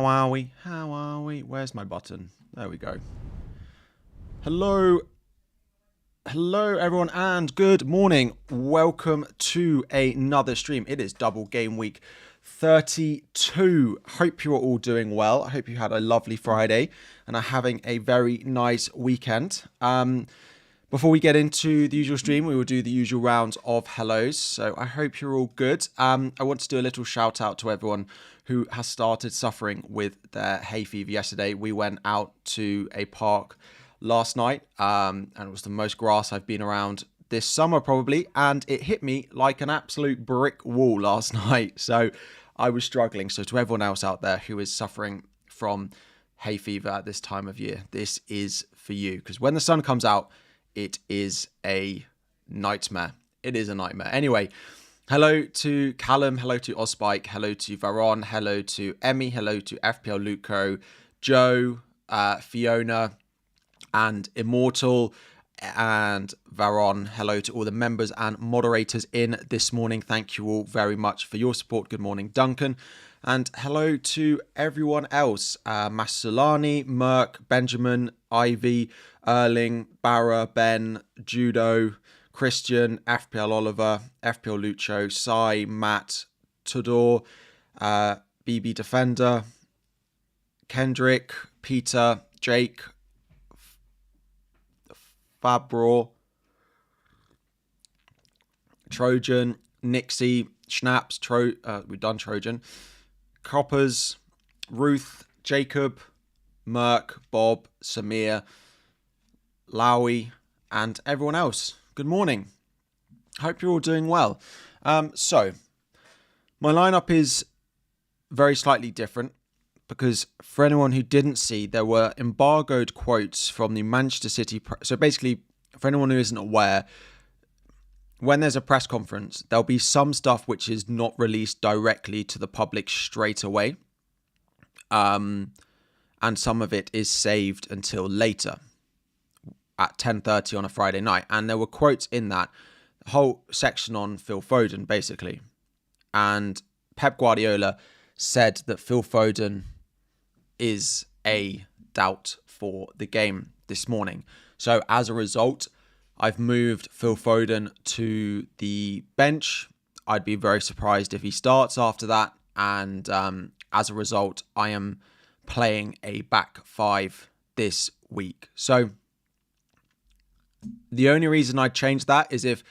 How are we? How are we? Where's my button? There we go. Hello. Hello, everyone, and good morning. Welcome to another stream. It is double game week 32. Hope you're all doing well. I hope you had a lovely Friday and are having a very nice weekend. Before we get into the usual stream, we will do the usual rounds of hellos. So I hope you're all good. I want to do a little shout out to everyone who has started suffering with their hay fever yesterday. We went out to a park last night, and it was the most grass I've been around this summer probably, and it hit me like an absolute brick wall last night. So I was struggling. So to everyone else out there who is suffering from hay fever at this time of year, this is for you, because when the sun comes out, it is a nightmare. It is a nightmare. Anyway, hello to Callum, hello to Ospike, hello to Varon, hello to Emmy, hello to FPL Luco, Joe, Fiona, and Immortal, and Varon. Hello to all the members and moderators in this morning. Thank you all very much for your support. Good morning, Duncan. And hello to everyone else. Masolani, Merck, Benjamin, Ivy, Erling, Barra, Ben, Judo, Christian, FPL Oliver, FPL Lucho, Sai, Matt, Tudor, BB Defender, Kendrick, Peter, Jake, Fabro, Trojan, Nixie, Schnaps, we've done Trojan, Coppers, Ruth, Jacob, Merck, Bob, Samir, Lowy, and everyone else. Good morning. Hope you're all doing well. So, my lineup is very slightly different because for anyone who didn't see, there were embargoed quotes from the Manchester City. So basically, for anyone who isn't aware, when there's a press conference, there'll be some stuff which is not released directly to the public straight away. And some of it is saved until later at 10:30 on a Friday night. And there were quotes in that whole section on Phil Foden, basically. And Pep Guardiola said that Phil Foden is a doubt for the game this morning. So as a result, I've moved Phil Foden to the bench. I'd be very surprised if he starts after that. And as a result, I am playing a back five this week. So the only reason I'd change that is if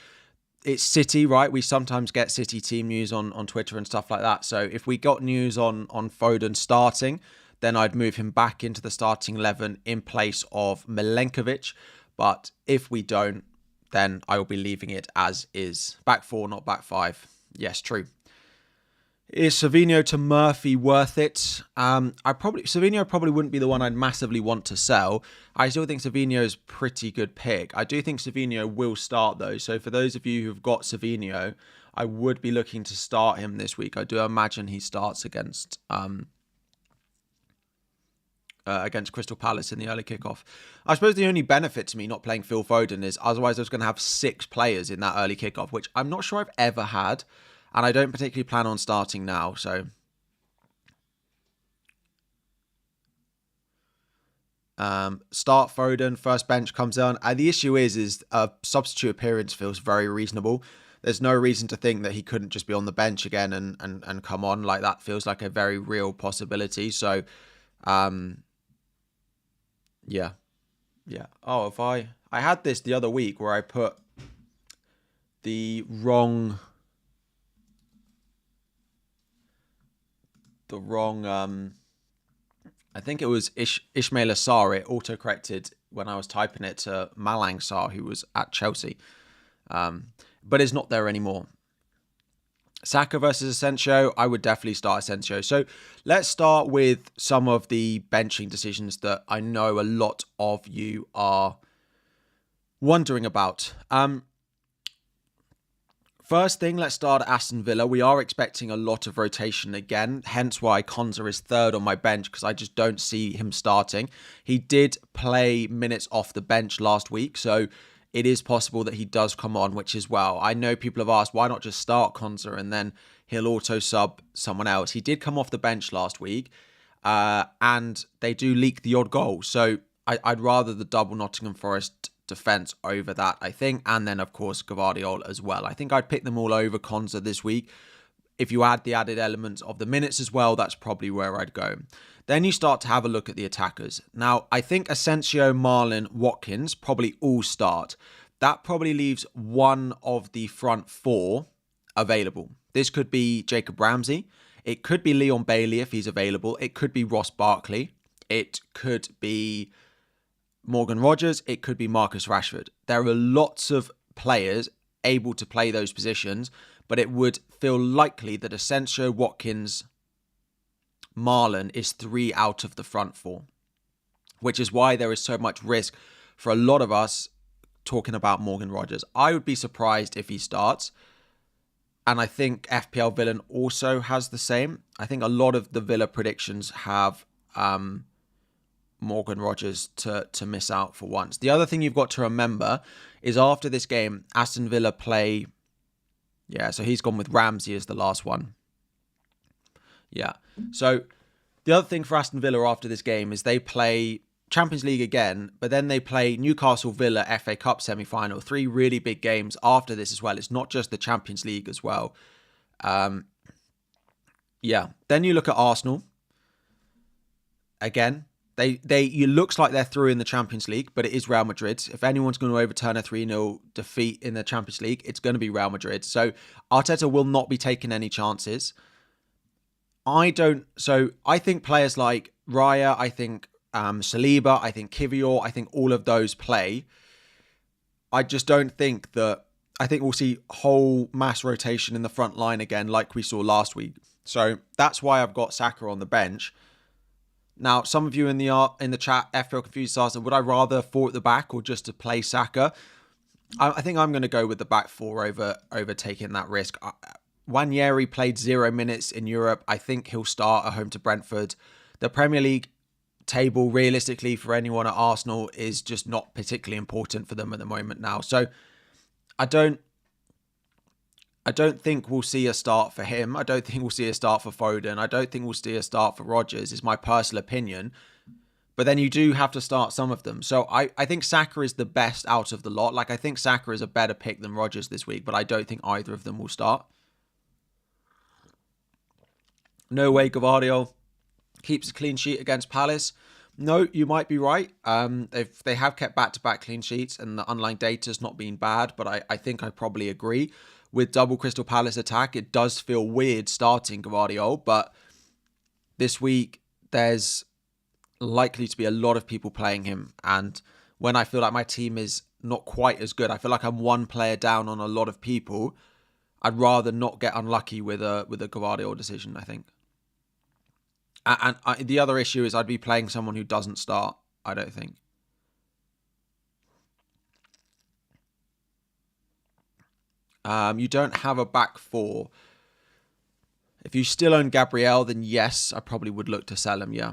it's City, right? We sometimes get City team news on Twitter and stuff like that. So if we got news on Foden starting, then I'd move him back into the starting 11 in place of Milenkovic. But if we don't, then I will be leaving it as is. Back four, not back five. Yes, true. Is Savinho to Murphy worth it? Savinho probably wouldn't be the one I'd massively want to sell. I still think Savinho is a pretty good pick. I do think Savinho will start though. So for those of you who've got Savinho, I would be looking to start him this week. I do imagine he starts against Crystal Palace in the early kickoff. I suppose the only benefit to me not playing Phil Foden is otherwise I was going to have 6 players in that early kickoff, which I'm not sure I've ever had. And I don't particularly plan on starting now, so start Foden, first bench comes on. The issue is a substitute appearance feels very reasonable. There's no reason to think that he couldn't just be on the bench again and come on. Like, that feels like a very real possibility. So, yeah. Oh, if I had this the other week where I put the wrong I think it was Ismail Assar. It auto-corrected when I was typing it to Malang Sarr, who was at Chelsea. But is not there anymore. Saka versus Asensio, I would definitely start Asensio. So let's start with some of the benching decisions that I know a lot of you are wondering about. First thing, let's start at Aston Villa. We are expecting a lot of rotation again, hence why Konza is third on my bench, because I just don't see him starting. He did play minutes off the bench last week, so it is possible that he does come on, which is well. I know people have asked, why not just start Konza and then he'll auto-sub someone else? He did come off the bench last week. and they do leak the odd goal. So I'd rather the double Nottingham Forest defence over that, I think. And then, of course, Gvardiol as well. I think I'd pick them all over Konza this week. If you add the added elements of the minutes as well, that's probably where I'd go. Then you start to have a look at the attackers. Now, I think Asensio, Marlin, Watkins probably all start. That probably leaves one of the front four available. This could be Jacob Ramsey. It could be Leon Bailey if he's available. It could be Ross Barkley. It could be Morgan Rogers. It could be Marcus Rashford. There are lots of players able to play those positions, but it would feel likely that Asensio, Watkins, Marlon is 3 out of the front 4, which is why there is so much risk for a lot of us talking about Morgan Rogers. I would be surprised if he starts, and I think FPL Villain also has the same. I think a lot of the Villa predictions have Morgan Rogers to miss out for once. The other thing you've got to remember is after this game, Aston Villa play... Yeah, so he's gone with Ramsey as the last one. Yeah. So the other thing for Aston Villa after this game is they play Champions League again, but then they play Newcastle Villa FA Cup semi-final. 3 really big games after this as well. It's not just the Champions League as well. Yeah. Then you look at Arsenal. Again, it looks like they're through in the Champions League, but it is Real Madrid. If anyone's going to overturn a 3-0 defeat in the Champions League, it's going to be Real Madrid. So Arteta will not be taking any chances. I think players like Raya, I think Saliba, I think Kivior, I think all of those play. I just don't think that... I think we'll see whole mass rotation in the front line again like we saw last week. So that's why I've got Saka on the bench. Now, some of you in the chat, FPL Confused, asked, would I rather 4 at the back or just to play Saka? I think I'm going to go with the back 4 over taking that risk. Wanyeri played 0 minutes in Europe. I think he'll start at home to Brentford. The Premier League table, realistically, for anyone at Arsenal is just not particularly important for them at the moment now. So I don't think we'll see a start for him. I don't think we'll see a start for Foden. I don't think we'll see a start for Rodgers, is my personal opinion. But then you do have to start some of them. So I think Saka is the best out of the lot. Like, I think Saka is a better pick than Rodgers this week, but I don't think either of them will start. No way Gvardiol keeps a clean sheet against Palace. No, you might be right. They have kept back-to-back clean sheets and the underlying data's not been bad, but I think I probably agree. With double Crystal Palace attack, it does feel weird starting Gvardiol, but this week there's likely to be a lot of people playing him, and when I feel like my team is not quite as good, I feel like I'm one player down on a lot of people, I'd rather not get unlucky with a Gvardiol decision, I think. And the other issue is I'd be playing someone who doesn't start, I don't think. You don't have a back 4. If you still own Gabriel, then yes, I probably would look to sell him, yeah.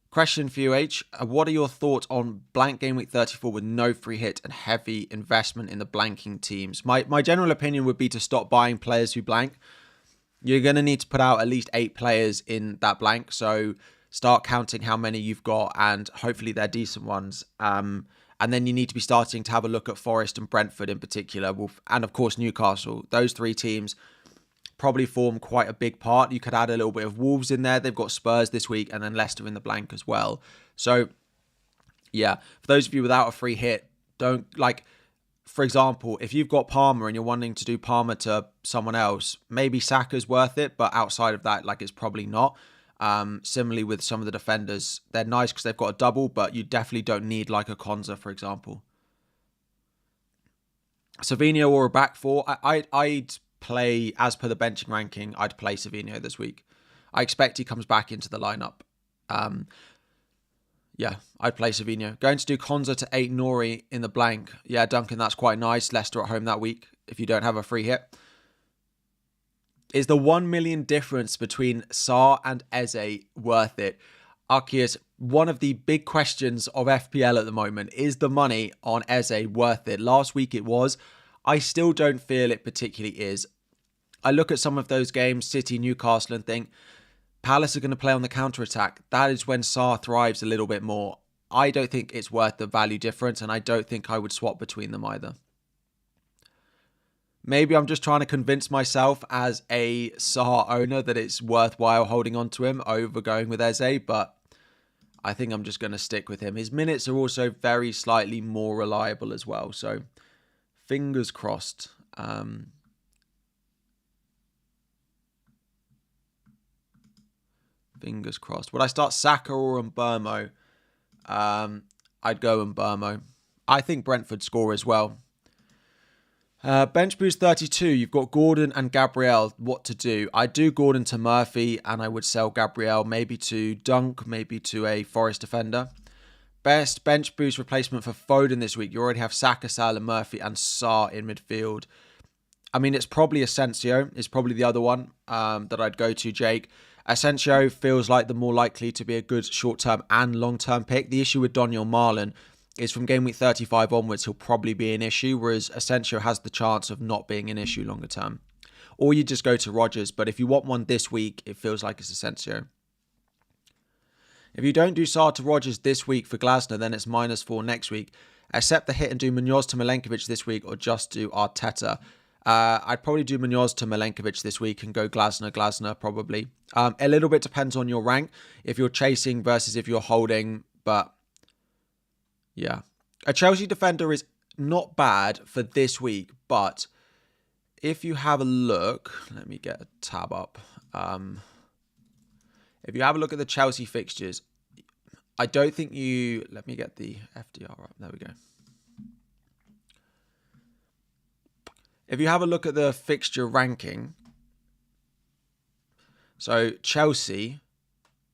Question for you, H. What are your thoughts on blank game week 34 with no free hit and heavy investment in the blanking teams? My general opinion would be to stop buying players who blank. You're going to need to put out at least 8 players in that blank, so start counting how many you've got, and hopefully they're decent ones. And then you need to be starting to have a look at Forest and Brentford in particular, and of course Newcastle. Those 3 teams probably form quite a big part. You could add a little bit of Wolves in there. They've got Spurs this week, and then Leicester in the blank as well. So, yeah, for those of you without a free hit, don't, like, for example, if you've got Palmer and you're wanting to do Palmer to someone else, maybe Saka's worth it, but outside of that, like, it's probably not. Similarly with some of the defenders, they're nice because they've got a double, but you definitely don't need like a Konza, for example. Savinho or a back 4, I'd play, as per the benching ranking, I'd play Savinho this week. I expect he comes back into the lineup. Yeah, I'd play Savinho. Going to do Konza to 8 Nori in the blank. Yeah, Duncan, that's quite nice. Leicester at home that week if you don't have a free hit. Is the 1 million difference between Sarr and Eze worth it? Arceus, one of the big questions of FPL at the moment, is the money on Eze worth it? Last week it was. I still don't feel it particularly is. I look at some of those games, City, Newcastle, and think Palace are going to play on the counter-attack. That is when Sarr thrives a little bit more. I don't think it's worth the value difference, and I don't think I would swap between them either. Maybe I'm just trying to convince myself as a Sarr owner that it's worthwhile holding on to him over going with Eze, but I think I'm just going to stick with him. His minutes are also very slightly more reliable as well, so fingers crossed. Fingers crossed. Would I start Saka or Mbeumo? I'd go Mbeumo. I think Brentford score as well. Bench boost 32. You've got Gordon and Gabriel. What to do? I'd do Gordon to Murphy, and I would sell Gabriel maybe to Dunk, maybe to a Forest defender. Best bench boost replacement for Foden this week. You already have Saka, Salah, Murphy, and Sarr in midfield. I mean, it's probably Asensio. It's probably the other one that I'd go to, Jake. Asensio feels like the more likely to be a good short-term and long-term pick. The issue with Daniel Marlon is from game week 35 onwards, he'll probably be an issue, whereas Asensio has the chance of not being an issue longer term. Or you just go to Rodgers, but if you want one this week, it feels like it's Asensio. If you don't do Sarr to Rodgers this week for Glasner, then it's -4 next week. Accept the hit and do Munoz to Milenkovic this week, or just do Arteta. I'd probably do Munoz to Milenkovic this week and go Glasner probably. A little bit depends on your rank, if you're chasing versus if you're holding, but yeah. A Chelsea defender is not bad for this week, but if you have a look, let me get a tab up. If you have a look at the Chelsea fixtures, I don't think you... Let me get the FDR up. There we go. If you have a look at the fixture ranking, so Chelsea,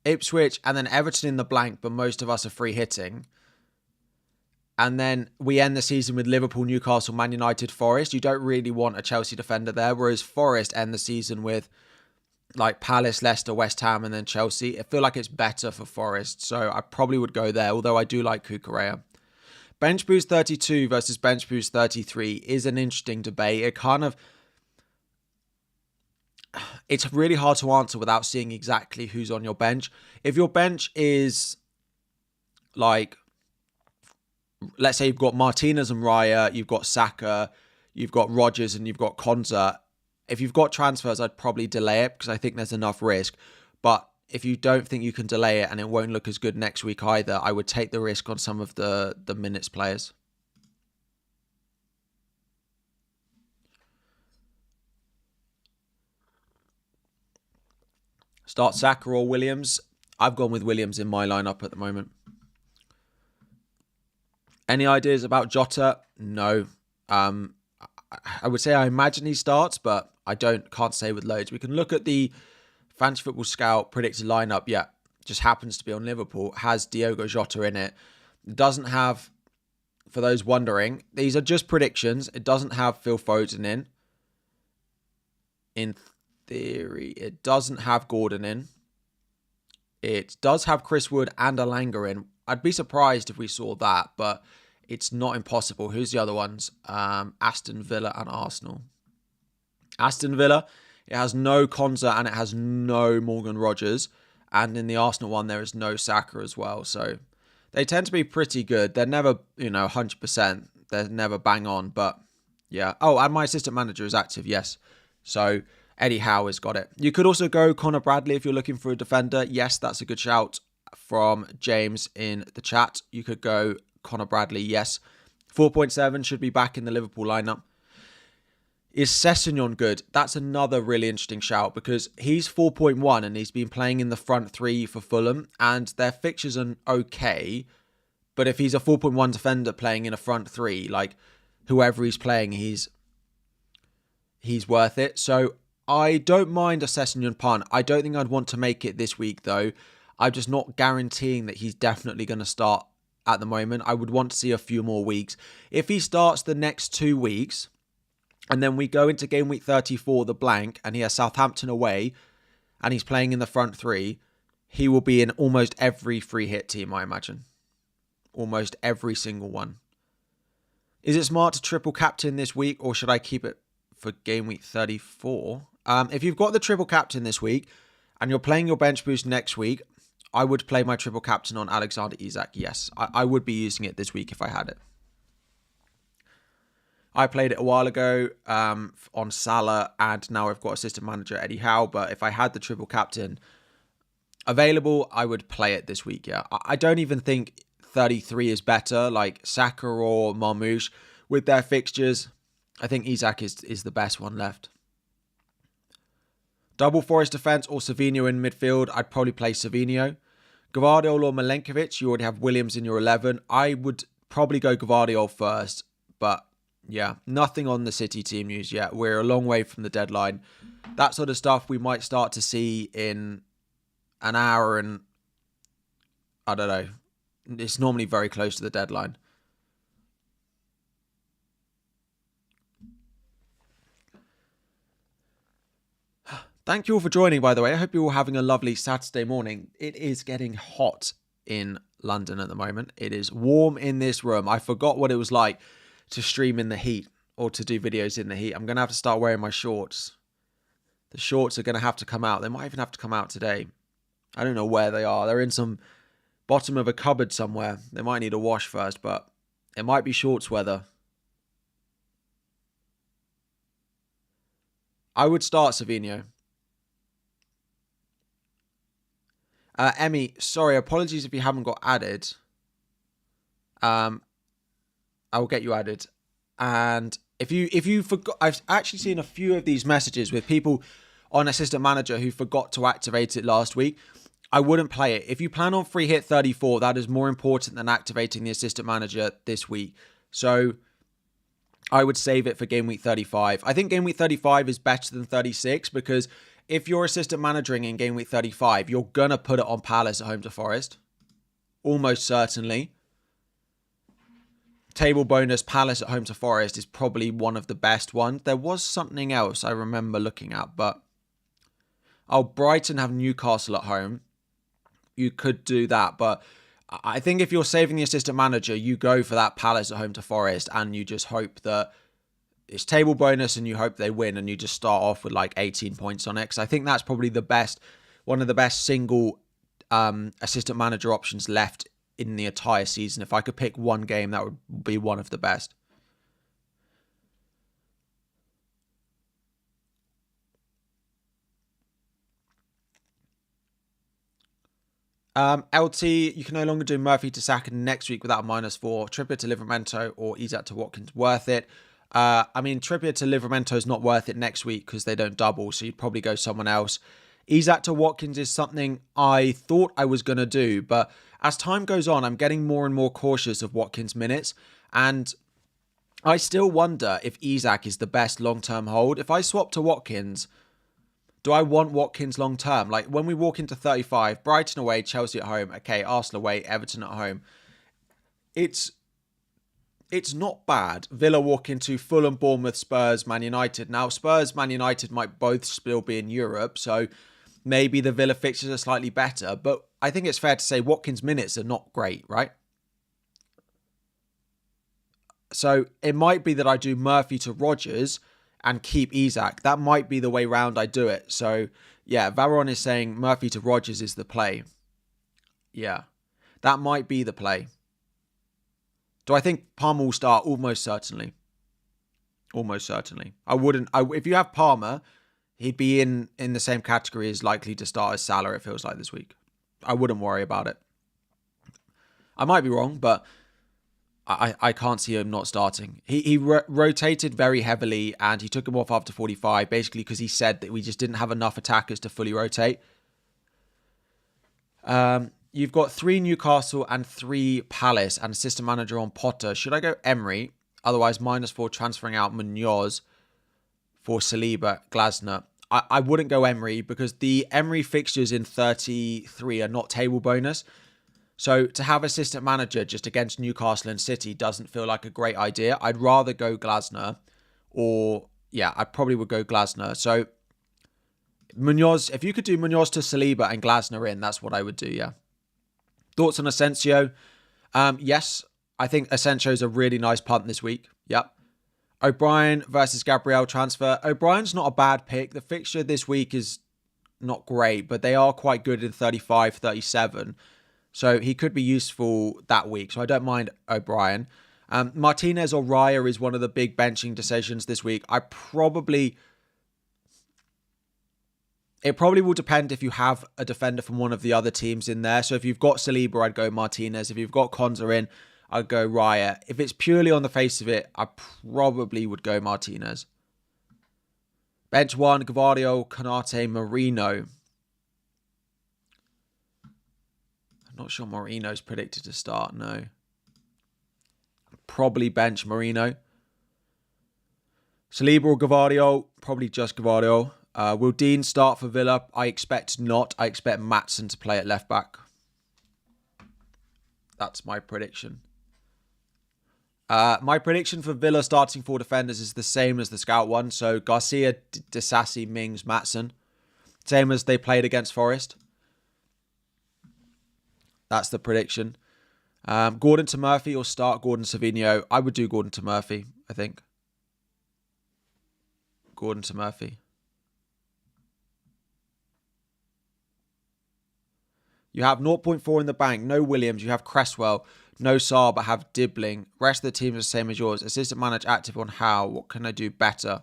Ipswich, and then Everton in the blank, but most of us are free hitting. And then we end the season with Liverpool, Newcastle, Man United, Forest. You don't really want a Chelsea defender there, whereas Forest end the season with like Palace, Leicester, West Ham, and then Chelsea. I feel like it's better for Forest, so I probably would go there, although I do like Cucurella. Bench boost 32 versus bench boost 33 is an interesting debate. It's really hard to answer without seeing exactly who's on your bench. If your bench is like, let's say you've got Martinez and Raya, you've got Saka, you've got Rodgers, and you've got Konza. If you've got transfers, I'd probably delay it because I think there's enough risk. But if you don't think you can delay it and it won't look as good next week either, I would take the risk on some of the minutes players. Start Saka or Williams. I've gone with Williams in my lineup at the moment. Any ideas about Jota? No. I would say I imagine he starts, but I can't say with loads. We can look at the Fantasy Football Scout predicted lineup. Yeah, just happens to be on Liverpool. Has Diogo Jota in it. Doesn't have, for those wondering, these are just predictions. It doesn't have Phil Foden in. In theory, it doesn't have Gordon in. It does have Chris Wood and Alanga in. I'd be surprised if we saw that, but it's not impossible. Who's the other ones? Aston Villa and Arsenal. Aston Villa, it has no Konza and it has no Morgan Rogers. And in the Arsenal one, there is no Saka as well. So they tend to be pretty good. They're never, 100%. They're never bang on, but yeah. Oh, and my assistant manager is active, yes. So Eddie Howe has got it. You could also go Connor Bradley if you're looking for a defender. Yes, that's a good shout from James in the chat. You could go Connor Bradley, yes. 4.7 should be back in the Liverpool lineup. Is Sessegnon good? That's another really interesting shout because he's 4.1 and he's been playing in the front three for Fulham and their fixtures are okay. But if he's a 4.1 defender playing in a front three, like whoever he's playing, he's worth it. So I don't mind a Sessegnon punt. I don't think I'd want to make it this week though. I'm just not guaranteeing that he's definitely going to start at the moment. I would want to see a few more weeks. If he starts the next 2 weeks, and then we go into game week 34, the blank, and he has Southampton away, and he's playing in the front three, he will be in almost every free hit team, I imagine. Almost every single one. Is it smart to triple captain this week, or should I keep it for game week 34? If you've got the triple captain this week, and you're playing your bench boost next week, I would play my triple captain on Alexander Isak. Yes, I would be using it this week if I had it. I played it a while ago on Salah, and now I've got assistant manager Eddie Howe. But if I had the triple captain available, I would play it this week, yeah. I don't even think 33 is better, like Saka or Marmoush. With their fixtures, I think Isak is the best one left. Double Forest defence or Savinho in midfield, I'd probably play Savinho. Gvardiol or Milenkovic, you already have Williams in your 11. I would probably go Gvardiol first, but yeah, nothing on the City team news yet. We're a long way from the deadline. That sort of stuff we might start to see in an hour, and I don't know. It's normally very close to the deadline. Thank you all for joining, by the way. I hope you're all having a lovely Saturday morning. It is getting hot in London at the moment. It is warm in this room. I forgot what it was like to stream in the heat or to do videos in the heat. I'm going to have to start wearing my shorts. The shorts are going to have to come out. They might even have to come out today. I don't know where they are. They're in some bottom of a cupboard somewhere. They might need a wash first, but it might be shorts weather. I would start Savinho. Emmy, sorry, apologies if you haven't got added. I will get you added. And if you forgot, I've actually seen a few of these messages with people on Assistant Manager who forgot to activate it last week. I wouldn't play it. If you plan on free hit 34, that is more important than activating the Assistant Manager this week. So I would save it for Game Week 35. I think Game Week 35 is better than 36 because if you're assistant managing in Game Week 35, you're going to put it on Palace at home to Forest. Almost certainly. Table bonus, Palace at home to Forest is probably one of the best ones. There was something else I remember looking at, but Brighton have Newcastle at home. You could do that, but I think if you're saving the assistant manager, you go for that Palace at home to Forest and you just hope that it's table bonus and you hope they win and you just start off with like 18 points on it. Because I think that's probably one of the best single assistant manager options left in the entire season. If I could pick one game, that would be one of the best. LT, you can no longer do Murphy to Saka next week without a -4. Trippier to Livramento or Isak to Watkins, worth it. I mean, Trippier to Livramento is not worth it next week because they don't double, so you'd probably go someone else. Isak to Watkins is something I thought I was going to do, but as time goes on, I'm getting more and more cautious of Watkins' minutes, and I still wonder if Isak is the best long-term hold. If I swap to Watkins, do I want Watkins long-term? Like, when we walk into 35, Brighton away, Chelsea at home, okay, Arsenal away, Everton at home, it's not bad. Villa walk into Fulham, Bournemouth, Spurs, Man United. Now, Spurs, Man United might both still be in Europe, so maybe the Villa fixtures are slightly better, but I think it's fair to say Watkins' minutes are not great, right? So it might be that I do Murphy to Rodgers and keep Isak. That might be the way round I do it. So, yeah, Varon is saying Murphy to Rodgers is the play. Yeah, that might be the play. Do I think Palmer will start? Almost certainly. Almost certainly. If you have Palmer, he'd be in the same category as likely to start as Salah, it feels like, this week. I wouldn't worry about it. I might be wrong, but I can't see him not starting. He rotated very heavily and he took him off after 45, basically because he said that we just didn't have enough attackers to fully rotate. You've got 3 Newcastle and 3 Palace and assistant manager on Potter. Should I go Emery? Otherwise, -4 transferring out Munoz for Saliba, Glasner. I wouldn't go Emery because the Emery fixtures in 33 are not table bonus. So to have assistant manager just against Newcastle and City doesn't feel like a great idea. I'd rather go Glasner I probably would go Glasner. So Munoz, if you could do Munoz to Saliba and Glasner in, that's what I would do, yeah. Thoughts on Asensio? Yes, I think Asensio's a really nice punt this week. Yep. O'Brien versus Gabriel transfer. O'Brien's not a bad pick. The fixture this week is not great, but they are quite good in 35, 37. So he could be useful that week. So I don't mind O'Brien. Martinez or Raya is one of the big benching decisions this week. It probably will depend if you have a defender from one of the other teams in there. So if you've got Saliba, I'd go Martinez. If you've got Konza in, I'd go Raya. If it's purely on the face of it, I probably would go Martinez. Bench 1, Gvardiol, Konate, Marino. I'm not sure Marino's predicted to start, no. Probably bench Marino. Saliba or Gvardiol? Probably just Gvardiol. Will Dean start for Villa? I expect not. I expect Maatsen to play at left back. That's my prediction. My prediction for Villa starting 4 defenders is the same as the Scout one. So Garcia, Disasi, Mings, Maatsen. Same as they played against Forest. That's the prediction. Gordon to Murphy or start Gordon Savigno? I would do Gordon to Murphy, I think. Gordon to Murphy. You have 0.4 in the bank. No Williams. You have Cresswell. No Saar, but have Dibbling. Rest of the team is the same as yours. Assistant manager active on how? What can I do better?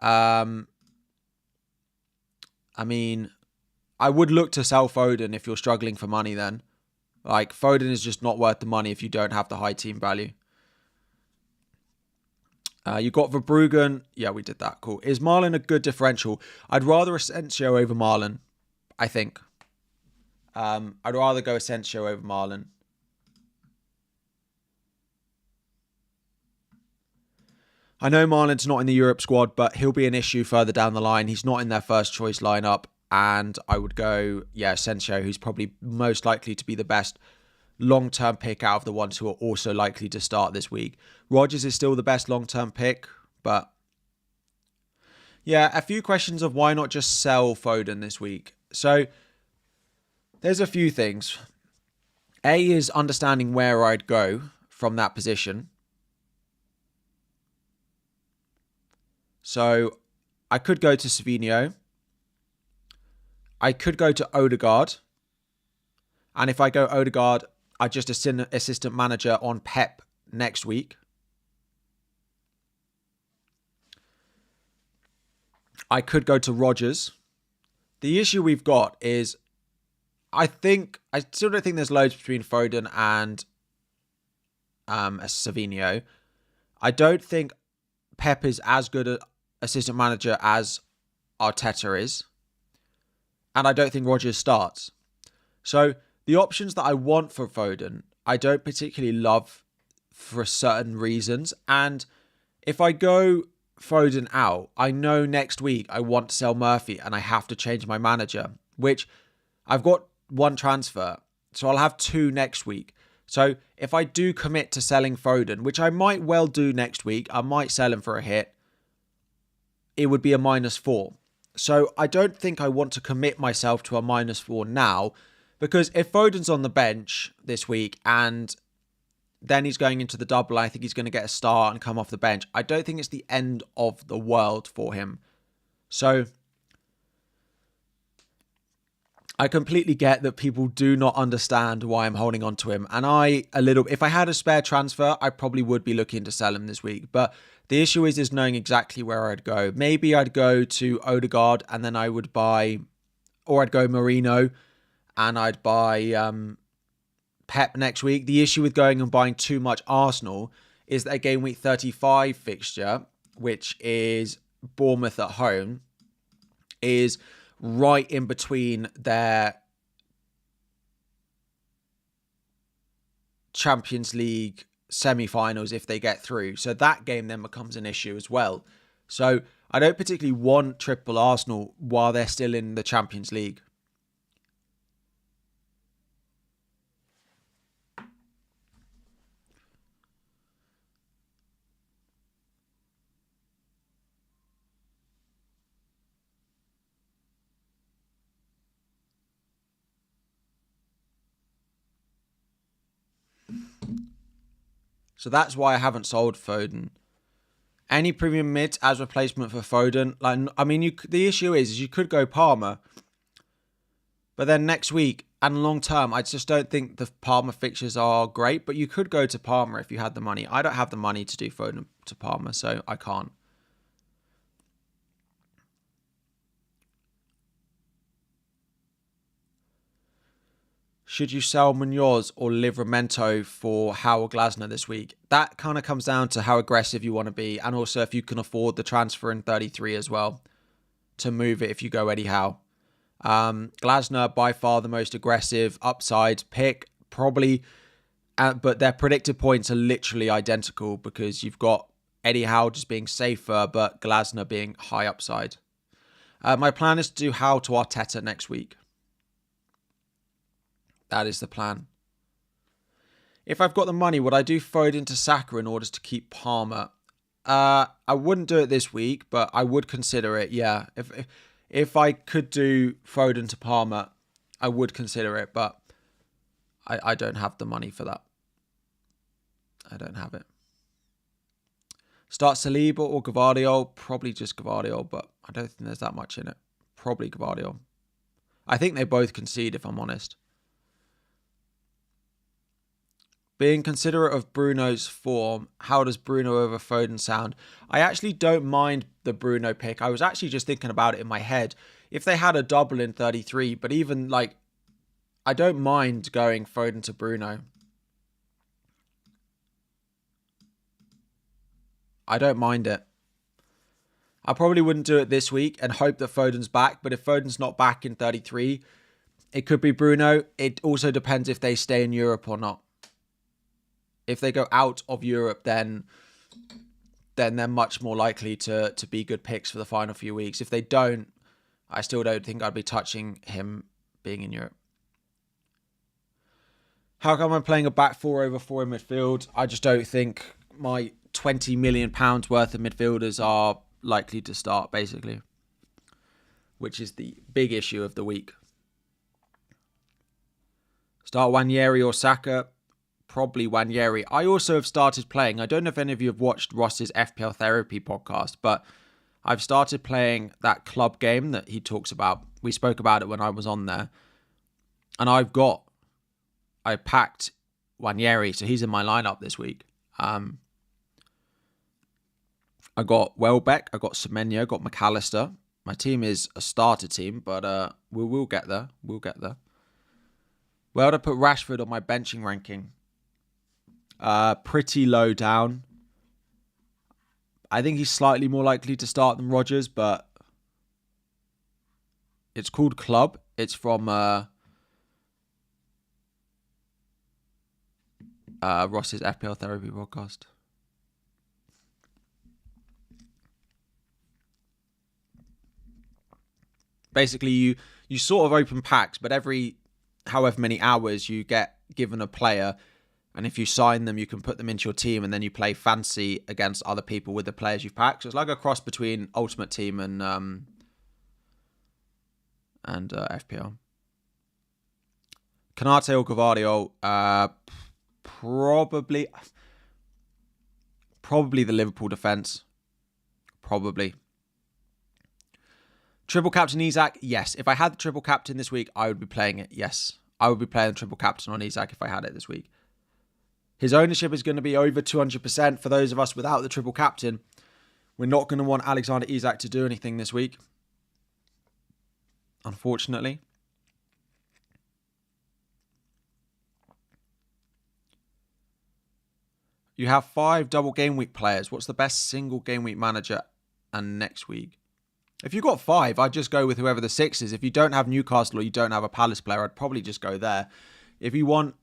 I mean, I would look to sell Foden if you're struggling for money then. Like, Foden is just not worth the money if you don't have the high team value. You got Verbruggen. Yeah, we did that. Cool. Is Marlon a good differential? I'd rather Asensio over Marlon, I think. I'd rather go Asensio over Marlon. I know Marlon's not in the Europe squad, but he'll be an issue further down the line. He's not in their first choice lineup. And I would go, Asensio, who's probably most likely to be the best long-term pick out of the ones who are also likely to start this week. Rodgers is still the best long-term pick, but yeah, a few questions of why not just sell Foden this week. So there's a few things. A is understanding where I'd go from that position. So I could go to Savigno. I could go to Odegaard. And if I go Odegaard, I just assistant manager on Pep next week. I could go to Rodgers. The issue we've got is I still don't think there's loads between Foden and Savigno. I don't think Pep is as good an assistant manager as Arteta is. And I don't think Rodgers starts. So the options that I want for Foden, I don't particularly love for certain reasons. And if I go Foden out, I know next week I want to sell Murphy and I have to change my manager, which I've got one transfer. So I'll have 2 next week. So if I do commit to selling Foden, which I might well do next week, I might sell him for a hit, it would be a -4. So I don't think I want to commit myself to a -4 now, because if Foden's on the bench this week and then he's going into the double, I think he's going to get a start and come off the bench. I don't think it's the end of the world for him. So I completely get that people do not understand why I'm holding on to him. And if I had a spare transfer, I probably would be looking to sell him this week. But the issue is knowing exactly where I'd go. Maybe I'd go to Odegaard and then I would buy, or I'd go Marino and I'd buy Pep next week. The issue with going and buying too much Arsenal is that game week 35 fixture, which is Bournemouth at home, is right in between their Champions League semi-finals if they get through. So that game then becomes an issue as well. So I don't particularly want triple Arsenal while they're still in the Champions League. So that's why I haven't sold Foden. Any premium mids as replacement for Foden? The issue is you could go Palmer, But then next week and long term, I just don't think the Palmer fixtures are great. But you could go to Palmer if you had the money. I don't have the money to do Foden to Palmer, so I can't. Should you sell Munoz or Livramento for Howard Glasner this week? That kind of comes down to how aggressive you want to be, and also if you can afford the transfer in 33 as well to move it if you go Eddie Howe. Glasner, by far the most aggressive upside pick, probably, but their predicted points are literally identical because you've got Eddie Howe just being safer, but Glasner being high upside. My plan is to do Howe to Arteta next week. That is the plan. If I've got the money, would I do Foden to Saka in order to keep Palmer? I wouldn't do it this week, but I would consider it, yeah. If I could do Foden to Palmer, I would consider it, but I don't have the money for that. I don't have it. Start Saliba or Gvardiol? Probably just Gvardiol, but I don't think there's that much in it. Probably Gvardiol. I think they both concede, if I'm honest. Being considerate of Bruno's form, how does Bruno over Foden sound? I actually don't mind the Bruno pick. I was actually just thinking about it in my head. If they had a double in 33, but even like, I don't mind going Foden to Bruno. I don't mind it. I probably wouldn't do it this week and hope that Foden's back. But if Foden's not back in 33, it could be Bruno. It also depends if they stay in Europe or not. If they go out of Europe, then they're much more likely to be good picks for the final few weeks. If they don't, I still don't think I'd be touching him being in Europe. How come I'm playing a back 4 over 4 in midfield? I just don't think my £20 million worth of midfielders are likely to start, basically. Which is the big issue of the week. Start Wanyeri or Saka? Probably Wanyeri. I also have started playing. I don't know if any of you have watched Ross's FPL Therapy podcast, but I've started playing that club game that he talks about. We spoke about it when I was on there. And I packed Wanyeri, so he's in my lineup this week. I got Welbeck, I got Semenyo, got McAllister. My team is a starter team, but we'll get there. We'll get there. Where would I put Rashford on my benching ranking? Pretty low down. I think he's slightly more likely to start than Rodgers, but it's called Club. It's from Ross's FPL Therapy podcast. Basically, you sort of open packs, but every however many hours you get given a player. And if you sign them, you can put them into your team and then you play fancy against other people with the players you've packed. So it's like a cross between Ultimate Team and FPL. Canate or Gvardiol? Probably the Liverpool defence. Probably. Triple captain Isak? Yes. If I had the triple captain this week, I would be playing it. Yes. I would be playing the triple captain on Isak if I had it this week. His ownership is going to be over 200% for those of us without the triple captain. We're not going to want Alexander Isak to do anything this week. Unfortunately. You have 5 double game week players. What's the best single game week manager and next week? If you've got 5, I'd just go with whoever the 6 is. If you don't have Newcastle or you don't have a Palace player, I'd probably just go there. If you want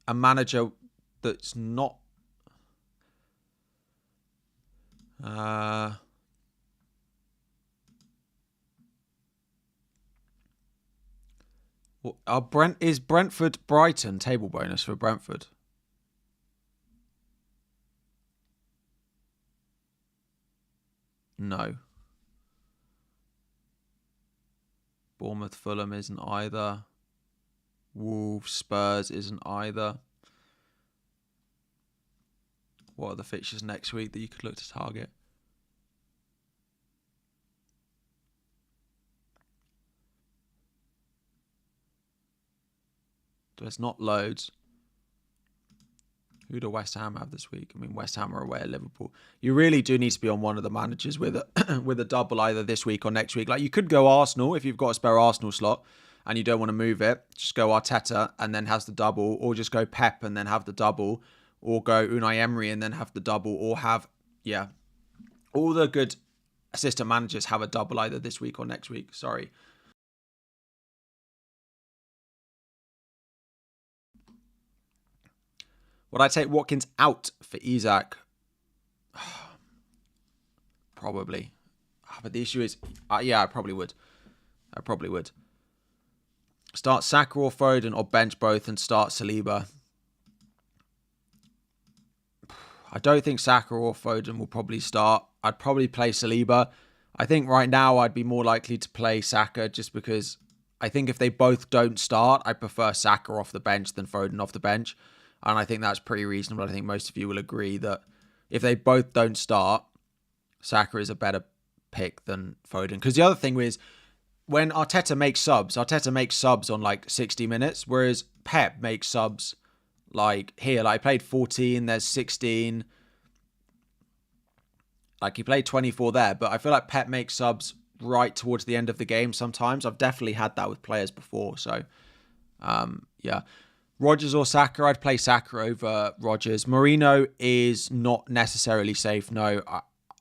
a manager that's not is Brentford Brighton table bonus for Brentford? No. Bournemouth Fulham isn't either. Wolves Spurs isn't either. What are the fixtures next week that you could look to target? There's not loads. Who do West Ham have this week? I mean, West Ham are away at Liverpool. You really do need to be on one of the managers with a with a double either this week or next week. Like, you could go Arsenal if you've got a spare Arsenal slot and you don't want to move it. Just go Arteta and then has the double, or just go Pep and then have the double, or go Unai Emery and then have the double, or have, yeah, all the good assistant managers have a double either this week or next week. Sorry. Would I take Watkins out for Isak? Probably. But the issue is, yeah, I probably would. Start Saka or Foden, or bench both and start Saliba. I don't think Saka or Foden will probably start. I'd probably play Saliba. I think right now I'd be more likely to play Saka, just because I think if they both don't start, I prefer Saka off the bench than Foden off the bench. And I think that's pretty reasonable. I think most of you will agree that if they both don't start, Saka is a better pick than Foden. Because the other thing is, when Arteta makes subs on like 60 minutes, whereas Pep makes subs like here. Like, I played 14, there's 16. Like, he played 24 there, but I feel like Pep makes subs right towards the end of the game sometimes. I've definitely had that with players before. So, yeah. Rodgers or Saka? I'd play Saka over Rodgers. Mourinho is not necessarily safe, no.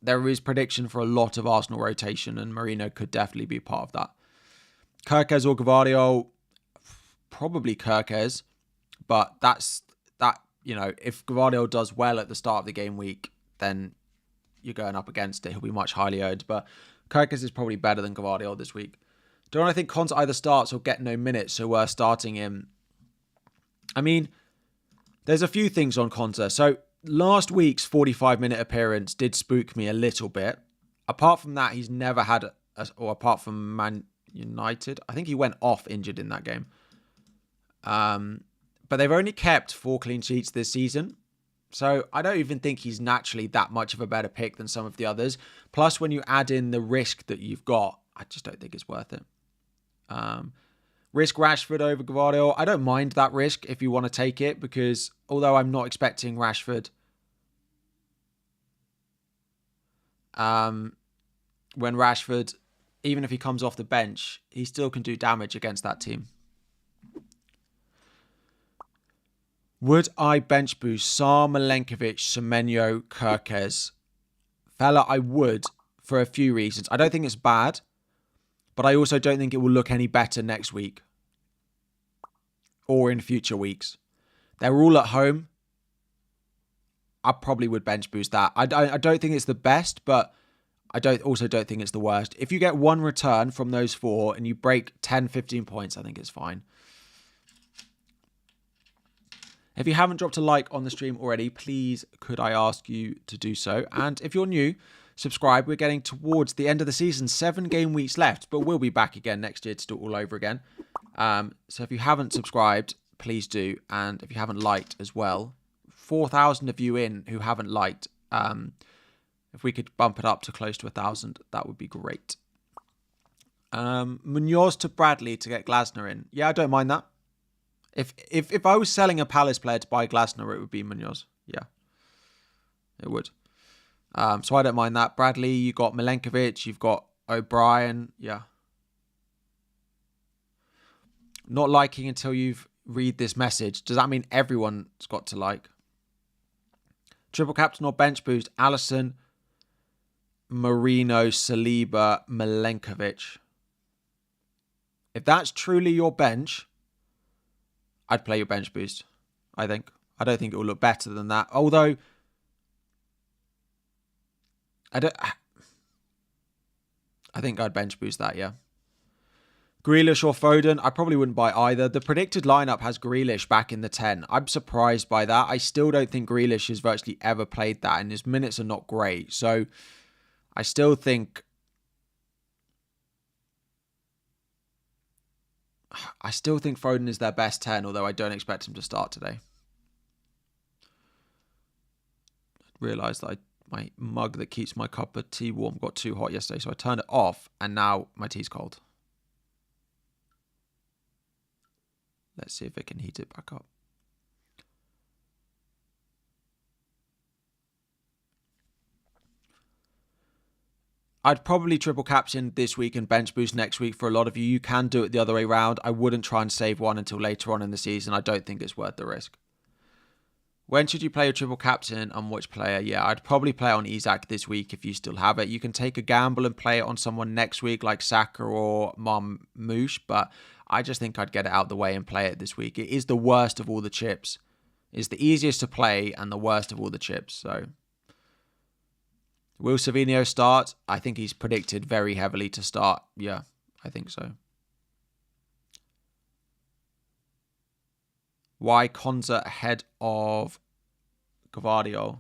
There is prediction for a lot of Arsenal rotation, and Mourinho could definitely be part of that. Kirkes or Gvardiol? Probably Kirkes, but that's that. You know, if Gvardiol does well at the start of the game week, then you're going up against it. He'll be much highly owned, but Kirkes is probably better than Gvardiol this week. Don't I think Konsa either starts or get no minutes, so we're starting him. I mean, there's a few things on Konsa. So last week's 45-minute appearance did spook me a little bit. Apart from that, he's never had, or apart from Man United, I think he went off injured in that game. But they've only kept 4 clean sheets this season. So I don't even think he's naturally that much of a better pick than some of the others. Plus, when you add in the risk that you've got, I just don't think it's worth it. Risk Rashford over Gvardiol. I don't mind that risk if you want to take it, because although I'm not expecting Rashford, when Rashford, even if he comes off the bench, he still can do damage against that team. Would I bench boost Sar, Milenkovic, Semenyo, Kirkes? Fella, I would, for a few reasons. I don't think it's bad, but I also don't think it will look any better next week or in future weeks. They're all at home. I probably would bench boost that. I don't think it's the best, but I also don't think it's the worst. If you get one return from those 4 and you break 10, 15 points, I think it's fine. If you haven't dropped a like on the stream already, please could I ask you to do so? And if you're new, subscribe. We're getting towards the end of the season. 7 game weeks left, but we'll be back again next year to do it all over again. So if you haven't subscribed, please do. And if you haven't liked as well, 4,000 of you in who haven't liked. If we could bump it up to close to 1,000, that would be great. Munoz to Bradley to get Glasner in. Yeah, I don't mind that. If I was selling a Palace player to buy Glasner, it would be Munoz. Yeah, it would. So I don't mind that. Bradley, you got Milenkovic, you've got O'Brien. Yeah. Not liking until you've read this message. Does that mean everyone's got to like? Triple captain or bench boost? Alisson, Marino, Saliba, Milenkovic. If that's truly your bench, I'd play your bench boost, I think. I don't think it will look better than that. Although, I think I'd bench boost that, yeah. Grealish or Foden? I probably wouldn't buy either. The predicted lineup has Grealish back in the 10. I'm surprised by that. I still don't think Grealish has virtually ever played that, and his minutes are not great. So, I still think Foden is their best 10, although I don't expect him to start today. I realised that my mug that keeps my cup of tea warm got too hot yesterday, so I turned it off, and now my tea's cold. Let's see if it can heat it back up. I'd probably triple captain this week and bench boost next week for a lot of you. You can do it the other way around. I wouldn't try and save one until later on in the season. I don't think it's worth the risk. When should you play your triple captain and which player? Yeah, I'd probably play on Isak this week if you still have it. You can take a gamble and play it on someone next week like Saka or Marmoush, but I just think I'd get it out of the way and play it this week. It is the worst of all the chips. It's the easiest to play and the worst of all the chips. So, will Savinho start? I think he's predicted very heavily to start. Yeah, I think so. Why Konza ahead of Gvardiol?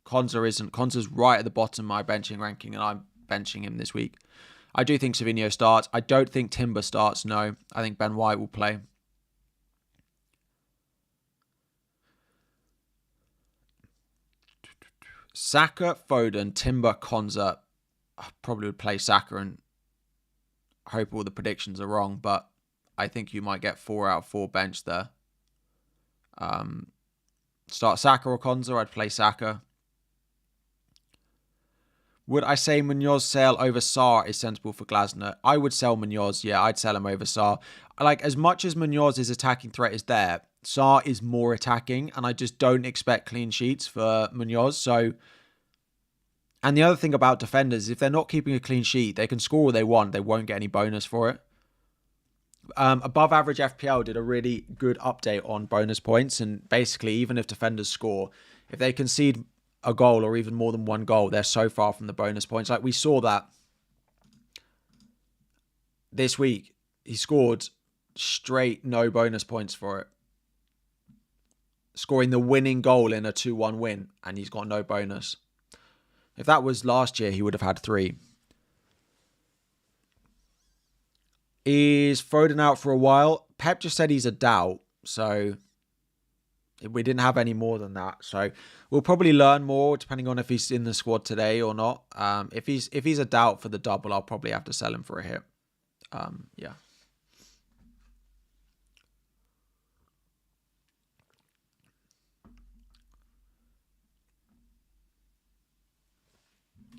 Konza isn't. Konza's right at the bottom of my benching ranking, and I'm benching him this week. I do think Savinho starts. I don't think Timber starts, no. I think Ben White will play. Saka, Foden, Timber, Konza. I probably would play Saka and hope all the predictions are wrong, but I think you might get 4 out of 4 bench there. Start Saka or Konza. I'd play Saka. Would I say Munoz sale over Sarr is sensible for Glasner? I would sell Munoz. Yeah, I'd sell him over Sarr. Like, as much as Munoz's attacking threat is there, Sarr is more attacking, and I just don't expect clean sheets for Munoz. So, and the other thing about defenders is if they're not keeping a clean sheet, they can score all they want. They won't get any bonus for it. Above Average FPL did a really good update on bonus points, and basically even if defenders score, if they concede a goal or even more than one goal, they're so far from the bonus points. Like we saw that this week, he scored straight no bonus points for it, scoring the winning goal in a 2-1 win, and he's got no bonus. If that was last year, he would have had 3. Is Foden out for a while? Pep just said he's a doubt, so we didn't have any more than that. So we'll probably learn more depending on if he's in the squad today or not. If he's a doubt for the double, I'll probably have to sell him for a hit. Yeah.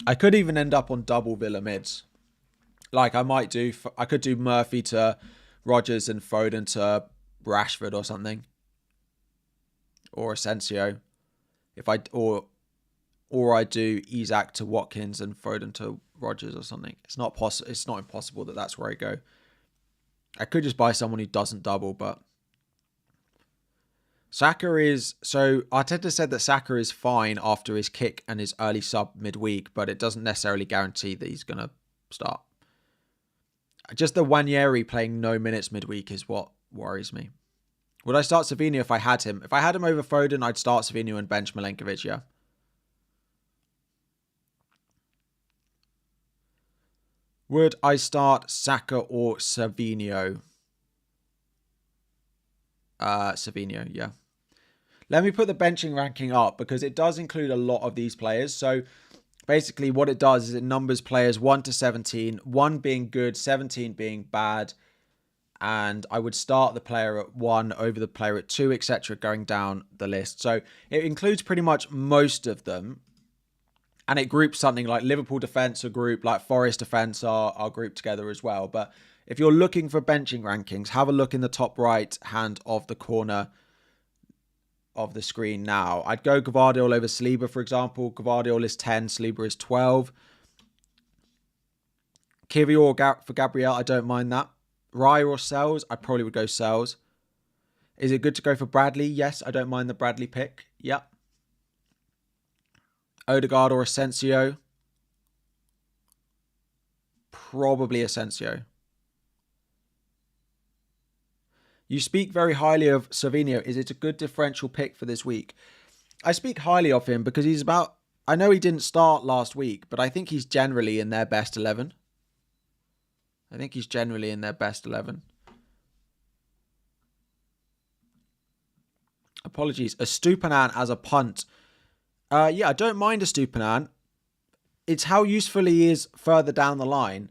I could even end up on double Villa mids. Like I could do Murphy to Rodgers and Foden to Rashford or something, or Asensio. Or I do Isak to Watkins and Foden to Rodgers or something. It's not possible. It's not impossible that that's where I go. I could just buy someone who doesn't double, but Saka is... So Arteta said that Saka is fine after his kick and his early sub midweek, but it doesn't necessarily guarantee that he's going to start. Just the Wanyeri playing no minutes midweek is what worries me. Would I start Savinho if I had him? If I had him over Foden, I'd start Savinho and bench Milenkovic, yeah. Would I start Saka or Savinho? Savinho, yeah. Let me put the benching ranking up because it does include a lot of these players. So basically what it does is it numbers players 1 to 17, 1 being good, 17 being bad. And I would start the player at 1 over the player at 2, etc., going down the list. So it includes pretty much most of them. And it groups something like Liverpool defence are grouped, like Forest defence are grouped together as well. But if you're looking for benching rankings, have a look in the top right hand of the corner of the screen now. I'd go Gvardiol over Saliba, for example. Gvardiol is 10, Saliba is 12. Kivior for Gabriel, I don't mind that. Raya or Sells, I probably would go Sells. Is it good to go for Bradley? Yes, I don't mind the Bradley pick. Yep. Odegaard or Asensio? Probably Asensio. You speak very highly of Savinho. Is it a good differential pick for this week? I speak highly of him because he's about... I know he didn't start last week, but I think he's generally in their best 11. I think he's generally in their best 11. Apologies. A Stupinan as a punt. Yeah, I don't mind a Stupinan. It's how useful he is further down the line.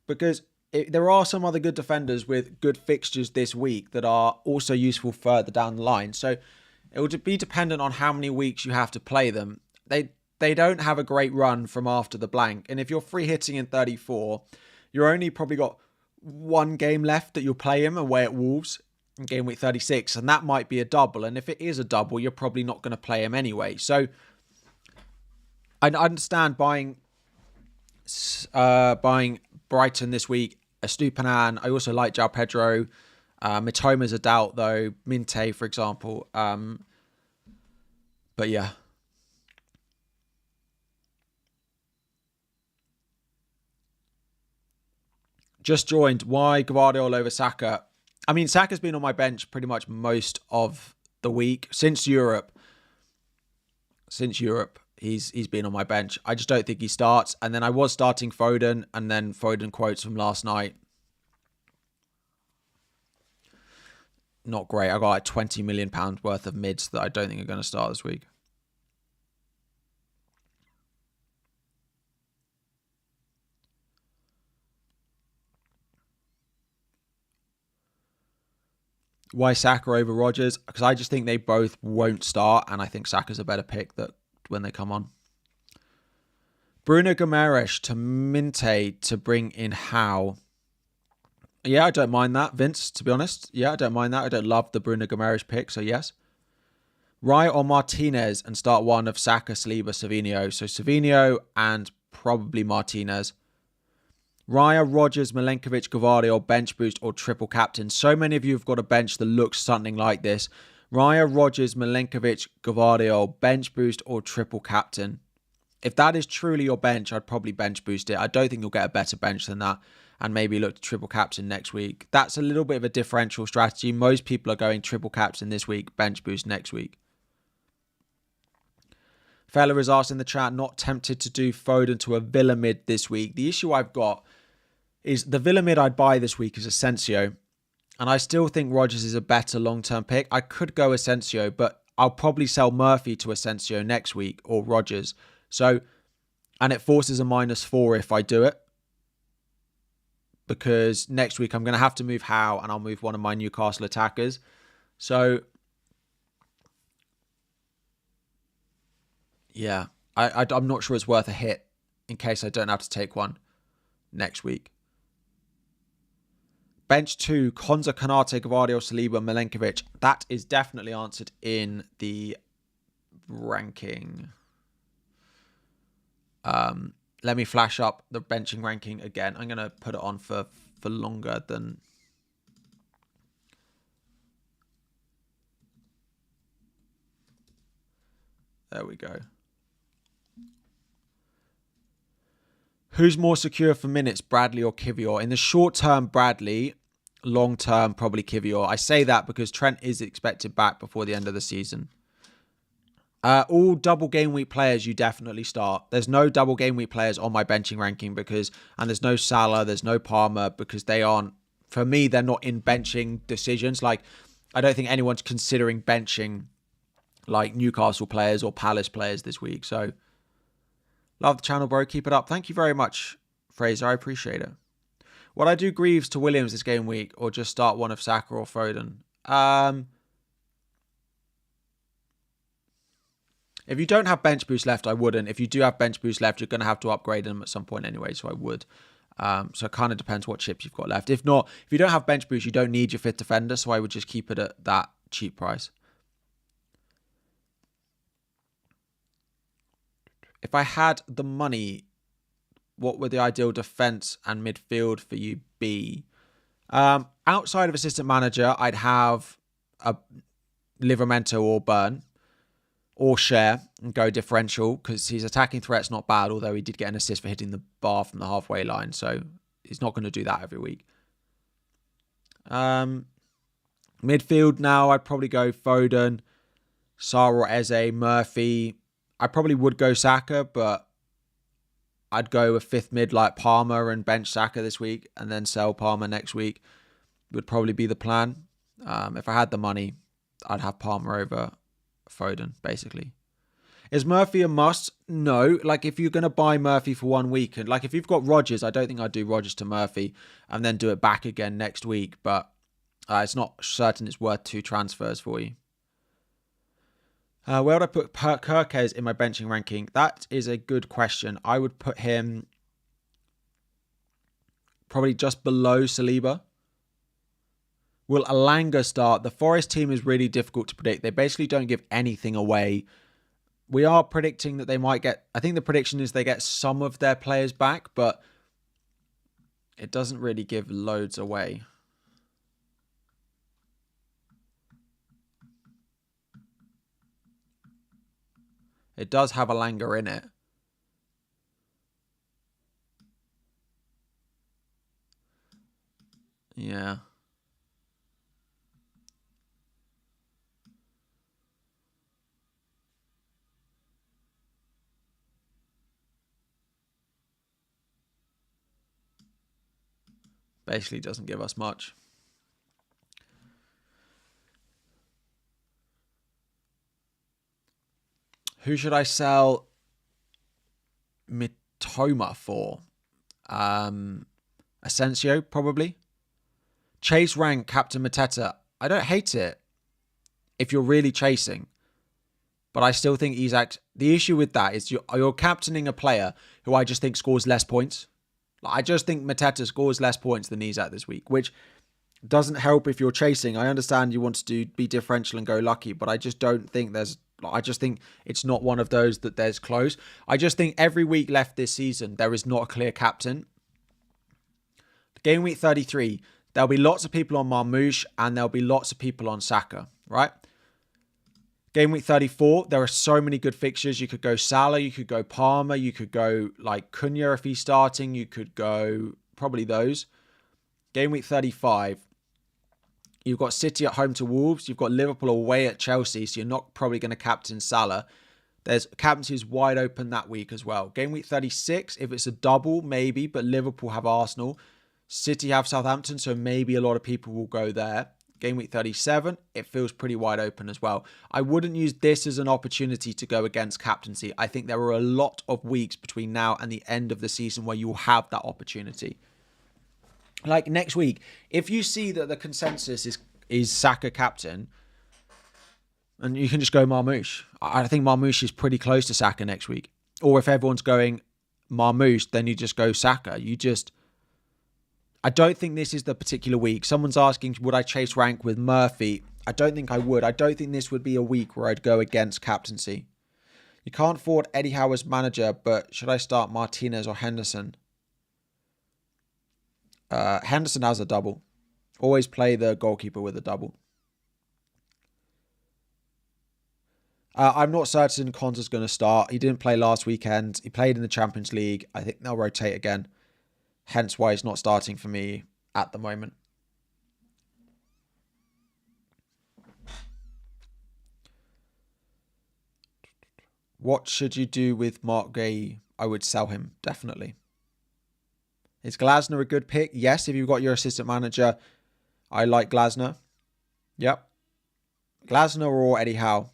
Because there are some other good defenders with good fixtures this week that are also useful further down the line. So it will be dependent on how many weeks you have to play them. They don't have a great run from after the blank. And if you're free hitting in 34, you're only probably got one game left that you'll play him away at Wolves in game week 36. And that might be a double. And if it is a double, you're probably not going to play him anyway. So I understand buying Brighton this week, Estupiñán. I also like João Pedro. Mitoma's a doubt though. Minte, for example. But yeah. Just joined. Why Guardiola over Saka? I mean, Saka's been on my bench pretty much most of the week since Europe. He's been on my bench. I just don't think he starts. And then I was starting Foden, and then Foden quotes from last night. Not great. I got like £20 million worth of mids that I don't think are going to start this week. Why Saka over Rodgers? Because I just think they both won't start, and I think Saka's a better pick that when they come on. Bruno Guimaraes to Minte to bring in Howe. Yeah, I don't mind that, Vince, to be honest. Yeah, I don't mind that. I don't love the Bruno Guimaraes pick, so yes. Raya or Martinez and start one of Saka, Saliba, Savinho. So Savinho and probably Martinez. Raya, Rodgers, Milenkovic, Gvardiol, bench boost or triple captain. So many of you have got a bench that looks something like this. Raya, Rodgers, Milenkovic, Gvardiol, bench boost or triple captain. If that is truly your bench, I'd probably bench boost it. I don't think you'll get a better bench than that. And maybe look to triple captain next week. That's a little bit of a differential strategy. Most people are going triple captain this week, bench boost next week. Fella is asked in the chat, not tempted to do Foden to a Villa mid this week. The issue I've got is the Villa mid I'd buy this week is Asensio. And I still think Rodgers is a better long-term pick. I could go Asensio, but I'll probably sell Murphy to Asensio next week or Rodgers. So, and it forces a -4 if I do it. Because next week I'm going to have to move Howe and I'll move one of my Newcastle attackers. So, yeah, I'm not sure it's worth a hit in case I don't have to take one next week. Bench 2, Konza, Konate, Gvardiol, Saliba, Milenkovic. That is definitely answered in the ranking. Let me flash up the benching ranking again. I'm going to put it on for longer than... There we go. Who's more secure for minutes, Bradley or Kivior? In the short term, Bradley. Long term, probably Kivior. I say that because Trent is expected back before the end of the season. All double game week players, you definitely start. There's no double game week players on my benching ranking and there's no Salah, there's no Palmer because they aren't, for me, they're not in benching decisions. Like, I don't think anyone's considering benching like Newcastle players or Palace players this week. So, love the channel, bro. Keep it up. Thank you very much, Fraser. I appreciate it. Would I do Greaves to Williams this game week or just start one of Saka or Foden? If you don't have bench boost left, I wouldn't. If you do have bench boost left, you're going to have to upgrade them at some point anyway, so I would. So it kind of depends what chips you've got left. If not, if you don't have bench boost, you don't need your fifth defender, so I would just keep it at that cheap price. If I had the money, what would the ideal defense and midfield for you be? Outside of assistant manager, I'd have a Livramento or Burn. Or share and go differential because his attacking threat's not bad, although he did get an assist for hitting the bar from the halfway line. So he's not going to do that every week. Midfield now, I'd probably go Foden, Sarr or Eze, Murphy. I probably would go Saka, but I'd go a fifth mid like Palmer and bench Saka this week and then sell Palmer next week would probably be the plan. If I had the money, I'd have Palmer over Foden, basically. Is Murphy a must? No. Like, if you're going to buy Murphy for 1 week, and like if you've got Rodgers, I don't think I'd do Rodgers to Murphy and then do it back again next week. But it's not certain it's worth 2 transfers for you. Where would I put Kirkes in my benching ranking? That is a good question. I would put him probably just below Saliba. Will Alanga start? The Forest team is really difficult to predict. They basically don't give anything away. We are predicting that they might get... I think the prediction is they get some of their players back, but it doesn't really give loads away. It does have Alanga in it. Yeah. Basically doesn't give us much. Who should I sell Mitoma for? Asensio, probably. Chase rank Captain Mateta. I don't hate it if you're really chasing. But I still think Isak... The issue with that is you're captaining a player who I just think scores less points. I just think Mateta scores less points than Isak this week, which doesn't help if you're chasing. I understand you want to be differential and go lucky, but I just don't think there's... I just think it's not one of those that there's close. I just think every week left this season, there is not a clear captain. Game week 33, there'll be lots of people on Marmoush and there'll be lots of people on Saka, right? Game week 34, there are so many good fixtures. You could go Salah, you could go Palmer, you could go like Cunha if he's starting, you could go probably those. Game week 35, you've got City at home to Wolves, you've got Liverpool away at Chelsea, so you're not probably going to captain Salah. There's captaincies wide open that week as well. Game week 36, if it's a double, maybe, but Liverpool have Arsenal. City have Southampton, so maybe a lot of people will go there. Game week 37, it feels pretty wide open as well. I wouldn't use this as an opportunity to go against captaincy. I think there are a lot of weeks between now and the end of the season where you'll have that opportunity. Like next week, if you see that the consensus is Saka captain, and you can just go Marmoush. I think Marmoush is pretty close to Saka next week. Or if everyone's going Marmoush, then you just go Saka. I don't think this is the particular week. Someone's asking, would I chase rank with Murphy? I don't think I would. I don't think this would be a week where I'd go against captaincy. You can't afford Eddie Howe as manager, but should I start Martinez or Henderson? Henderson has a double. Always play the goalkeeper with a double. I'm not certain Konsa's going to start. He didn't play last weekend. He played in the Champions League. I think they'll rotate again. Hence why he's not starting for me at the moment. What should you do with Mark Gay? I would sell him, definitely. Is Glasner a good pick? Yes, if you've got your assistant manager. I like Glasner. Yep. Glasner or Eddie Howe.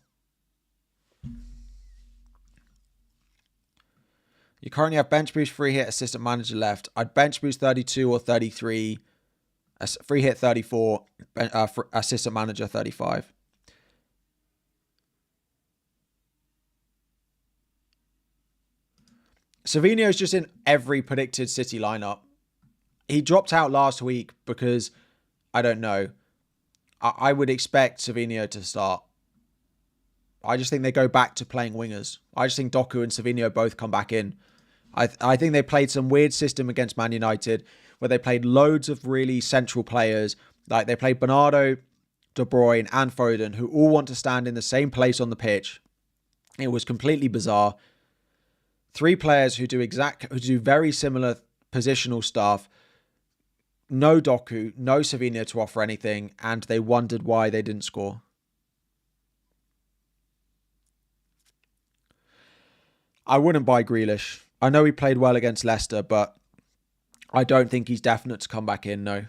You currently have bench boost, free hit, assistant manager left. I'd bench boost 32 or 33. Free hit 34. Assistant manager 35. Savinho's just in every predicted City lineup. He dropped out last week because, I don't know. I would expect Savinho to start. I just think they go back to playing wingers. I just think Doku and Savinho both come back in. I think they played some weird system against Man United where they played loads of really central players. Like they played Bernardo, De Bruyne and Foden who all want to stand in the same place on the pitch. It was completely bizarre. 3 players who do very similar positional stuff. No Doku, no Savinho to offer anything, and they wondered why they didn't score. I wouldn't buy Grealish. I know he played well against Leicester, but I don't think he's definite to come back in, no.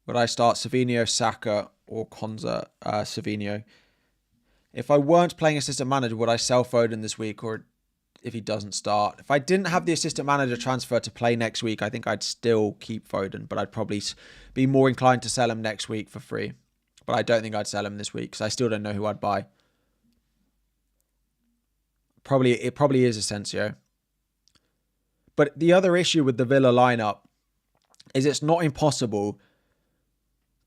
Would I start Savinho, Saka, or Konza, Savinho? If I weren't playing assistant manager, would I sell Foden this week, or if he doesn't start? If I didn't have the assistant manager transfer to play next week, I think I'd still keep Foden, but I'd probably be more inclined to sell him next week for free. But I don't think I'd sell him this week because I still don't know who I'd buy. It probably is Asensio. But the other issue with the Villa lineup is it's not impossible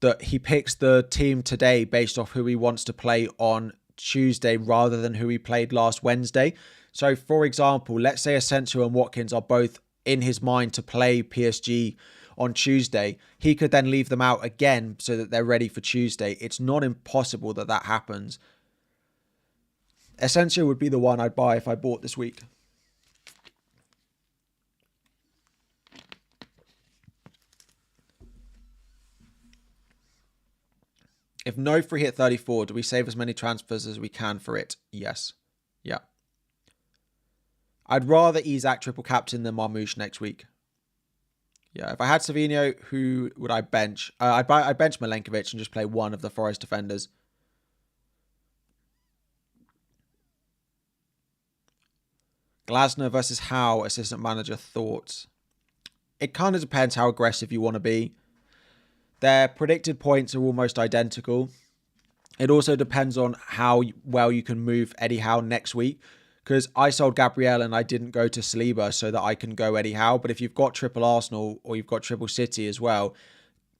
that he picks the team today based off who he wants to play on Tuesday rather than who he played last Wednesday. So, for example, let's say Asensio and Watkins are both in his mind to play PSG on Tuesday. He could then leave them out again so that they're ready for Tuesday. It's not impossible that that happens. Asensio would be the one I'd buy if I bought this week. If no free hit 34, do we save as many transfers as we can for it? Yes. Yeah. I'd rather Isak triple captain than Marmoush next week. Yeah, if I had Savinho, who would I bench? I'd bench Milenkovic and just play one of the Forest defenders. Glasner versus Howe, assistant manager, thoughts? It kind of depends how aggressive you want to be. Their predicted points are almost identical. It also depends on how well you can move Eddie Howe next week. Because I sold Gabriel and I didn't go to Saliba so that I can go Eddie Howe. But if you've got triple Arsenal or you've got triple City as well,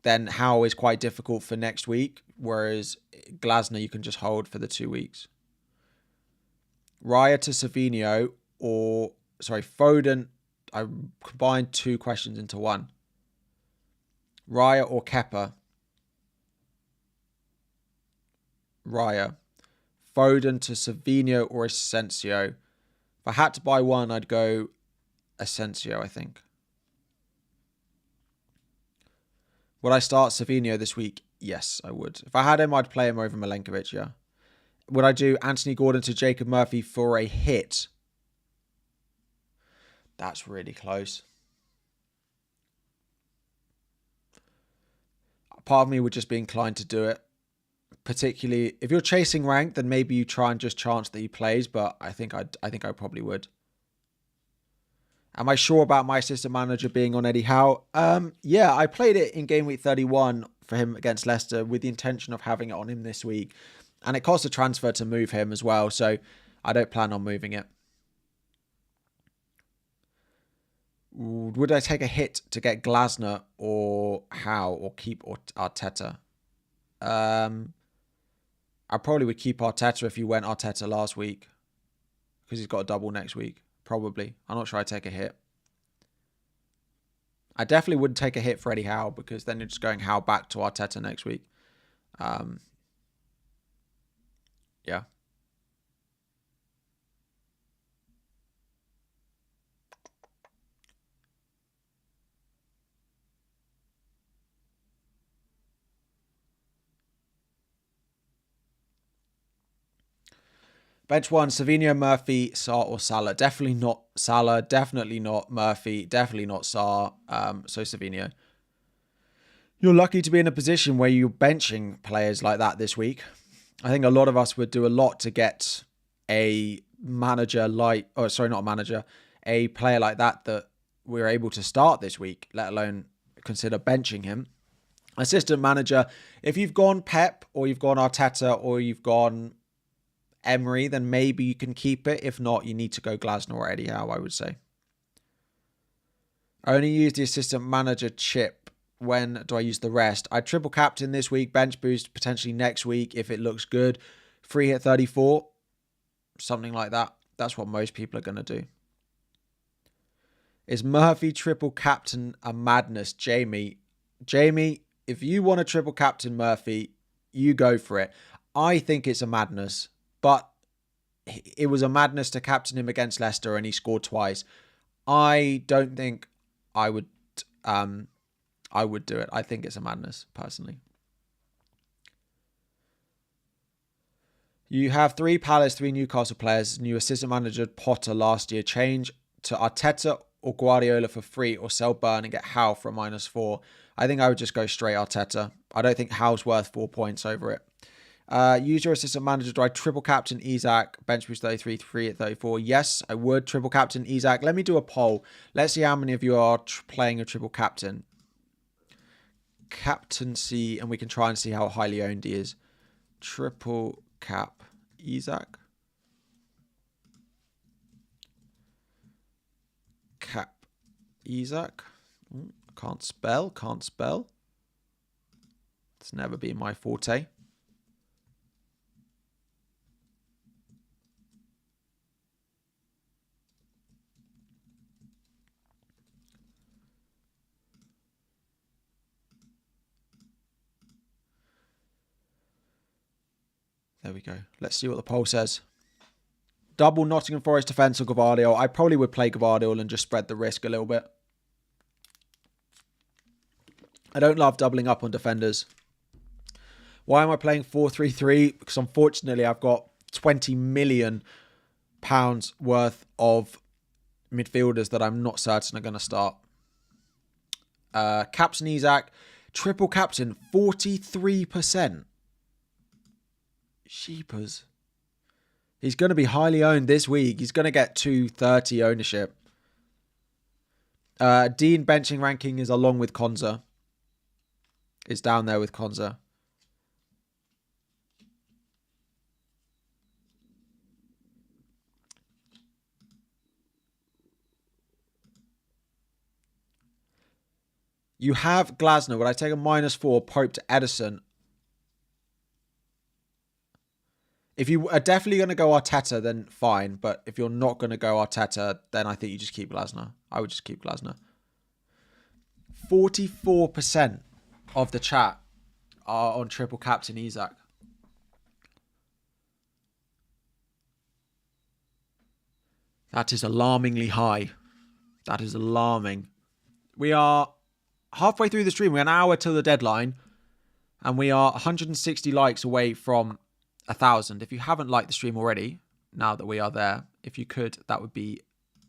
then Howe is quite difficult for next week. Whereas Glasner you can just hold for the 2 weeks. Raya to Savinho Foden. I combined 2 questions into one. Raya or Kepa? Raya. Foden to Savinho or Asensio? If I had to buy one, I'd go Asensio, I think. Would I start Savinho this week? Yes, I would. If I had him, I'd play him over Milenkovic, yeah. Would I do Anthony Gordon to Jacob Murphy for a hit? That's really close. Part of me would just be inclined to do it. Particularly if you're chasing rank, then maybe you try and just chance that he plays, but I think I probably would. Am I sure about my assistant manager being on Eddie Howe? Yeah, I played it in game week 31 for him against Leicester with the intention of having it on him this week. And it cost a transfer to move him as well, so I don't plan on moving it. Would I take a hit to get Glasner or Howe or keep Arteta? I probably would keep Arteta if you went Arteta last week. Because he's got a double next week. Probably. I'm not sure I'd take a hit. I definitely wouldn't take a hit for Eddie Howe because then you're just going Howe back to Arteta next week. Yeah. Bench one, Savinho, Murphy, Sarr or Salah. Definitely not Salah. Definitely not Murphy. Definitely not Sarr. So Savinho. You're lucky to be in a position where you're benching players like that this week. I think a lot of us would do a lot to get a manager a player like that we're able to start this week, let alone consider benching him. Assistant manager, if you've gone Pep or you've gone Arteta or you've gone Emery, then maybe you can keep it. If not, you need to go Glasner or Eddie Howe, I would say. I only use the assistant manager chip. When do I use the rest? I triple captain this week, bench boost potentially next week if it looks good. Free hit 34, something like that. That's what most people are going to do. Is Murphy triple captain a madness? Jamie, if you want to triple captain Murphy, you go for it. I think it's a madness, but it was a madness to captain him against Leicester and he scored twice. I don't think I would do it. I think it's a madness, personally. You have 3 Palace, 3 Newcastle players. New assistant manager Potter last year. Change to Arteta or Guardiola for free, or sell Burn and get Howe for a -4. I think I would just go straight Arteta. I don't think Howe's worth 4 points over it. Use your assistant manager. Do I triple captain Isak, bench boost 33, 3 at 34? Yes, I would triple captain Isak. Let me do a poll. Let's see how many of you are playing a triple captain. Captaincy, and we can try and see how highly owned he is. Triple cap Isak. Cap Isak. Can't spell. It's never been my forte. There we go. Let's see what the poll says. Double Nottingham Forest defence or Gvardiol. I probably would play Gvardiol and just spread the risk a little bit. I don't love doubling up on defenders. Why am I playing 4-3-3? Because unfortunately I've got £20 million worth of midfielders that I'm not certain are going to start. Captain Isak. Triple captain, 43%. Sheepers. He's going to be highly owned this week. He's going to get 230 ownership. Dean benching ranking is along with Konza. It's down there with Konza. You have Glasner. Would I take a -4 Pope to Edison? If you are definitely going to go Arteta, then fine. But if you're not going to go Arteta, then I think you just keep Glasner. I would just keep Glasner. 44% of the chat are on triple captain Isak. That is alarmingly high. That is alarming. We are halfway through the stream. We're an hour till the deadline. And we are 160 likes away from 1,000. If you haven't liked the stream already, now that we are there, if you could, that would be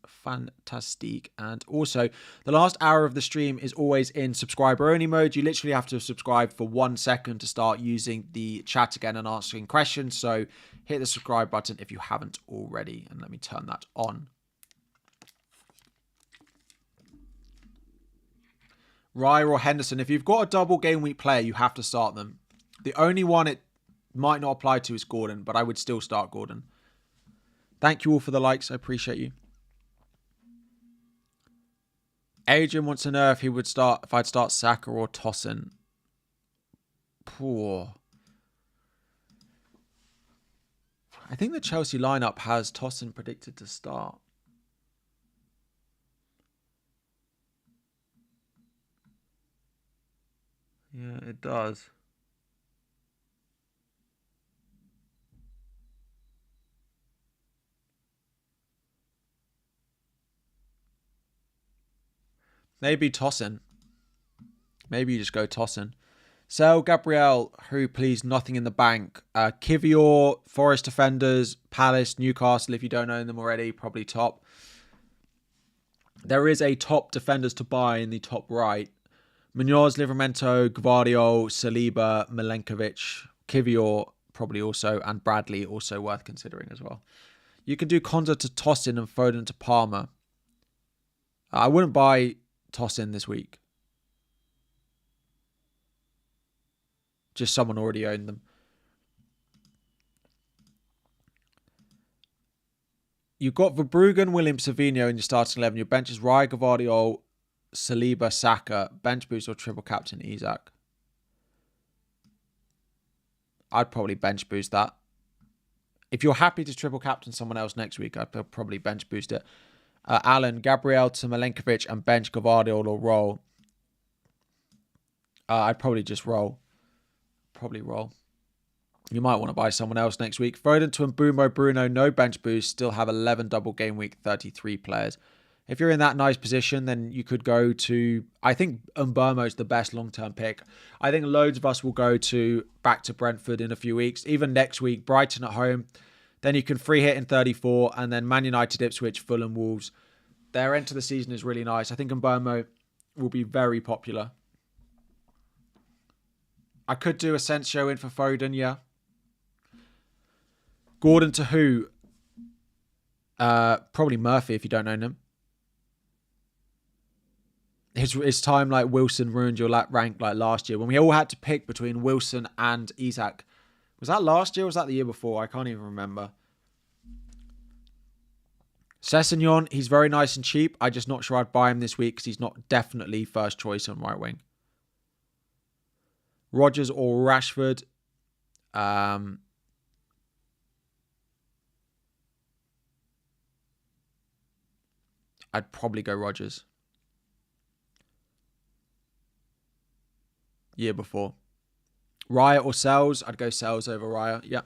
fantastic. And also, the last hour of the stream is always in subscriber only mode. You literally have to subscribe for 1 second to start using the chat again and answering questions. So hit the subscribe button if you haven't already. And let me turn that on. Ryer or Henderson. If you've got a double game week player, you have to start them. The only one it might not apply to is Gordon, but I would still start Gordon. Thank you all for the likes. I appreciate you. Adrian wants to know if I'd start Saka or Tosin. Poor. I think the Chelsea lineup has Tosin predicted to start. Yeah, it does. Maybe Tosin. Maybe you just go Tosin. Sell Gabriel, who please nothing in the bank. Kivior, Forest Defenders, Palace, Newcastle, if you don't own them already, probably top. There is a top defenders to buy in the top right. Munoz, Livramento, Gvardiol, Saliba, Milenkovic, Kivior probably also, and Bradley also worth considering as well. You can do Konza to Tosin and Foden to Palmer. I wouldn't buy Tosin this week. Just someone already owned them. You've got Verbruggen, Williams, Savinho in your starting 11. Your bench is Raya, Gvardiol, Saliba, Saka, bench boost or triple captain Isak. I'd probably bench boost that. If you're happy to triple captain someone else next week, I'd probably bench boost it. Alan, Gabriel to Milenkovic and bench Gvardiol or roll. I'd probably just roll. Probably roll. You might want to buy someone else next week. Foden to Mbeumo, Bruno, no bench boost. Still have 11 double game week, 33 players. If you're in that nice position, then you could go to... I think Mbeumo is the best long-term pick. I think loads of us will go back to Brentford in a few weeks. Even next week, Brighton at home. Then you can free hit in 34. And then Man United, Ipswich, Fulham, Wolves. Their end to the season is really nice. I think Mbeumo will be very popular. I could do Asensio in for Foden, yeah. Gordon to who? Probably Murphy if you don't own him. His time like Wilson ruined your rank like last year when we all had to pick between Wilson and Isak. Was that last year or was that the year before? I can't even remember. Sessegnon, he's very nice and cheap. I'm just not sure I'd buy him this week because he's not definitely first choice on right wing. Rodgers or Rashford. I'd probably go Rodgers. Year before. Raya or Sells? I'd go Sells over Raya. Yeah.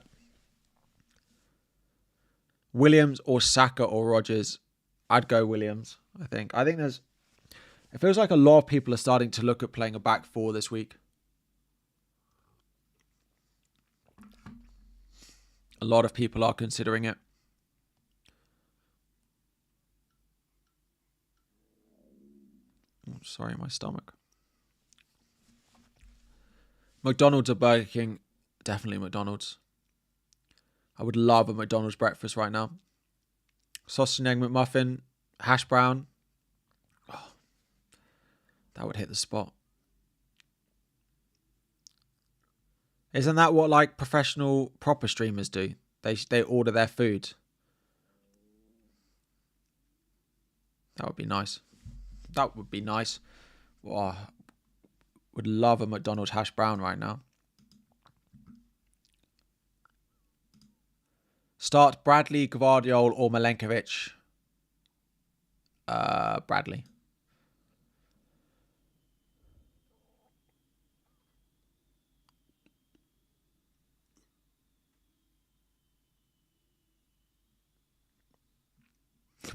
Williams or Saka or Rodgers? I'd go Williams, I think. It feels like a lot of people are starting to look at playing a back four this week. A lot of people are considering it. Oh, sorry, my stomach. McDonald's or Burger King? Definitely McDonald's. I would love a McDonald's breakfast right now. Sausage and egg McMuffin, hash brown. Oh, that would hit the spot. Isn't that what like professional proper streamers do? They order their food. That would be nice. That would be nice. Oh, would love a McDonald's hash brown right now. Start Bradley, Gvardiol or Milenkovic. Bradley.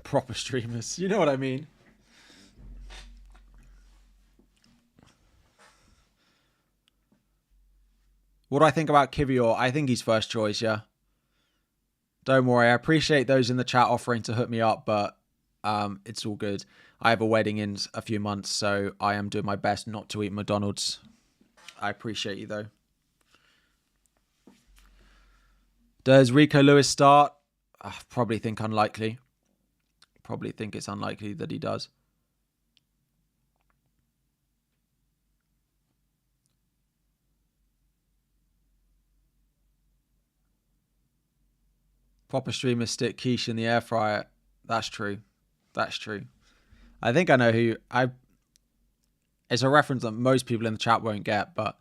Proper streamers. You know what I mean? What do I think about Kivior? I think he's first choice, yeah. Don't worry, I appreciate those in the chat offering to hook me up, but it's all good. I have a wedding in a few months, so I am doing my best not to eat McDonald's. I appreciate you, though. Does Rico Lewis start? I probably think unlikely. Probably think it's unlikely that he does. Proper streamers stick quiche in the air fryer. That's true. That's true. I think I know who it's a reference that most people in the chat won't get, but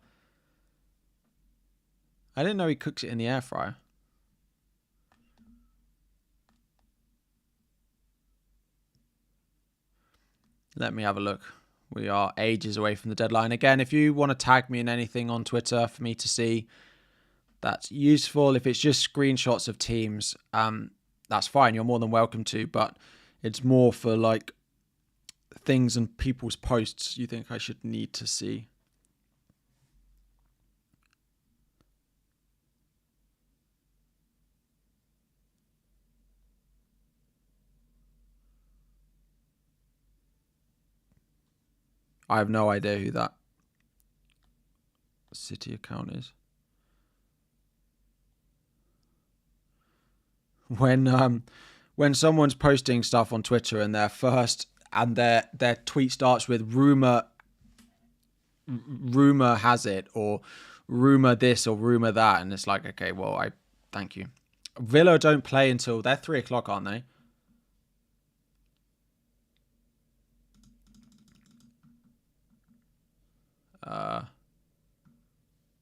I didn't know he cooks it in the air fryer. Let me have a look. We are ages away from the deadline. Again, if you want to tag me in anything on Twitter for me to see, that's useful. If it's just screenshots of teams, that's fine. You're more than welcome to, but it's more for like things and people's posts you think I should need to see. I have no idea who that City account is. When someone's posting stuff on Twitter and their tweet starts with rumor has it, or rumor this or rumor that, and it's like, okay, well, I thank you. Villa don't play until they're 3 o'clock, aren't they?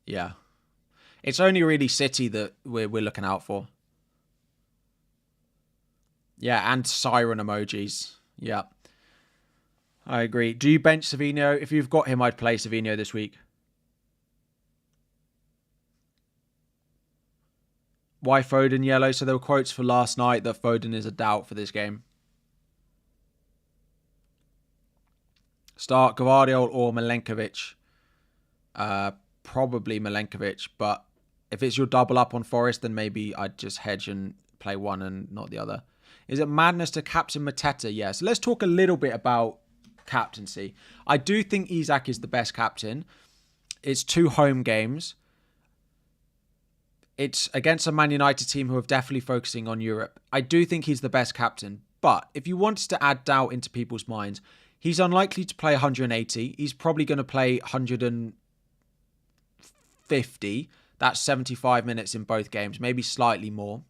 Yeah. It's only really City that we're looking out for. Yeah, and siren emojis. Yeah. I agree. Do you bench Savinho? If you've got him, I'd play Savinho this week. Why Foden yellow? So there were quotes for last night that Foden is a doubt for this game. Start Gvardiol or Milenkovic. Probably Milenkovic, but if it's your double up on Forest, then maybe I'd just hedge and play one and not the other. Is it madness to captain Mateta? Yeah. So let's talk a little bit about captaincy. I do think Isak is the best captain. It's 2 home games. It's against a Man United team who are definitely focusing on Europe. I do think he's the best captain. But if you wanted to add doubt into people's minds, he's unlikely to play 180. He's probably going to play 150. That's 75 minutes in both games, maybe slightly more.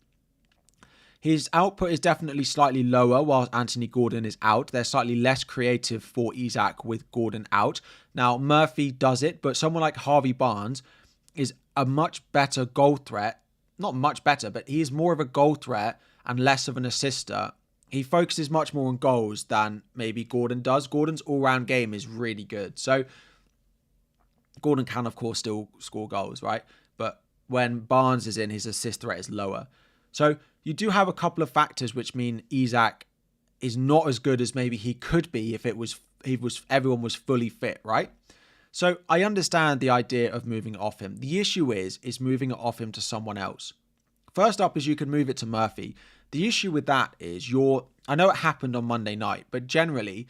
His output is definitely slightly lower while Anthony Gordon is out. They're slightly less creative for Isak with Gordon out. Now, Murphy does it, but someone like Harvey Barnes is a much better goal threat. Not much better, but he is more of a goal threat and less of an assister. He focuses much more on goals than maybe Gordon does. Gordon's all-round game is really good. So, Gordon can, of course, still score goals, right? But when Barnes is in, his assist threat is lower. So, you do have a couple of factors which mean Isak is not as good as maybe he could be if everyone was fully fit, right? So I understand the idea of moving it off him. The issue is moving it off him to someone else. First up is you can move it to Murphy. The issue with that is I know it happened on Monday night, but generally,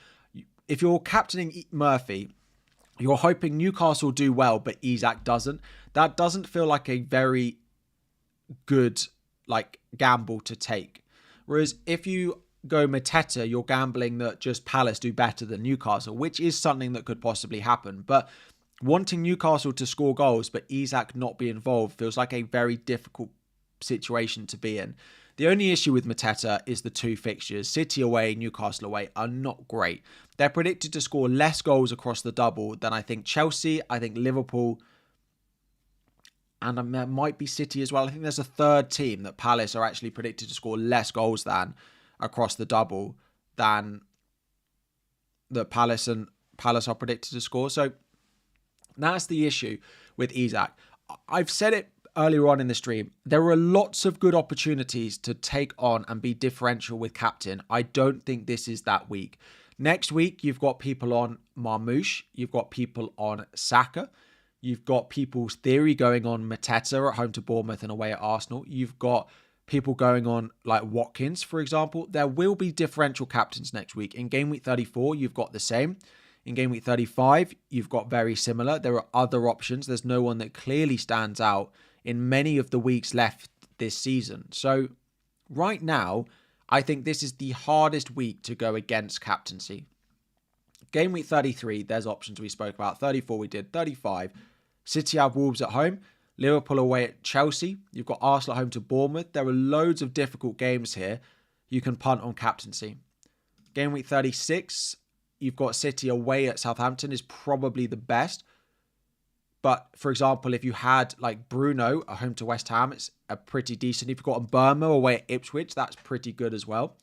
if you're captaining Murphy, you're hoping Newcastle do well, but Isak doesn't. That doesn't feel like a very good gamble to take. Whereas if you go Mateta, you're gambling that just Palace do better than Newcastle, which is something that could possibly happen. But wanting Newcastle to score goals but Isak not be involved feels like a very difficult situation to be in. The only issue with Mateta is the 2 fixtures, City away, Newcastle away, are not great. They're predicted to score less goals across the double than I think Chelsea, I think Liverpool, and there might be City as well. I think there's a third team that Palace are actually predicted to score less goals than across the double than the Palace are predicted to score. So that's the issue with Isak. I've said it earlier on in the stream. There are lots of good opportunities to take on and be differential with captain. I don't think this is that week. Next week, you've got people on Marmoush. You've got people on Saka. You've got people's theory going on Mateta at home to Bournemouth and away at Arsenal. You've got people going on like Watkins, for example. There will be differential captains next week. In game week 34, you've got the same. In game week 35, you've got very similar. There are other options. There's no one that clearly stands out in many of the weeks left this season. So right now, I think this is the hardest week to go against captaincy. Game week 33, there's options we spoke about. 34 we did. 35, City have Wolves at home. Liverpool away at Chelsea. You've got Arsenal at home to Bournemouth. There are loads of difficult games here. You can punt on captaincy. Game week 36, you've got City away at Southampton is probably the best. But, for example, if you had like Bruno at home to West Ham, it's a pretty decent. If you've got Burma away at Ipswich, that's pretty good as well.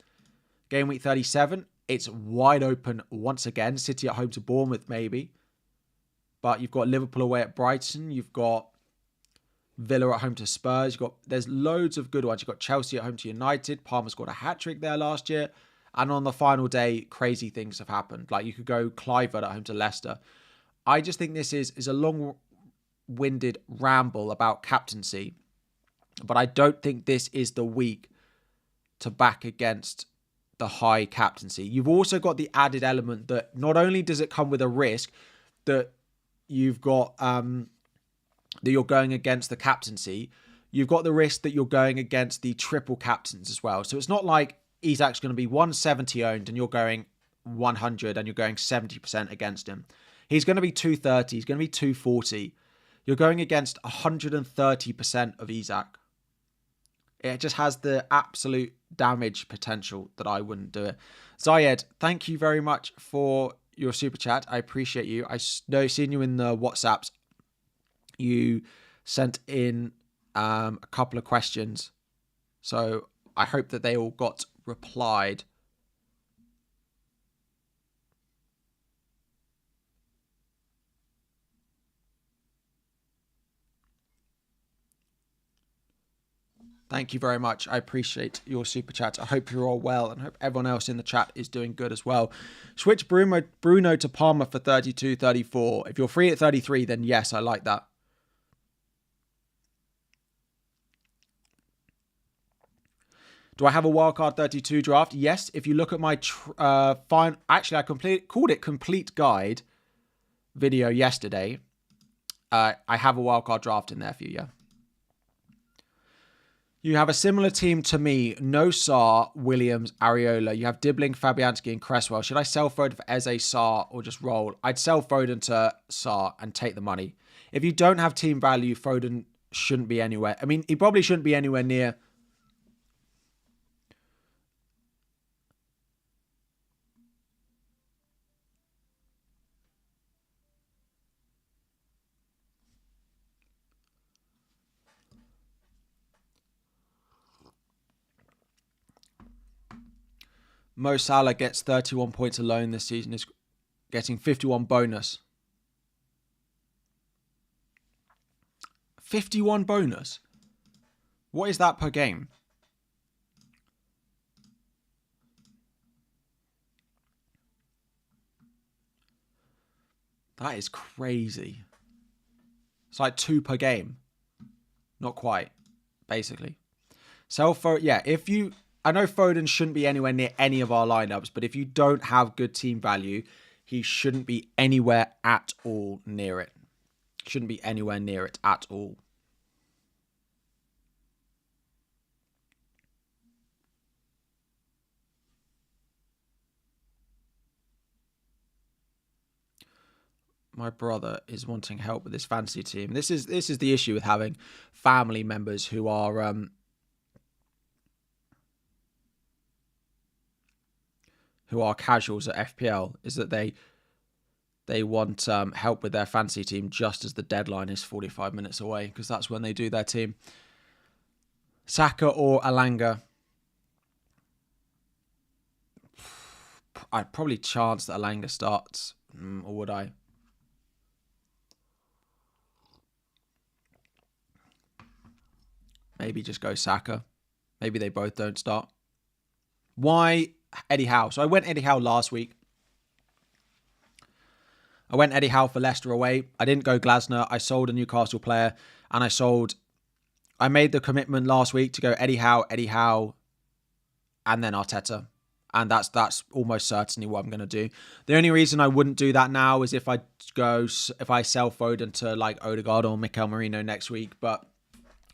Game week 37, it's wide open once again. City at home to Bournemouth, maybe. But you've got Liverpool away at Brighton. You've got Villa at home to Spurs. There's loads of good ones. You've got Chelsea at home to United. Palmer scored a hat-trick there last year. And on the final day, crazy things have happened. Like you could go Clivert at home to Leicester. I just think this is a long-winded ramble about captaincy. But I don't think this is the week to back against the high captaincy. You've also got the added element that not only does it come with a risk that you've got that you're going against the captaincy, you've got the risk that you're going against the triple captains as well. So it's not like Isak's going to be 170 owned and you're going 100 and you're going 70% against him. He's going to be 230. He's going to be 240. You're going against 130% of Isak. It just has the absolute damage potential that I wouldn't do it. Zayed, thank you very much for your super chat. I appreciate you. I know seeing you in the WhatsApps. You sent in a couple of questions. So I hope that they all got replied. Thank you very much. I appreciate your super chat. I hope you're all well and hope everyone else in the chat is doing good as well. Switch Bruno to Palmer for 32, 34. If you're free at 33, then yes, I like that. Do I have a wildcard 32 draft? Yes. If you look at my actually, I called it complete guide video yesterday. I have a wildcard draft in there for you, yeah. You have a similar team to me. No Sarr, Williams, Areola. You have Dibbling, Fabianski, and Cresswell. Should I sell Foden for Eze, Sarr, or just roll? I'd sell Foden to Sarr and take the money. If you don't have team value, Foden shouldn't be anywhere. I mean, he probably shouldn't be anywhere near. Mo Salah gets 31 points alone this season, is getting 51 bonus. 51 bonus? What is that per game? That is crazy. It's like 2 per game. Not quite, basically. Yeah, if you... I know Foden shouldn't be anywhere near any of our lineups, but if you don't have good team value, he shouldn't be anywhere at all near it. Shouldn't be anywhere near it at all. My brother is wanting help with his fantasy team. This is the issue with having family members who are casuals at FPL, is that they want help with their fantasy team just as the deadline is 45 minutes away, because that's when they do their team. Saka or Alanga? I'd probably chance that Alanga starts, or would I? Maybe just go Saka. Maybe they both don't start. Why Eddie Howe? So I went Eddie Howe last week. I went Eddie Howe for Leicester away. I didn't go Glasner. I sold a Newcastle player, and I made the commitment last week to go Eddie Howe, and then Arteta. And that's almost certainly what I'm going to do. The only reason I wouldn't do that now is if I sell Foden to like Odegaard or Mikel Merino next week. But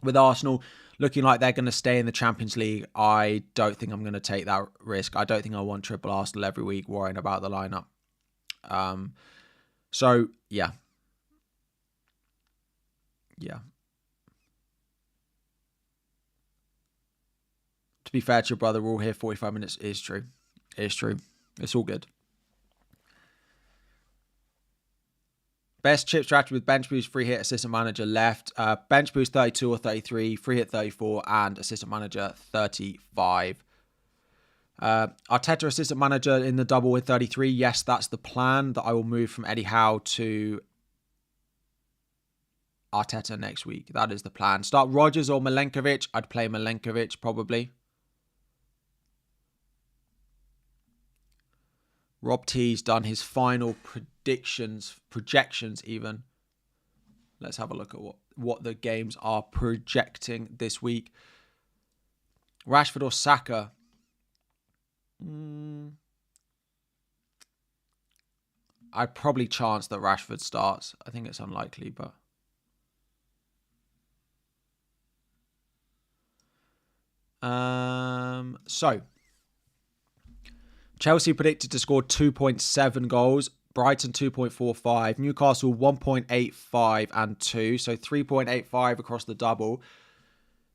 with Arsenal looking like they're going to stay in the Champions League, I don't think I'm going to take that risk. I don't think I want triple Arsenal every week worrying about the lineup. So, yeah. Yeah. To be fair to your brother, we're all here 45 minutes. It is true. It is true. It's all good. Best chip strategy with bench boost, free hit, assistant manager left. Bench boost 32 or 33, free hit 34, and assistant manager 35. Arteta assistant manager in the double with 33. Yes, that's the plan, that I will move from Eddie Howe to Arteta next week. That is the plan. Start Rodgers or Milenkovic. I'd play Milenkovic probably. Rob T's done his final projections even. Let's have a look at what the games are projecting this week. Rashford or Saka? I'd probably chance that Rashford starts. I think it's unlikely, but... So... Chelsea predicted to score 2.7 goals. Brighton 2.45. Newcastle 1.85 and 2. So 3.85 across the double.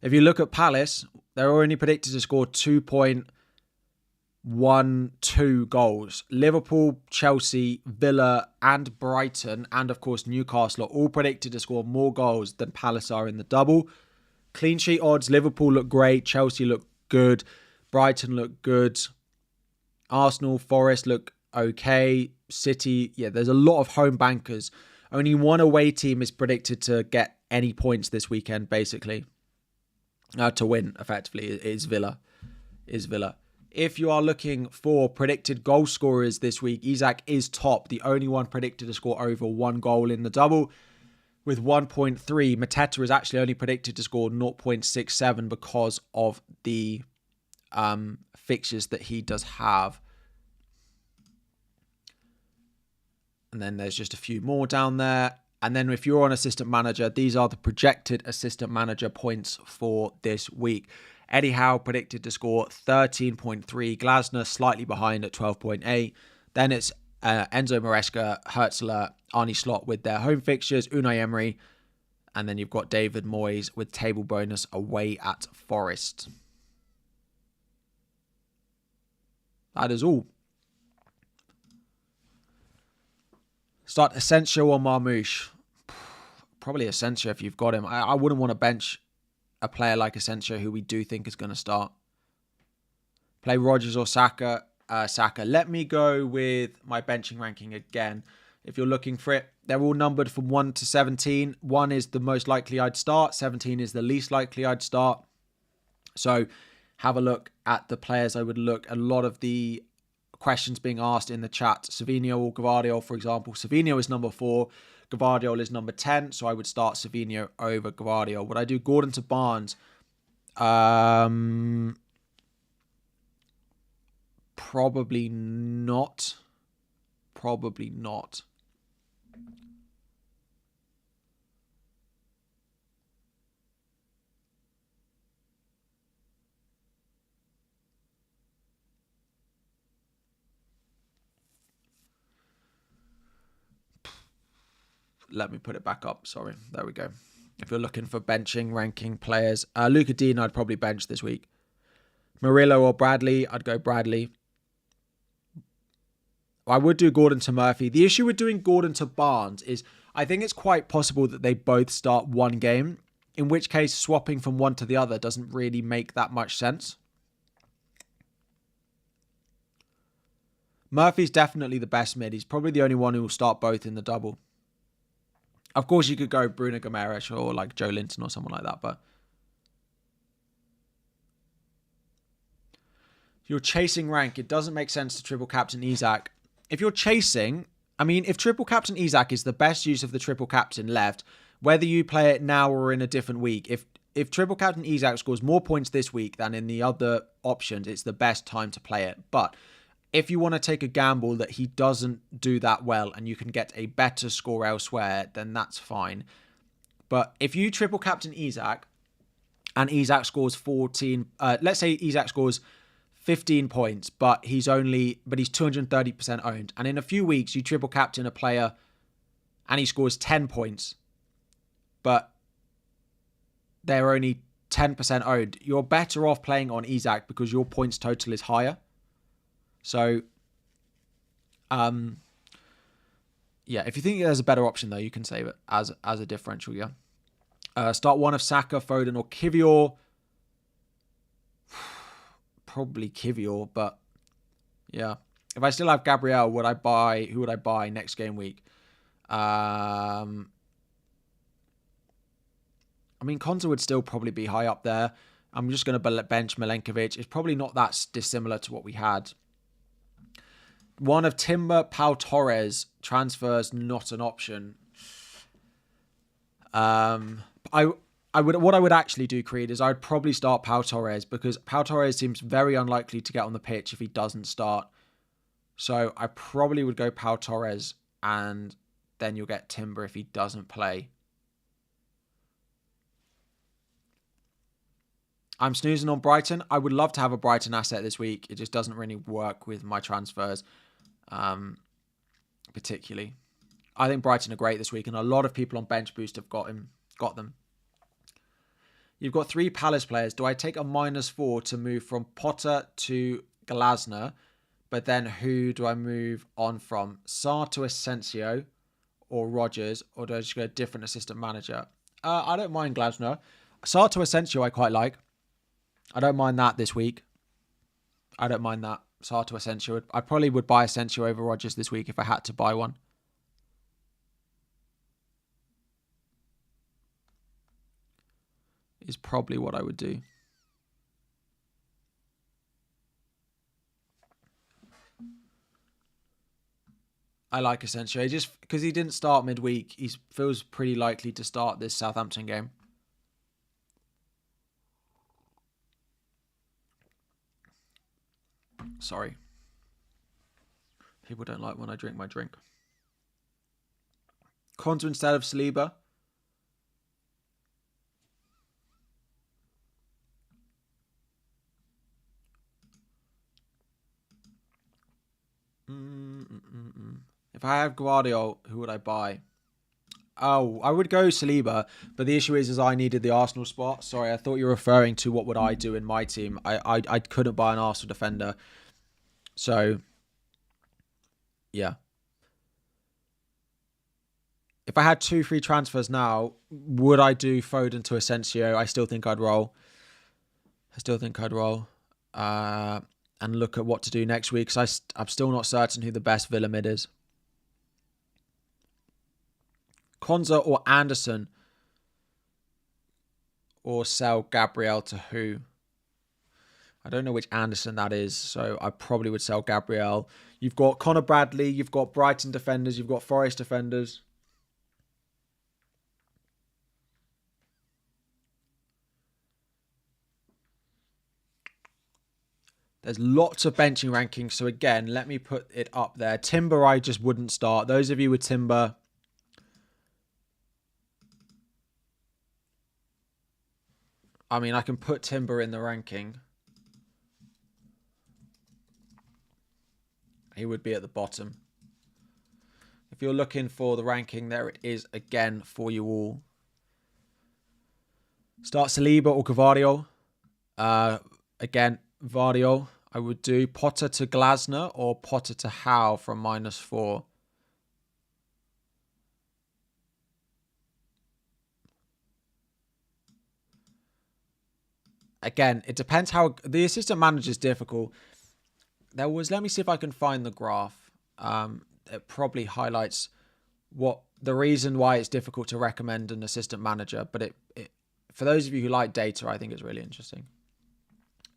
If you look at Palace, they're only predicted to score 2.12 goals. Liverpool, Chelsea, Villa and Brighton, and of course Newcastle, are all predicted to score more goals than Palace are in the double. Clean sheet odds, Liverpool look great. Chelsea look good. Brighton look good. Arsenal, Forest look okay. City, yeah, there's a lot of home bankers. Only one away team is predicted to get any points this weekend, basically. To win, effectively, is Villa. If you are looking for predicted goal scorers this week, Isak is top. The only one predicted to score over 1 goal in the double with 1.3. Mateta is actually only predicted to score 0.67 because of the fixtures that he does have. And then there's just a few more down there. And then if you're on assistant manager, these are the projected assistant manager points for this week. Eddie Howe predicted to score 13.3. Glasner slightly behind at 12.8. Then it's Enzo Maresca, Hertzler, Arnie Slot with their home fixtures, Unai Emery, and then you've got David Moyes with table bonus away at Forest. That is all. Start Asensio or Marmoush. Probably Asensio if you've got him. I wouldn't want to bench a player like Asensio who we do think is going to start. Play Rodgers or Saka. Saka. Let me go with my benching ranking again. If you're looking for it, they're all numbered from 1 to 17. 1 is the most likely I'd start. 17 is the least likely I'd start. So have a look at the players I would look. A lot of the questions being asked in the chat. Savinho or Gvardiol, for example. Savinho is number 4. Gvardiol is number 10. So I would start Savinho over Gvardiol. Would I do Gordon to Barnes? Probably not. Probably not. Let me put it back up. Sorry. There we go. If you're looking for benching, ranking players. Luca Dean, I'd probably bench this week. Murillo or Bradley, I'd go Bradley. I would do Gordon to Murphy. The issue with doing Gordon to Barnes is I think it's quite possible that they both start one game, in which case swapping from one to the other doesn't really make that much sense. Murphy's definitely the best mid. He's probably the only one who will start both in the double. Of course, you could go Bruno Guimaraes or like Joe Linton or someone like that, but if you're chasing rank, it doesn't make sense to triple captain Isak. If you're chasing, I mean, if triple captain Isak is the best use of the triple captain left, whether you play it now or in a different week, if triple captain Isak scores more points this week than in the other options, it's the best time to play it. But if you want to take a gamble that he doesn't do that well and you can get a better score elsewhere, then that's fine. But if you triple captain Isak and Isak scores 14, let's say Isak scores 15 points, but he's 230% owned. And in a few weeks, you triple captain a player and he scores 10 points, but they're only 10% owned. You're better off playing on Isak because your points total is higher. So, yeah, if you think there's a better option, though, you can save it as a differential, yeah. Start one of Saka, Foden, or Kivior. Probably Kivior, but yeah. If I still have Gabriel, who would I buy next game week? I mean, Konza would still probably be high up there. I'm just going to bench Milenkovic. It's probably not that dissimilar to what we had. One of Timber, Pau Torres. Transfers not an option. What I would actually do, Creed, is I'd probably start Pau Torres because Pau Torres seems very unlikely to get on the pitch if he doesn't start. So I probably would go Pau Torres and then you'll get Timber if he doesn't play. I'm snoozing on Brighton. I would love to have a Brighton asset this week. It just doesn't really work with my transfers, particularly. I think Brighton are great this week, and a lot of people on Bench Boost have got them. You've got 3 Palace players. Do I take a -4 to move from Potter to Glasner? But then who do I move on from? Sarr to Asensio or Rodgers? Or do I just go a different assistant manager? I don't mind Glasner. Sarr to Asensio I quite like. I don't mind that this week. I don't mind that. Sarr to Asensio. I probably would buy Asensio over Rodgers this week if I had to buy one. Is probably what I would do. I like Asensio. Just because he didn't start midweek, he feels pretty likely to start this Southampton game. Sorry. People don't like when I drink my drink. Konsa instead of Saliba. If I have Guardiola, who would I buy? Oh, I would go Saliba, but the issue is I needed the Arsenal spot. Sorry, I thought you were referring to what would I do in my team. I couldn't buy an Arsenal defender. So, yeah. If I had 2 free transfers now, would I do Foden to Asensio? I still think I'd roll. And look at what to do next week, because I'm still not certain who the best Villa mid is. Konsa or Anderson? Or sell Gabriel to who? I don't know which Anderson that is, so I probably would sell Gabriel. You've got Connor Bradley, you've got Brighton defenders, you've got Forest defenders. There's lots of benching rankings, so again, let me put it up there. Timber, I just wouldn't start. Those of you with Timber, I mean, I can put Timber in the ranking. He would be at the bottom. If you're looking for the ranking, there it is again for you all. Start Saliba or Gvardiol. Again, Gvardiol. I would do Potter to Glasner or Potter to Howe from -4. Again, it depends how... The assistant manager is difficult. Let me see if I can find the graph. It probably highlights what the reason why it's difficult to recommend an assistant manager. But for those of you who like data, I think it's really interesting.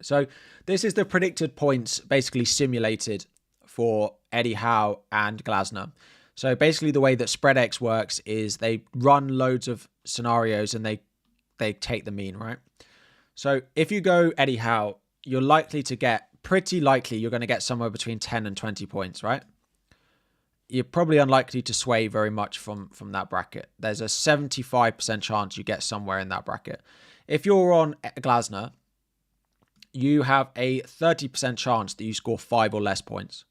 So this is the predicted points basically simulated for Eddie Howe and Glasner. So basically the way that SpreadX works is they run loads of scenarios and they take the mean, right? So if you go Eddie Howe, you're going to get somewhere between 10 and 20 points, right? You're probably unlikely to sway very much from that bracket. There's a 75% chance you get somewhere in that bracket. If you're on Glasner, you have a 30% chance that you score 5 or less points.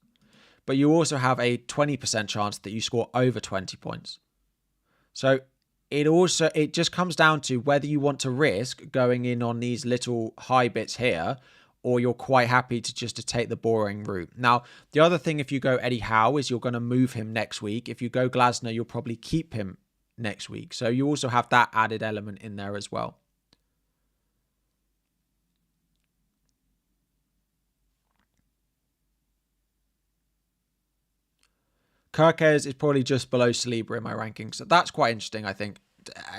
But you also have a 20% chance that you score over 20 points. So it just comes down to whether you want to risk going in on these little high bits here, or you're quite happy to take the boring route. Now, the other thing, if you go Eddie Howe, is you're going to move him next week. If you go Glasner, you'll probably keep him next week. So you also have that added element in there as well. Kirkes is probably just below Saliba in my rankings. So that's quite interesting, I think.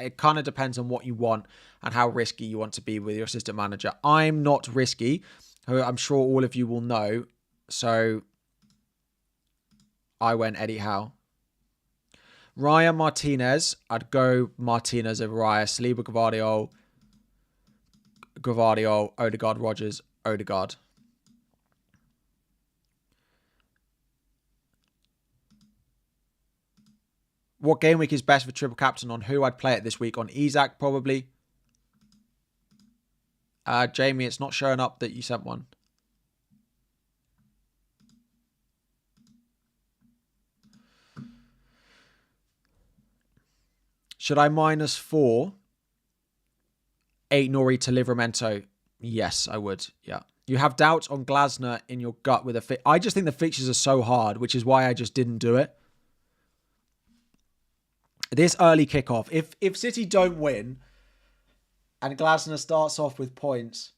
It kind of depends on what you want and how risky you want to be with your assistant manager. I'm not risky, who I'm sure all of you will know. So I went Eddie Howe. Raya Martinez. I'd go Martinez over Raya. Saliba, Gvardiol, Odegaard, Rodgers, Odegaard. What game week is best for triple captain on who? I'd play it this week on Isaac, probably. Jamie, it's not showing up that you sent one. Should I -4? 8 Nori to Livramento? Yes, I would. Yeah. You have doubts on Glasner in your gut with a I just think the fixtures are so hard, which is why I just didn't do it. This early kickoff, if City don't win and Glasner starts off with points,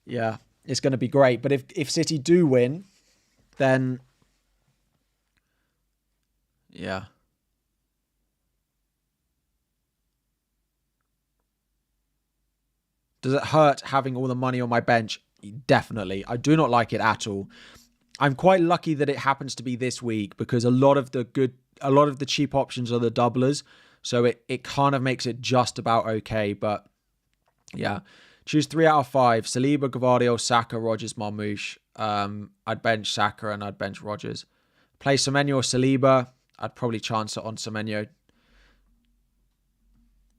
yeah, it's going to be great. But if City do win, then yeah. Does it hurt having all the money on my bench? Definitely. I do not like it at all. I'm quite lucky that it happens to be this week because a lot of the cheap options are the doublers. So it kind of makes it just about okay. But yeah, Choose 3 out of 5. Saliba, Gvardiol, Saka, Rodgers, Marmoush. I'd bench Saka and I'd bench Rodgers. Play Semenyo or Saliba. I'd probably chance it on Semenyo.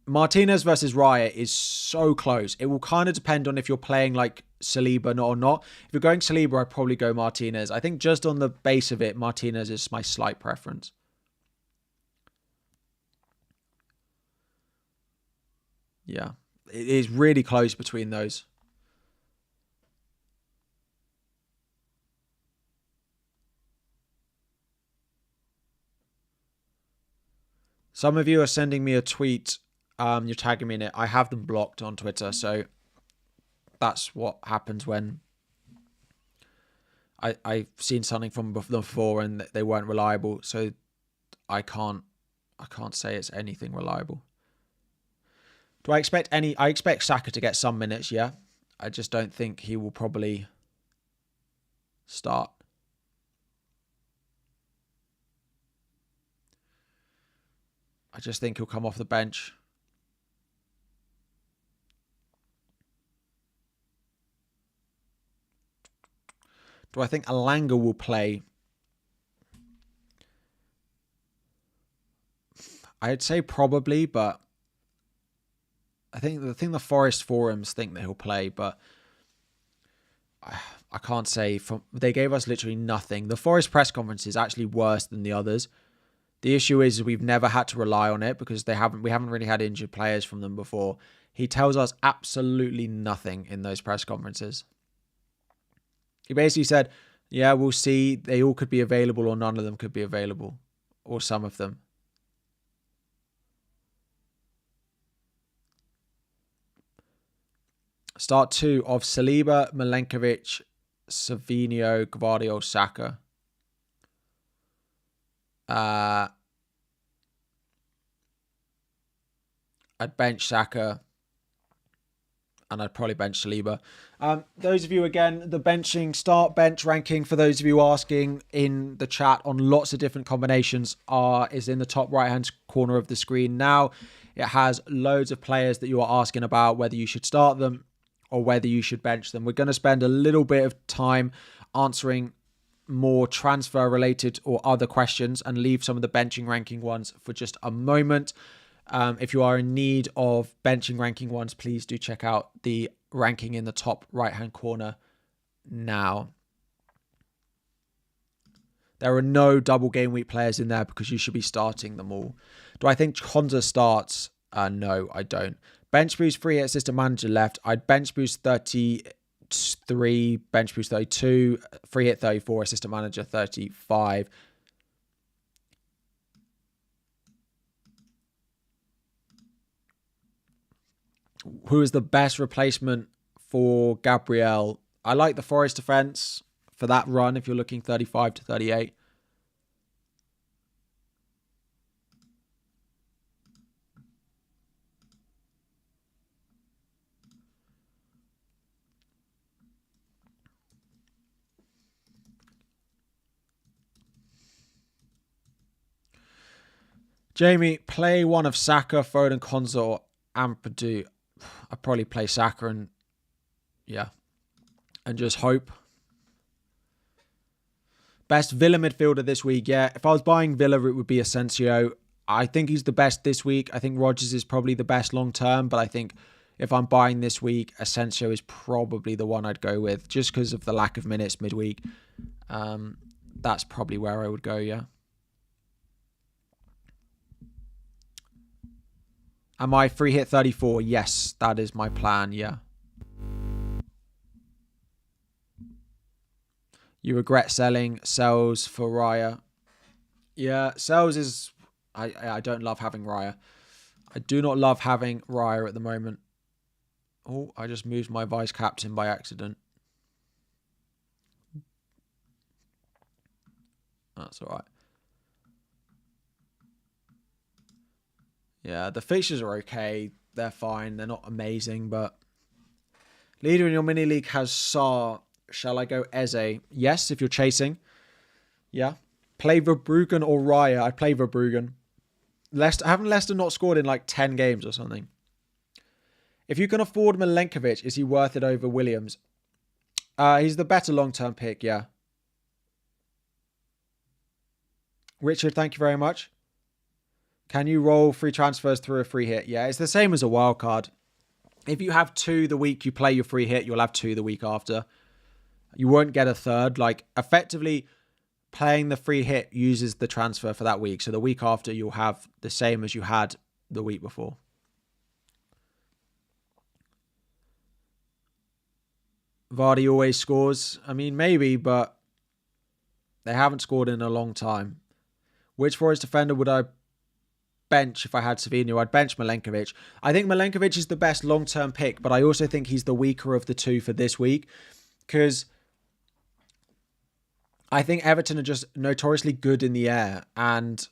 Martinez versus Raya is so close. It will kind of depend on if you're playing like Saliba or not. If you're going Saliba, I'd probably go Martinez. I think just on the base of it, Martinez is my slight preference. Yeah, it is really close between those. Some of you are sending me a tweet. You're tagging me in it. I have them blocked on Twitter, so that's what happens when I've seen something from them before and they weren't reliable. So I can't say it's anything reliable. Do I expect any? I expect Saka to get some minutes. Yeah, I just don't think he will probably start. I just think he'll come off the bench. Do I think Alanga will play? I'd say probably, but I think the Forest forums think that he'll play, but I can't say. They gave us literally nothing. The Forest press conference is actually worse than the others. The issue is we've never had to rely on it because we haven't really had injured players from them before. He tells us absolutely nothing in those press conferences. He basically said, yeah, we'll see. They all could be available or none of them could be available. Or some of them. Start 2 of Saliba, Milenkovic, Savinho, Gvardiol, Saka. I'd bench Saka. And I'd probably bench Saliba. Those of you, again, the benching start bench ranking, for those of you asking in the chat on lots of different combinations, is in the top right-hand corner of the screen now. It has loads of players that you are asking about, whether you should start them or whether you should bench them. We're going to spend a little bit of time answering more transfer-related or other questions and leave some of the benching ranking ones for just a moment. If you are in need of benching ranking ones, please do check out the ranking in the top right-hand corner now. There are no double game week players in there because you should be starting them all. Do I think Konza starts? No, I don't. Bench boost 3 assistant manager left. I'd bench boost 33, bench boost 32, free hit 34, assistant manager 35. Who is the best replacement for Gabriel? I like the Forest defense for that run if you're looking 35 to 38. Jamie, play one of Saka, Foden, Konza, or Ampadu. I'd probably play Saka and just hope. Best Villa midfielder this week, yeah. If I was buying Villa, it would be Asensio. I think he's the best this week. I think Rodgers is probably the best long term, but I think if I'm buying this week, Asensio is probably the one I'd go with, just because of the lack of minutes midweek. That's probably where I would go, yeah. Am I free hit 34? Yes, that is my plan, yeah. You regret selling Sells for Raya. Yeah, Sells is... I don't love having Raya. I do not love having Raya at the moment. Oh, I just moved my vice captain by accident. That's all right. Yeah, the fixtures are okay. They're fine. They're not amazing, but... Leader in your mini league has Saar. Shall I go Eze? Yes, if you're chasing. Yeah. Play Verbruggen or Raya. I play Verbruggen. Haven't Leicester not scored in like 10 games or something? If you can afford Milenkovic, is he worth it over Williams? He's the better long-term pick, yeah. Richard, thank you very much. Can you roll free transfers through a free hit? Yeah, it's the same as a wild card. If you have 2 the week you play your free hit, you'll have 2 the week after. You won't get a third. Like, effectively, playing the free hit uses the transfer for that week. So the week after, you'll have the same as you had the week before. Vardy always scores. I mean, maybe, but they haven't scored in a long time. Which Forest defender would I bench if I had Savinho? I'd bench Milenkovic. I think Milenkovic is the best long-term pick, but I also think he's the weaker of the 2 for this week, because I think Everton are just notoriously good in the air, and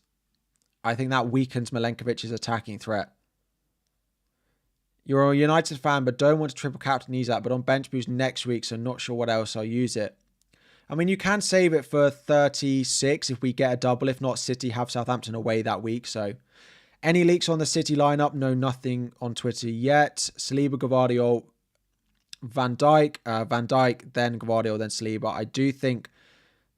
I think that weakens Milenkovic's attacking threat. You're a United fan, but don't want to triple captain Isak, but on bench boost next week, so not sure what else I'll use it. I mean, you can save it for 36 if we get a double. If not, City have Southampton away that week. So, any leaks on the City lineup? No, nothing on Twitter yet. Saliba, Gvardiol, Van Dijk. Van Dijk, then Gvardiol, then Saliba. I do think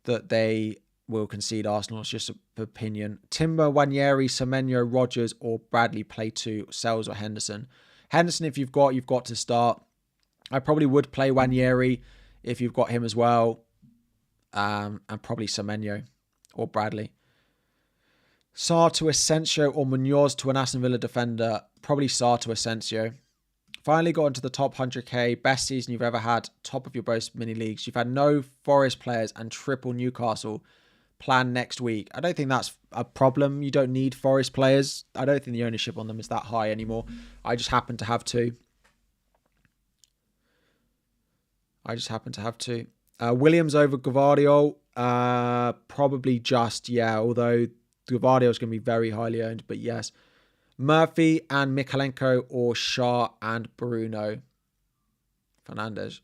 that they will concede Arsenal. It's just an opinion. Timber, Wanyeri, Semenyo, Rodgers, or Bradley play 2, Sells or Henderson. Henderson, if you've got to start. I probably would play Wanyeri if you've got him as well. And probably Semenyo or Bradley. Sarr to Asensio or Munoz to an Aston Villa defender. Probably Sarr to Asensio. Finally got into the top 100k. Best season you've ever had. Top of your both mini leagues. You've had no Forest players and triple Newcastle planned next week. I don't think that's a problem. You don't need Forest players. I don't think the ownership on them is that high anymore. I just happen to have 2. Williams over Gvardiol. Probably just, yeah. Although Gvardiol is going to be very highly owned. But yes. Murphy and Mikalenko or Shah and Bruno Fernandes.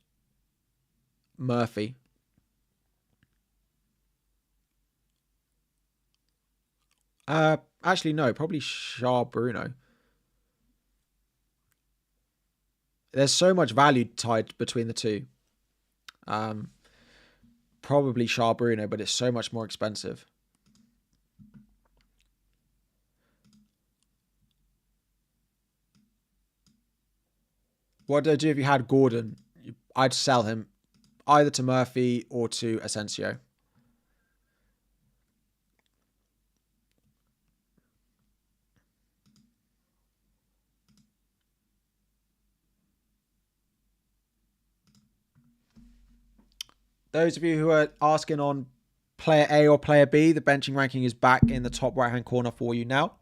Murphy. Actually, no. Probably Shah, Bruno. There's so much value tied between the 2. Probably Shah, Bruno, but it's so much more expensive. What would I do if you had Gordon? I'd sell him either to Murphy or to Asensio. Those of you who are asking on player A or player B, the benching ranking is back in the top right-hand corner for you now.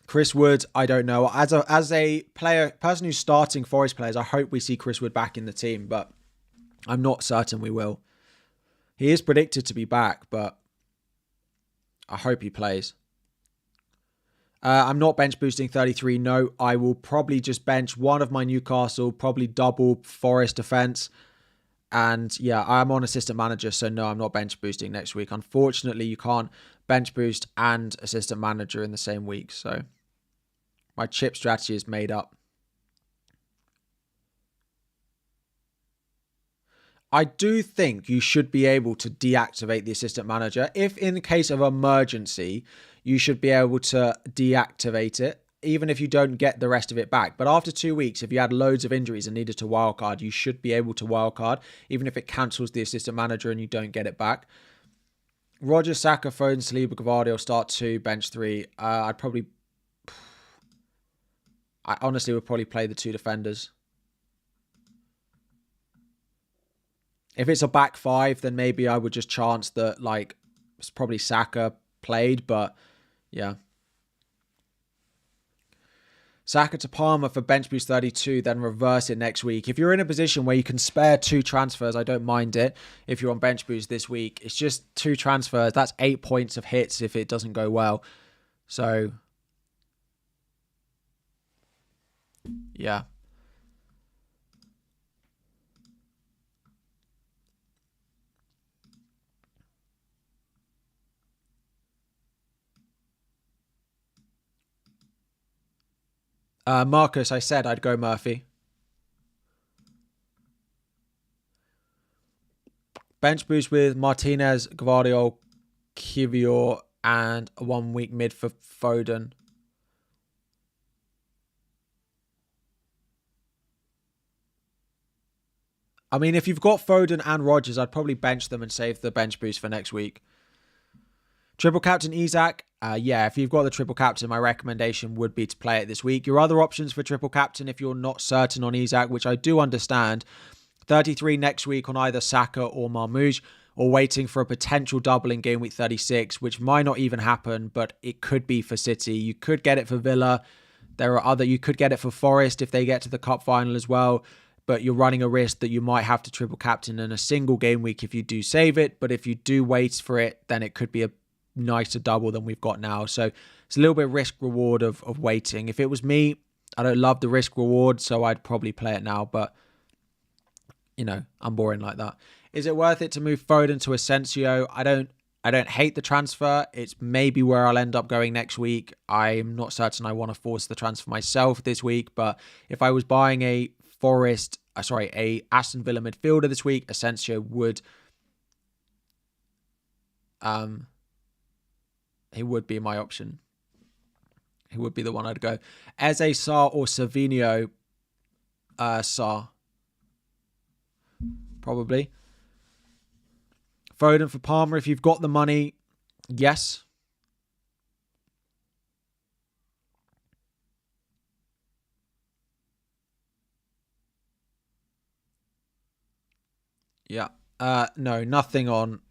Chris Wood, I don't know. As a person who's starting Forest players, I hope we see Chris Wood back in the team, but I'm not certain we will. He is predicted to be back, but I hope he plays. I'm not bench boosting 33. No, I will probably just bench one of my Newcastle, probably double Forest defense. And yeah, I'm on assistant manager, so no, I'm not bench boosting next week. Unfortunately, you can't bench boost and assistant manager in the same week. So my chip strategy is made up. I do think you should be able to deactivate the assistant manager. If in the case of emergency, you should be able to deactivate it, even if you don't get the rest of it back. But after 2 weeks, if you had loads of injuries and needed to wildcard, you should be able to wildcard, even if it cancels the assistant manager and you don't get it back. Roger, Saka, Foden, Saliba, Gvardiol, start 2, bench 3. I honestly would probably play the 2 defenders. If it's a back 5, then maybe I would just chance that, like, it's probably Saka played, but yeah. Saka to Palmer for bench boost 32, then reverse it next week. If you're in a position where you can spare 2 transfers, I don't mind it. If you're on bench boost this week, it's just 2 transfers. That's 8 points of hits if it doesn't go well. So, yeah. Marcus, I said I'd go Murphy. Bench boost with Martinez, Gvardiol, Kivior, and a 1 week mid for Foden. I mean, if you've got Foden and Rodgers, I'd probably bench them and save the bench boost for next week. Triple captain Isak. Yeah, if you've got the triple captain, my recommendation would be to play it this week. Your other options for triple captain, if you're not certain on Isak, which I do understand, 33 next week on either Saka or Marmoush, or waiting for a potential double in game week 36, which might not even happen, but it could be for City. You could get it for Villa. You could get it for Forest if they get to the cup final as well, but you're running a risk that you might have to triple captain in a single game week if you do save it. But if you do wait for it, then it could be a nicer double than we've got now. So it's a little bit risk reward of waiting. If it was me, I don't love the risk reward, so I'd probably play it now, but you know, I'm boring like that. Is it worth it to move Foden to Asensio? I don't hate the transfer. It's maybe where I'll end up going next week. I'm not certain I want to force the transfer myself this week, but if I was buying a Aston Villa midfielder this week, Asensio would he would be my option. He would be the one I'd go. Eze, Sarr, or Savinho? Sarr. Probably. Foden for Palmer, if you've got the money, yes. Yeah. No, nothing on.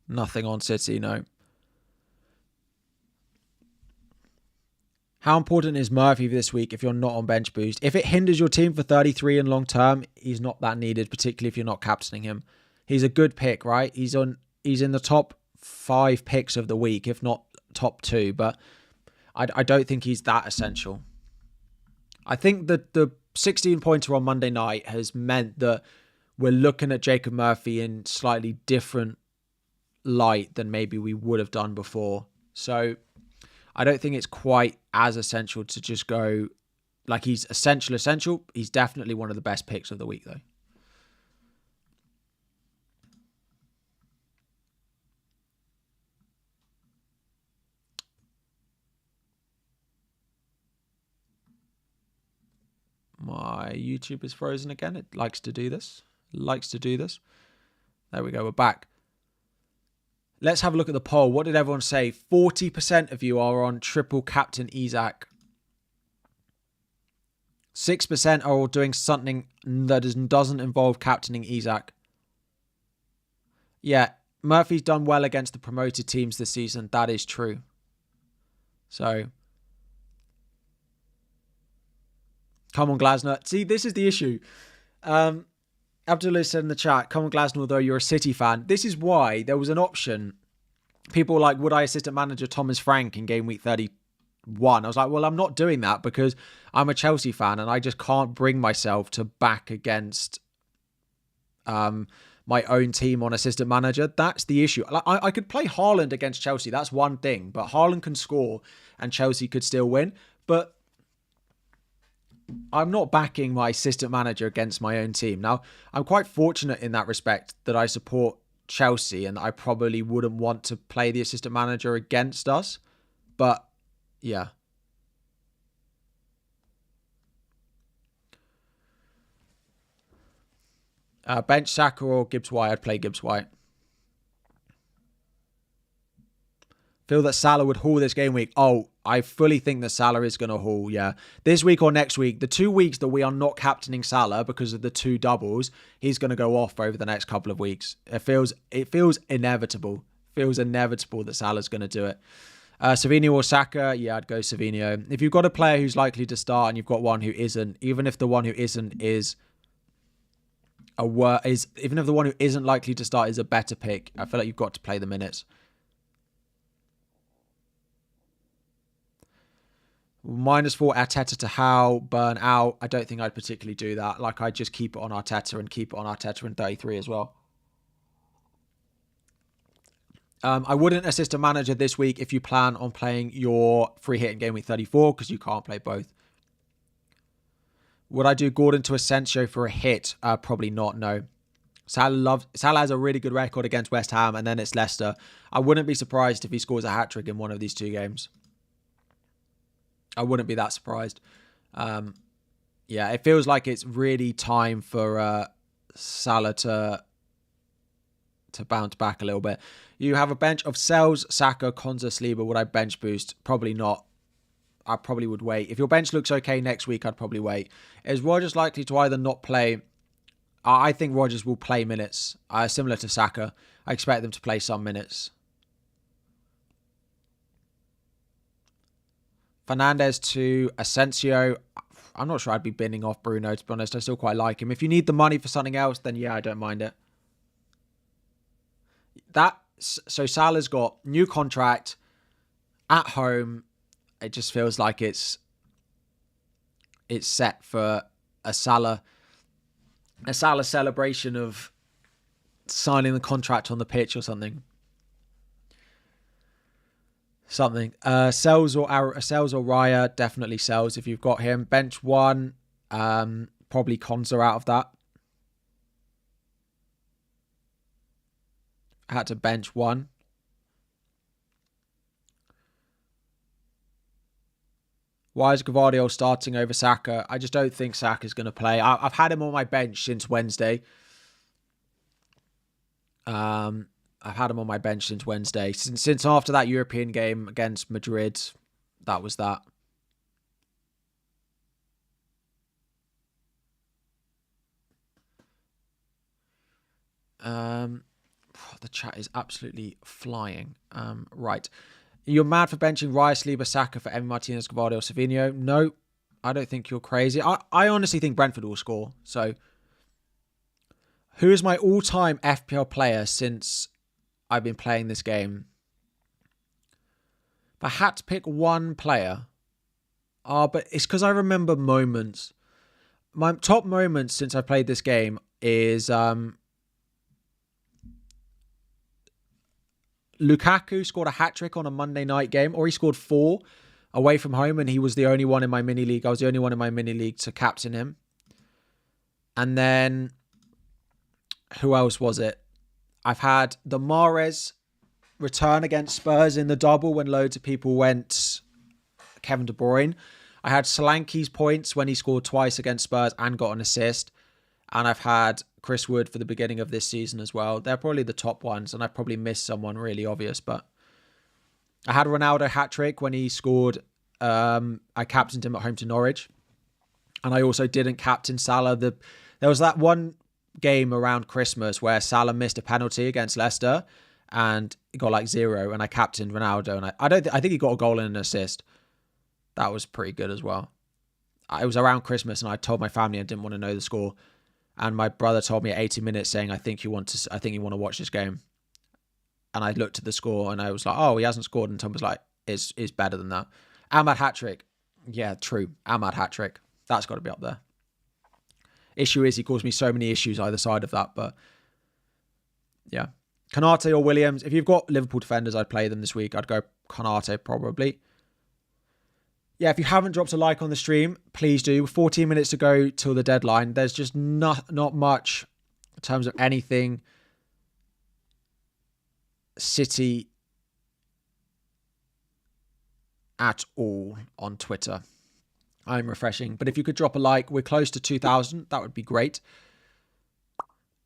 Nothing on City, no. How important is Murphy this week if you're not on bench boost? If it hinders your team for 33 in long term, he's not that needed, particularly if you're not captaining him. He's a good pick, right? He's in the top 5 picks of the week, if not top 2, but I don't think he's that essential. I think that the 16-pointer on Monday night has meant that we're looking at Jacob Murphy in slightly different light than maybe we would have done before. So I don't think it's quite as essential to just go like he's essential. He's definitely one of the best picks of the week, though. My YouTube is frozen again. It likes to do this. There we go. We're back. Let's have a look at the poll. What did everyone say? 40% of you are on triple captain Isak. 6% are all doing something that doesn't involve captaining Isak. Yeah, Murphy's done well against the promoted teams this season. That is true. So, come on, Glasner. See, this is the issue. Abdullah said in the chat, come on, Glasner, although you're a City fan. This is why there was an option. People were like, would I assistant manager Thomas Frank in game week 31? I was like, well, I'm not doing that because I'm a Chelsea fan and I just can't bring myself to back against my own team on assistant manager. That's the issue. I could play Haaland against Chelsea. That's one thing. But Haaland can score and Chelsea could still win. But I'm not backing my assistant manager against my own team. Now, I'm quite fortunate in that respect that I support Chelsea and I probably wouldn't want to play the assistant manager against us. But, yeah. Bench Saka or Gibbs White? I'd play Gibbs White. Feel that Salah would haul this game week. Oh, I fully think that Salah is going to haul, yeah. This week or next week, the 2 weeks that we are not captaining Salah because of the 2 doubles, he's going to go off over the next couple of weeks. It feels inevitable. Feels inevitable that Salah's going to do it. Savinho or Saka? Yeah, I'd go Savinho. If you've got a player who's likely to start and you've got one who isn't, even if the one who isn't even if the one who isn't likely to start is a better pick, I feel like you've got to play the minutes. -4 Arteta to Howe, burn out. I don't think I'd particularly do that. Like, I'd just keep it on Arteta and keep it on Arteta in 33 as well. I wouldn't assist a manager this week if you plan on playing your free hit in game week 34 because you can't play both. Would I do Gordon to Asensio for a hit? Probably not, no. Salah has a really good record against West Ham and then it's Leicester. I wouldn't be surprised if he scores a hat-trick in one of these 2 games. I wouldn't be that surprised. Yeah, it feels like it's really time for Salah to bounce back a little bit. You have a bench of Sells, Saka, Konza, Saliba. Would I bench boost? Probably not. I probably would wait. If your bench looks okay next week, I'd probably wait. Is Rodgers likely to either not play? I think Rodgers will play minutes. Similar to Saka. I expect them to play some minutes. Fernandez to Asensio. I'm not sure I'd be binning off Bruno, to be honest. I still quite like him. If you need the money for something else, then yeah, I don't mind it. So Salah's got new contract at home. It just feels like it's set for a Salah celebration of signing the contract on the pitch or something. Sells or Raya, definitely Sells if you've got him. Bench 1, probably Konza out of that. I had to bench 1. Why is Gvardiol starting over Saka? I just don't think Saka's going to play. I've had him on my bench since Wednesday. I've had him on my bench since Wednesday. Since after that European game against Madrid, that was that. The chat is absolutely flying. Right. You're mad for benching Rice, Saliba, Saka for Emi Martinez, Gvardiol, Savinho? No, I don't think you're crazy. I honestly think Brentford will score. So, who is my all-time FPL player since I've been playing this game? If I had to pick one player, but it's because I remember moments. My top moments since I played this game is Lukaku scored a hat-trick on a Monday night game, or he scored 4 away from home, and he was the only one in my mini league. I was the only one in my mini league to captain him. And then, who else was it? I've had the Mahrez return against Spurs in the double when loads of people went Kevin De Bruyne. I had Solanke's points when he scored twice against Spurs and got an assist. And I've had Chris Wood for the beginning of this season as well. They're probably the top ones, and I probably missed someone really obvious. But I had Ronaldo hat-trick when he scored. I captained him at home to Norwich. And I also didn't captain Salah. There was that one game around Christmas where Salah missed a penalty against Leicester and he got like 0, and I captained Ronaldo. And I think he got a goal and an assist. That was pretty good as well. It was around Christmas, and I told my family I didn't want to know the score. And my brother told me at 80 minutes saying, I think you want to watch this game. And I looked at the score and I was like, oh, he hasn't scored. And Tom was like, it's better than that. Ahmad hat-trick. Yeah, true. Ahmad hat-trick. That's got to be up there. Issue is he caused me so many issues either side of that. But yeah. Konate or Williams. If you've got Liverpool defenders, I'd play them this week. I'd go Konate probably. Yeah, if you haven't dropped a like on the stream, please do. 14 minutes to go till the deadline. There's just not much in terms of anything City at all on Twitter. I'm refreshing. But if you could drop a like, we're close to 2,000. That would be great.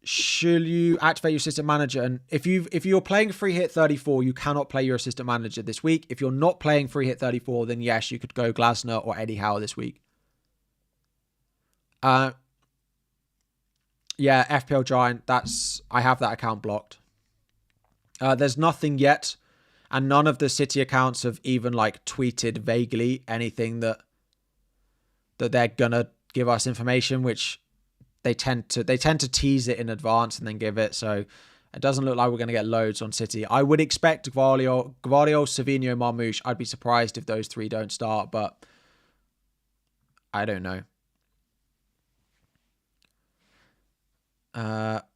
Should you activate your assistant manager? And if you're playing free hit 34, you cannot play your assistant manager this week. If you're not playing free hit 34, then yes, you could go Glasner or Eddie Howe this week. Yeah, FPL Giant. I have that account blocked. There's nothing yet, and none of the City accounts have even like tweeted vaguely anything that they're gonna give us information, which they tend to tease it in advance and then give it. So it doesn't look like we're going to get loads on City. I would expect Gvardiol, Savinho, Marmoush. I'd be surprised if those 3 don't start, but I don't know.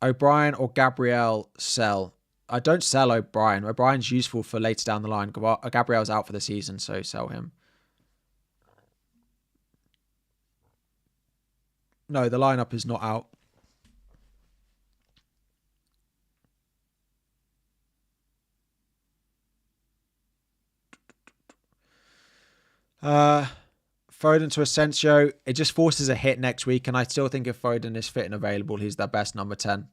O'Brien or Gabriel sell. I don't sell O'Brien. O'Brien's useful for later down the line. Gabriel's out for the season, so sell him. No, the lineup is not out. Foden to Asensio. It just forces a hit next week, and I still think if Foden is fit and available, he's their best number 10.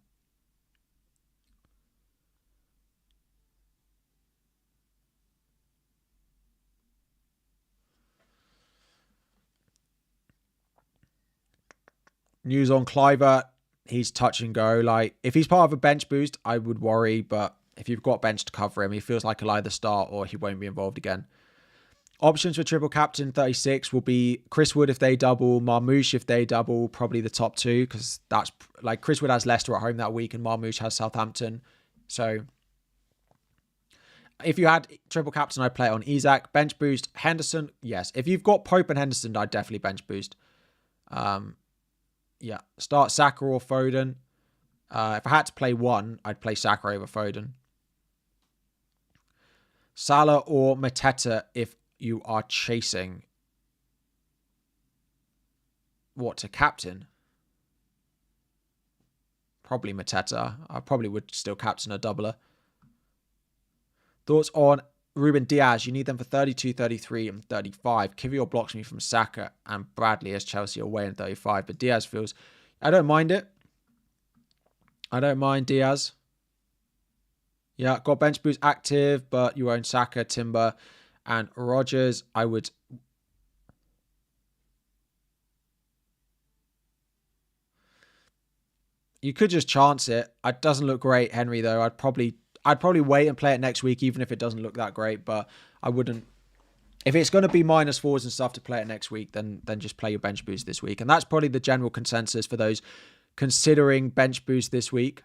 News on Cliver. He's touch and go. Like, if he's part of a bench boost, I would worry, but if you've got bench to cover him, he feels like he'll either start or he won't be involved again. Options for triple captain 36 will be Chris Wood if they double, Marmoush if they double, probably the top two, because that's like Chris Wood has Leicester at home that week and Marmoush has Southampton. So if you had triple captain, I'd play it on Isak. Bench boost, Henderson, yes. If you've got Pope and Henderson, I'd definitely bench boost. Yeah, start Saka or Foden. If I had to play one, I'd play Saka over Foden. Salah or Mateta if you are chasing what to captain. Probably Mateta. I probably would still captain a doubler. Thoughts on Ruben Diaz? You need them for 32, 33, and 35. Kivior blocks me from Saka and Bradley as Chelsea away in 35. But Diaz feels... I don't mind it. I don't mind Diaz. Yeah, got bench boost active, but you own Saka, Timber, and Rodgers. I would... You could just chance it. It doesn't look great, Henry, though. I'd probably wait and play it next week, even if it doesn't look that great. But I wouldn't... If it's going to be -4s and stuff to play it next week, then just play your bench boost this week. And that's probably the general consensus for those considering bench boost this week.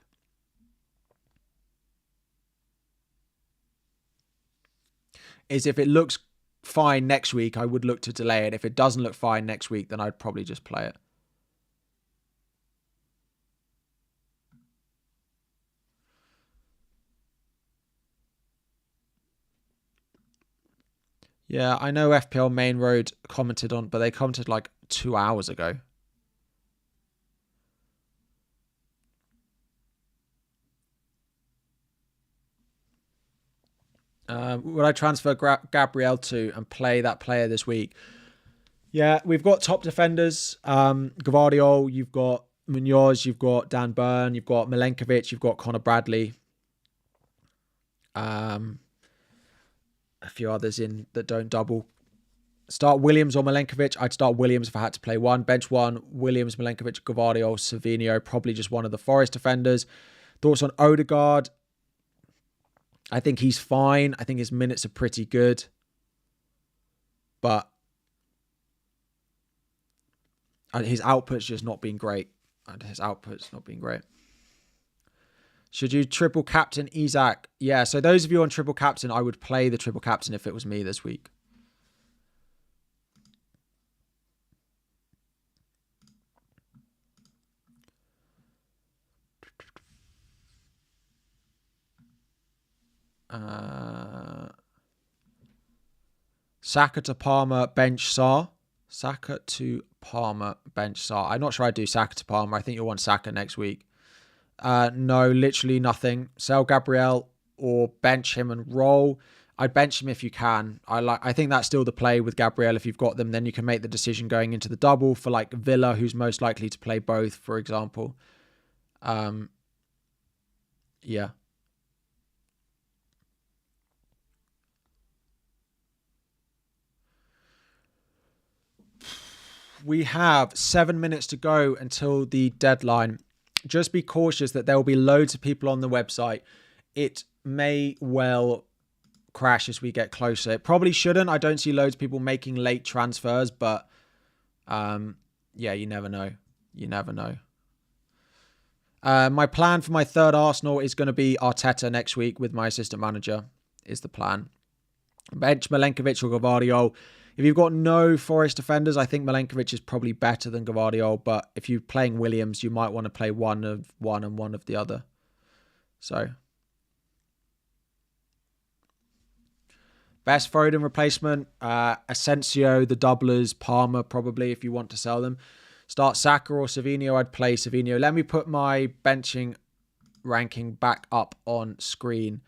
Is if it looks fine next week, I would look to delay it. If it doesn't look fine next week, then I'd probably just play it. Yeah, I know FPL Main Road commented on, but they commented like 2 hours ago. Would I transfer Gabriel to and play that player this week? Yeah, we've got top defenders. Gvardiol, you've got Munoz, you've got Dan Burn, you've got Milenkovic, you've got Connor Bradley. A few others in that don't double. Start Williams or Milenkovic. I'd start Williams if I had to play one. Bench one, Williams, Milenkovic, Gvardiol, Savinho, probably just one of the Forest defenders. Thoughts on Odegaard? I think he's fine. I think his minutes are pretty good. But his output's just not been great. Should you triple captain Isak? Yeah, so those of you on triple captain, I would play the triple captain if it was me this week. Saka to Palmer, bench Sarr. Saka to Palmer, bench Sarr. I'm not sure I'd do Saka to Palmer. I think you'll want Saka next week. No, literally nothing. Sell Gabriel or bench him and roll. I'd bench him if you can. I think that's still the play with Gabriel. If you've got them, then you can make the decision going into the double for like Villa, who's most likely to play both, for example. Yeah. We have 7 minutes to go until the deadline. Just be cautious that there will be loads of people on the website. It may well crash as we get closer. It probably shouldn't. I don't see loads of people making late transfers, but yeah, you never know. My plan for my third Arsenal is going to be Arteta next week with my assistant manager, is the plan. Bench Milenkovic or Gvardiol. If you've got no Forest defenders, I think Milenkovic is probably better than Gvardiol. But if you're playing Williams, you might want to play one of one and one of the other. So, best Foden replacement, Asensio, the doublers, Palmer probably if you want to sell them. Start Saka or Savinho, I'd play Savinho. Let me put my benching ranking back up on screen.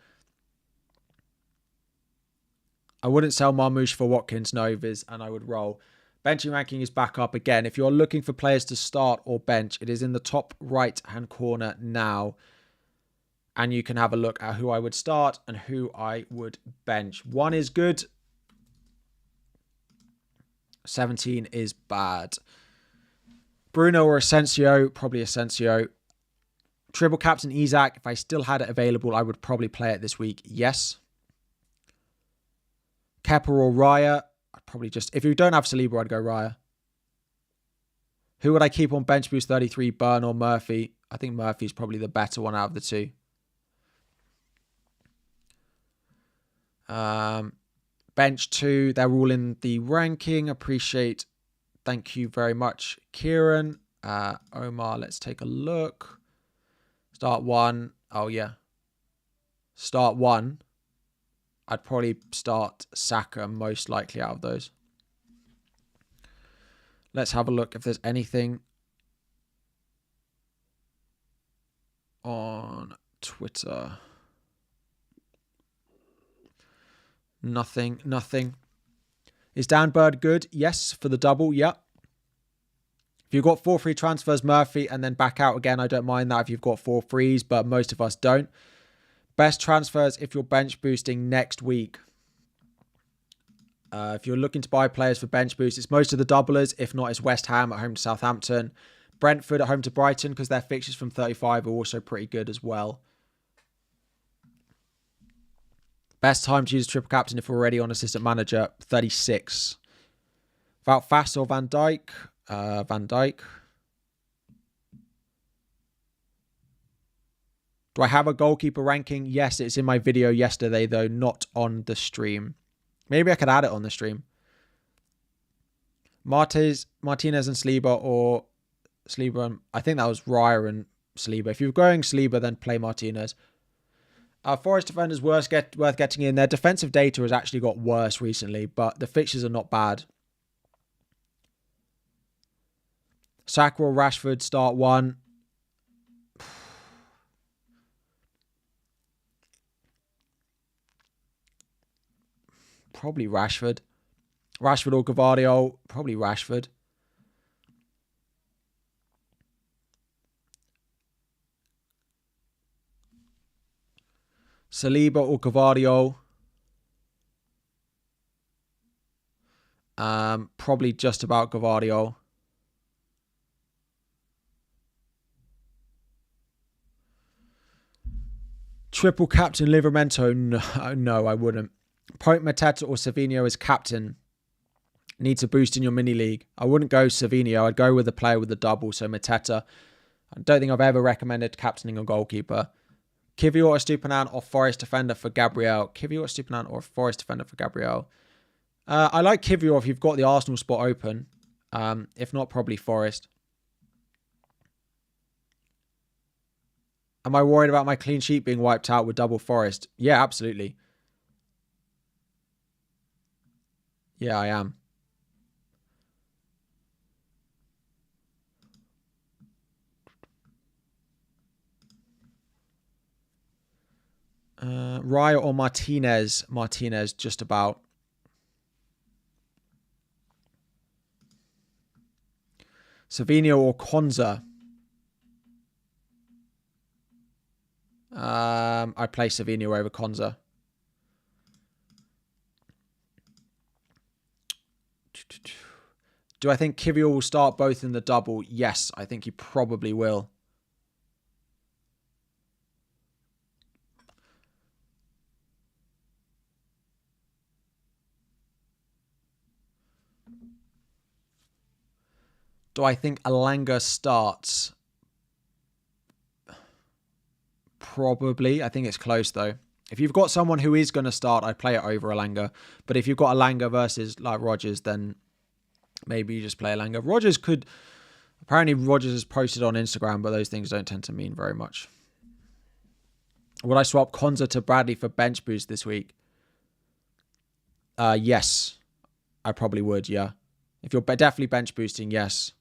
I wouldn't sell Marmoush for Watkins, no, Viz, and I would roll. Benching ranking is back up again. If you're looking for players to start or bench, it is in the top right-hand corner now. And you can have a look at who I would start and who I would bench. 1 is good. 17 is bad. Bruno or Asensio, probably Asensio. Triple captain Isak, if I still had it available, I would probably play it this week. Yes. Kepa or Raya, I'd probably just... If you don't have Saliba, I'd go Raya. Who would I keep on bench boost 33, Burn or Murphy? I think Murphy's probably the better one out of the two. Bench 2, they're all in the ranking. Appreciate. Thank you very much, Kieran. Omar, let's take a look. Start 1. Oh, yeah. Start 1. I'd probably start Saka most likely out of those. Let's have a look if there's anything on Twitter. Nothing. Is Dan Bird good? Yes, for the double. Yep. If you've got 4 free transfers, Murphy, and then back out again, I don't mind that if you've got 4 frees, but most of us don't. Best transfers if you're bench boosting next week. If you're looking to buy players for bench boost, it's most of the doublers. If not, it's West Ham at home to Southampton. Brentford at home to Brighton because their fixtures from 35 are also pretty good as well. Best time to use triple captain if we're already on assistant manager, 36. Wout Faes or Van Dijk? Van Dijk. Do I have a goalkeeper ranking? Yes, it's in my video yesterday, though, not on the stream. Maybe I could add it on the stream. Martinez and Saliba or Saliba and... I think that was Raya and Saliba. If you're going Saliba, then play Martinez. Forest defenders worth getting in. Their defensive data has actually got worse recently, but the fixtures are not bad. Saka or Rashford, start 1. Probably Rashford. Rashford or Gvardiol, probably Rashford. Saliba or Gvardiol. Probably just about Gvardiol. Triple captain Livramento. No, I wouldn't. Point Mateta or Savinho as captain. Needs a boost in your mini league. I wouldn't go Savinho. I'd go with a player with a double, so Mateta. I don't think I've ever recommended captaining a goalkeeper. Kivior or Stupinan or Forest defender for Gabriel. Kivior or Stupinan or Forest defender for Gabriel. I like Kivior if you've got the Arsenal spot open. If not, probably Forest. Am I worried about my clean sheet being wiped out with double Forest? Yeah, absolutely. Yeah, I am. Raya or Martinez? Martinez, just about. Savinho or Konza? I'd play Savinho over Konza. Do I think Kivior will start both in the double? Yes, I think he probably will. Do I think Alanga starts? Probably. I think it's close, though. If you've got someone who is going to start, I'd play it over Elanga. But if you've got Elanga versus like Rodgers, then maybe you just play Elanga. Apparently Rodgers has posted on Instagram, but those things don't tend to mean very much. Would I swap Konza to Bradley for bench boost this week? Yes, I probably would, yeah. If you're definitely bench boosting, yes.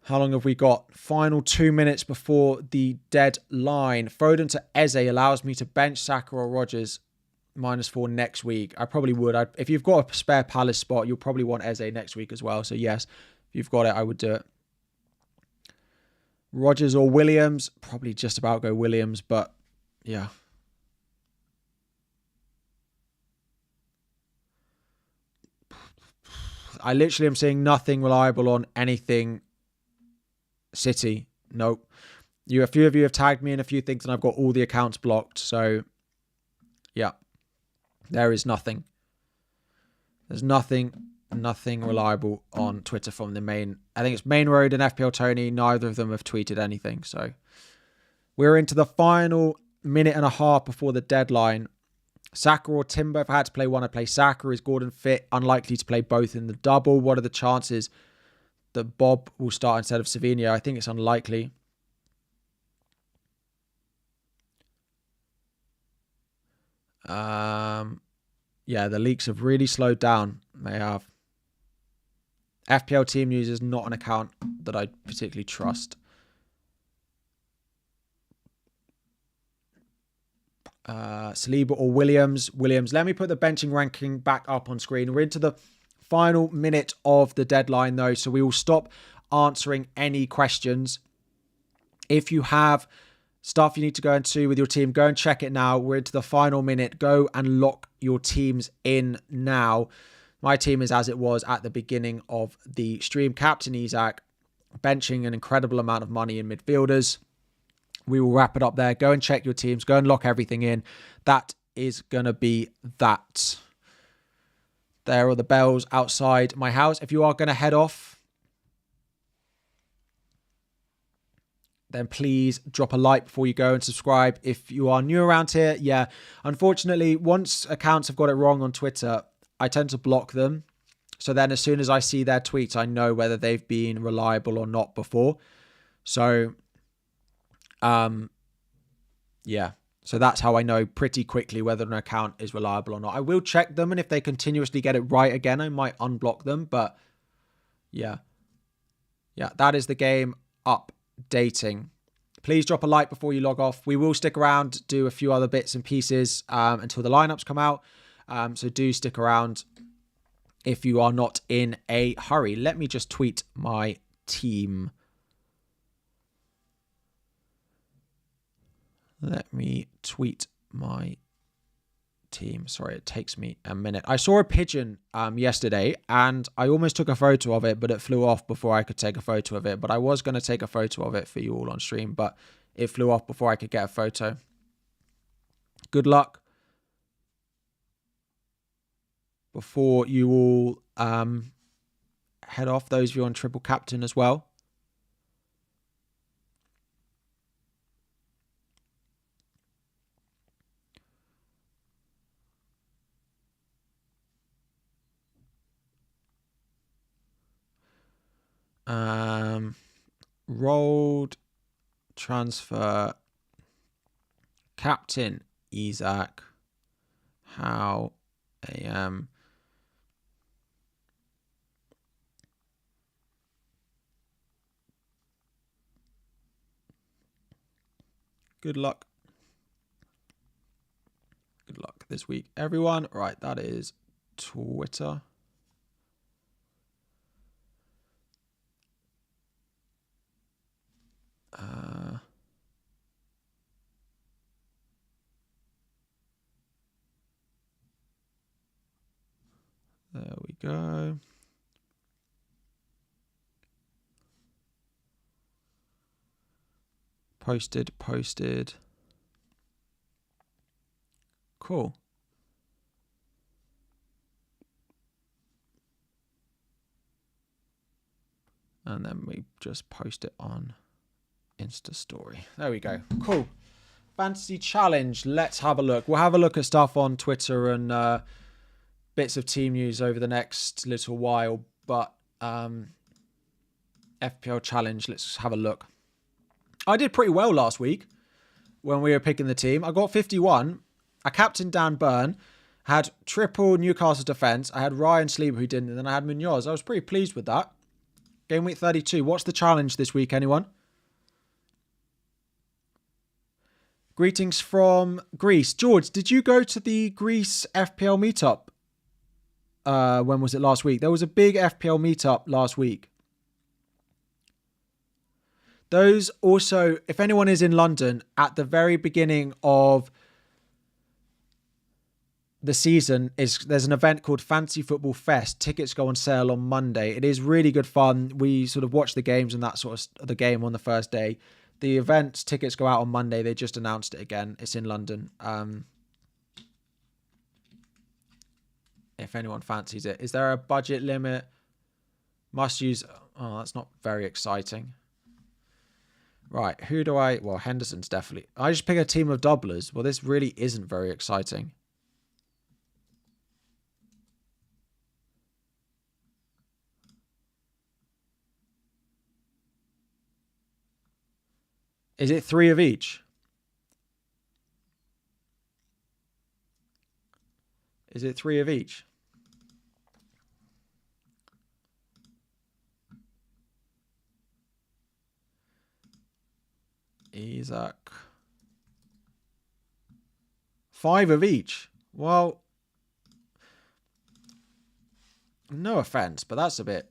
How long have we got? Final 2 minutes before the deadline. Foden to Eze allows me to bench Saka or Rodgers -4 next week. I probably would. If you've got a spare Palace spot, you'll probably want Eze next week as well. So yes, if you've got it, I would do it. Rodgers or Williams? Probably just about go Williams, but yeah. I literally am seeing nothing reliable on anything City. Nope. A few of you have tagged me in a few things and I've got all the accounts blocked. So, yeah. There is nothing. There's nothing reliable on Twitter from the main. I think it's Main Road and FPL Tony. Neither of them have tweeted anything. So, we're into the final minute and a half before the deadline. Saka or Timber? If I had to play one, I'd play Saka. Is Gordon fit? Unlikely to play both in the double. What are the chances that Bob will start instead of Savinho? I think it's unlikely. Yeah, the leaks have really slowed down. They have. FPL Team News is not an account that I particularly trust. Saliba or Williams. Let me put the benching ranking back up on screen. We're into the final minute of the deadline though, so we will stop answering any questions. If you have stuff you need to go into with your team, go and check it now. We're into the final minute. Go and lock your teams in now. My team is as it was at the beginning of the stream. Captain Isak, benching an incredible amount of money in midfielders. We will wrap it up there. Go and check your teams. Go and lock everything in. That is going to be that. There are the bells outside my house. If you are going to head off, then please drop a like before you go and subscribe. If you are new around here, yeah, unfortunately, once accounts have got it wrong on Twitter, I tend to block them. So then as soon as I see their tweets, I know whether they've been reliable or not before. So, yeah. So that's how I know pretty quickly whether an account is reliable or not. I will check them, and if they continuously get it right again, I might unblock them. But yeah. Yeah, that is the game updating. Please drop a like before you log off. We will stick around, do a few other bits and pieces until the lineups come out. So do stick around if you are not in a hurry. Let me just tweet my team. Let me tweet my team. Sorry, it takes me a minute. I saw a pigeon yesterday and I almost took a photo of it, but it flew off before I could take a photo of it. But I was going to take a photo of it for you all on stream, but it flew off before I could get a photo. Good luck. Before you all head off, those of you on triple captain as well. Rolled transfer captain Isak. How am good luck. Good luck this week, everyone. Right, that is Twitter. There we go. Posted. Cool. And then we just post it on Insta story. There we go. Cool. Fantasy challenge. Let's have a look. We'll have a look at stuff on Twitter and bits of team news over the next little while. But FPL challenge. Let's have a look. I did pretty well last week when we were picking the team. I got 51. I captained Dan Burn. Had triple Newcastle defence. I had Ryan Sleeper who didn't. And then I had Munoz. I was pretty pleased with that. Game week 32. What's the challenge this week, anyone? Greetings from Greece. George, did you go to the Greece FPL meetup? When was it last week? There was a big FPL meetup last week. Those also, if anyone is in London, at the very beginning of the season, there's an event called Fantasy Football Fest. Tickets go on sale on Monday. It is really good fun. We sort of watch the games and that sort of the game on the first day. The event's tickets go out on Monday. They just announced it again. It's in London. If anyone fancies it. Is there a budget limit? Must use... Oh, that's not very exciting. Right, who do I... Well, Henderson's definitely... I just pick a team of doublers. Well, this really isn't very exciting. Is it 3 of each? Is it 3 of each? Isaac. 5 of each. Well, no offense, but that's a bit...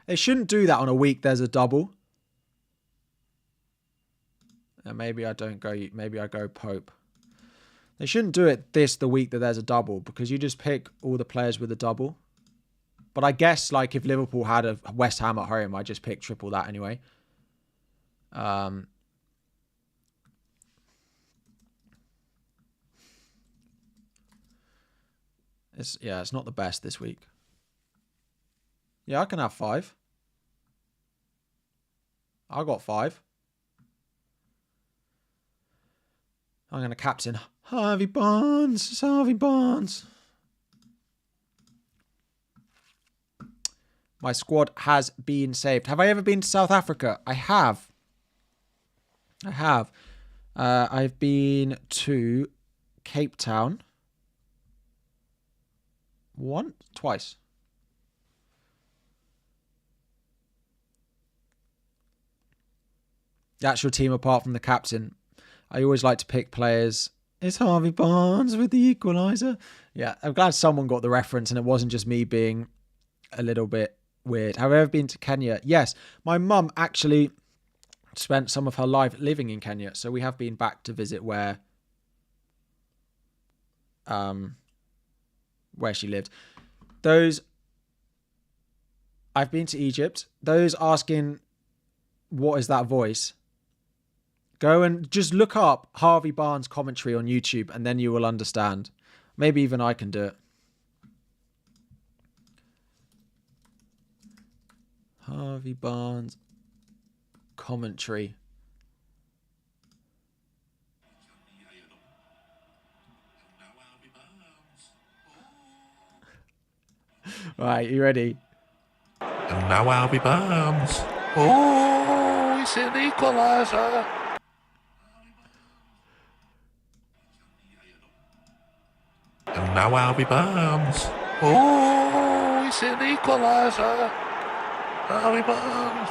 They shouldn't do that on a week there's a double. And maybe I don't go... Maybe I go Pope. They shouldn't do it the week that there's a double, because you just pick all the players with a double. But I guess, like, if Liverpool had a West Ham at home, I just pick triple that anyway. It's not the best this week. Yeah, I can have 5. I got 5. I'm going to captain Harvey Barnes. It's Harvey Barnes. My squad has been saved. Have I ever been to South Africa? I have. I've been to Cape Town. Twice. The actual team apart from the captain. I always like to pick players. It's Harvey Barnes with the equaliser. Yeah, I'm glad someone got the reference and it wasn't just me being a little bit weird. Have I ever been to Kenya? Yes. My mum actually spent some of her life living in Kenya. So we have been back to visit where she lived. I've been to Egypt. Those asking, what is that voice? Go and just look up Harvey Barnes commentary on YouTube and then you will understand. Maybe even I can do it. Harvey Barnes commentary. Right, you ready? And now Harvey Barnes. Oh, it's an equaliser. And now Harvey Barnes. Oh, it's an equaliser. Harvey Barnes.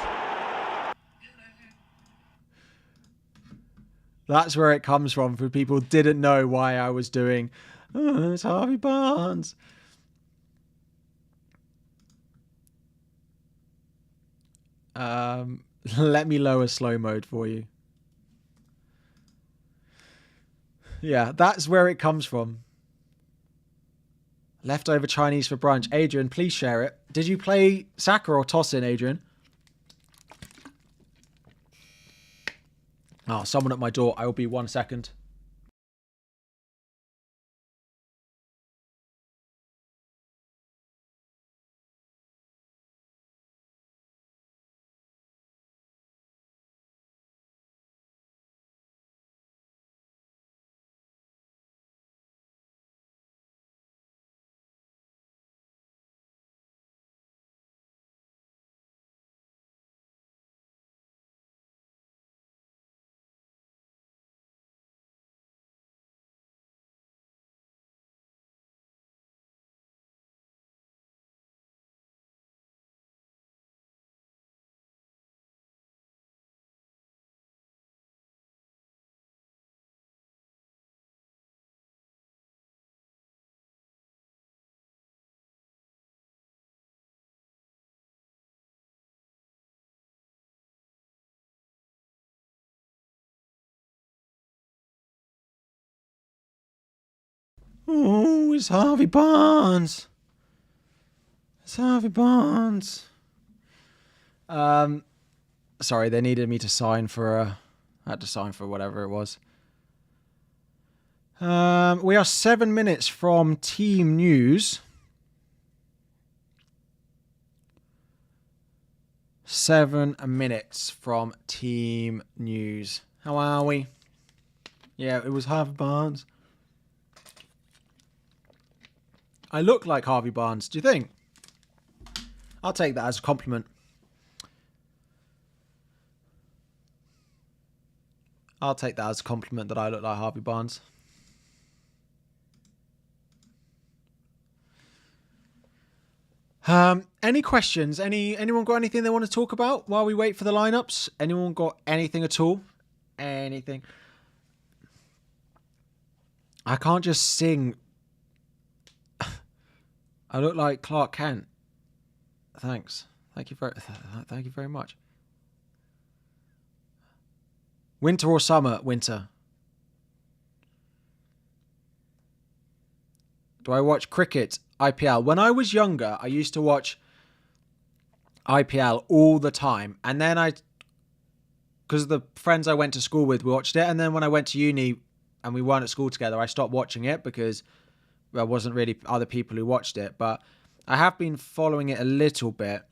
That's where it comes from for people who didn't know why I was doing, oh, it's Harvey Barnes. Let me lower slow mode for you. Yeah, that's where it comes from. Leftover Chinese for brunch. Adrian, please share it. Did you play Saka or toss in, Adrian? Oh, someone at my door. I will be 1 second. Oh, it's Harvey Barnes. It's Harvey Barnes. Sorry, they needed me to sign for I had to sign for whatever it was. We are 7 minutes from team news. 7 minutes from team news. How are we? Yeah, it was Harvey Barnes. I look like Harvey Barnes, do you think? I'll take that as a compliment. I'll take that as a compliment that I look like Harvey Barnes. Any questions? Anyone got anything they want to talk about while we wait for the lineups? Anyone got anything at all? Anything? I can't just sing. I look like Clark Kent. Thanks. Thank you very much. Winter or summer? Winter. Do I watch cricket? IPL. When I was younger, I used to watch IPL all the time. And then because of the friends I went to school with, we watched it. And then when I went to uni and we weren't at school together, I stopped watching it because there wasn't really other people who watched it. But I have been following it a little bit.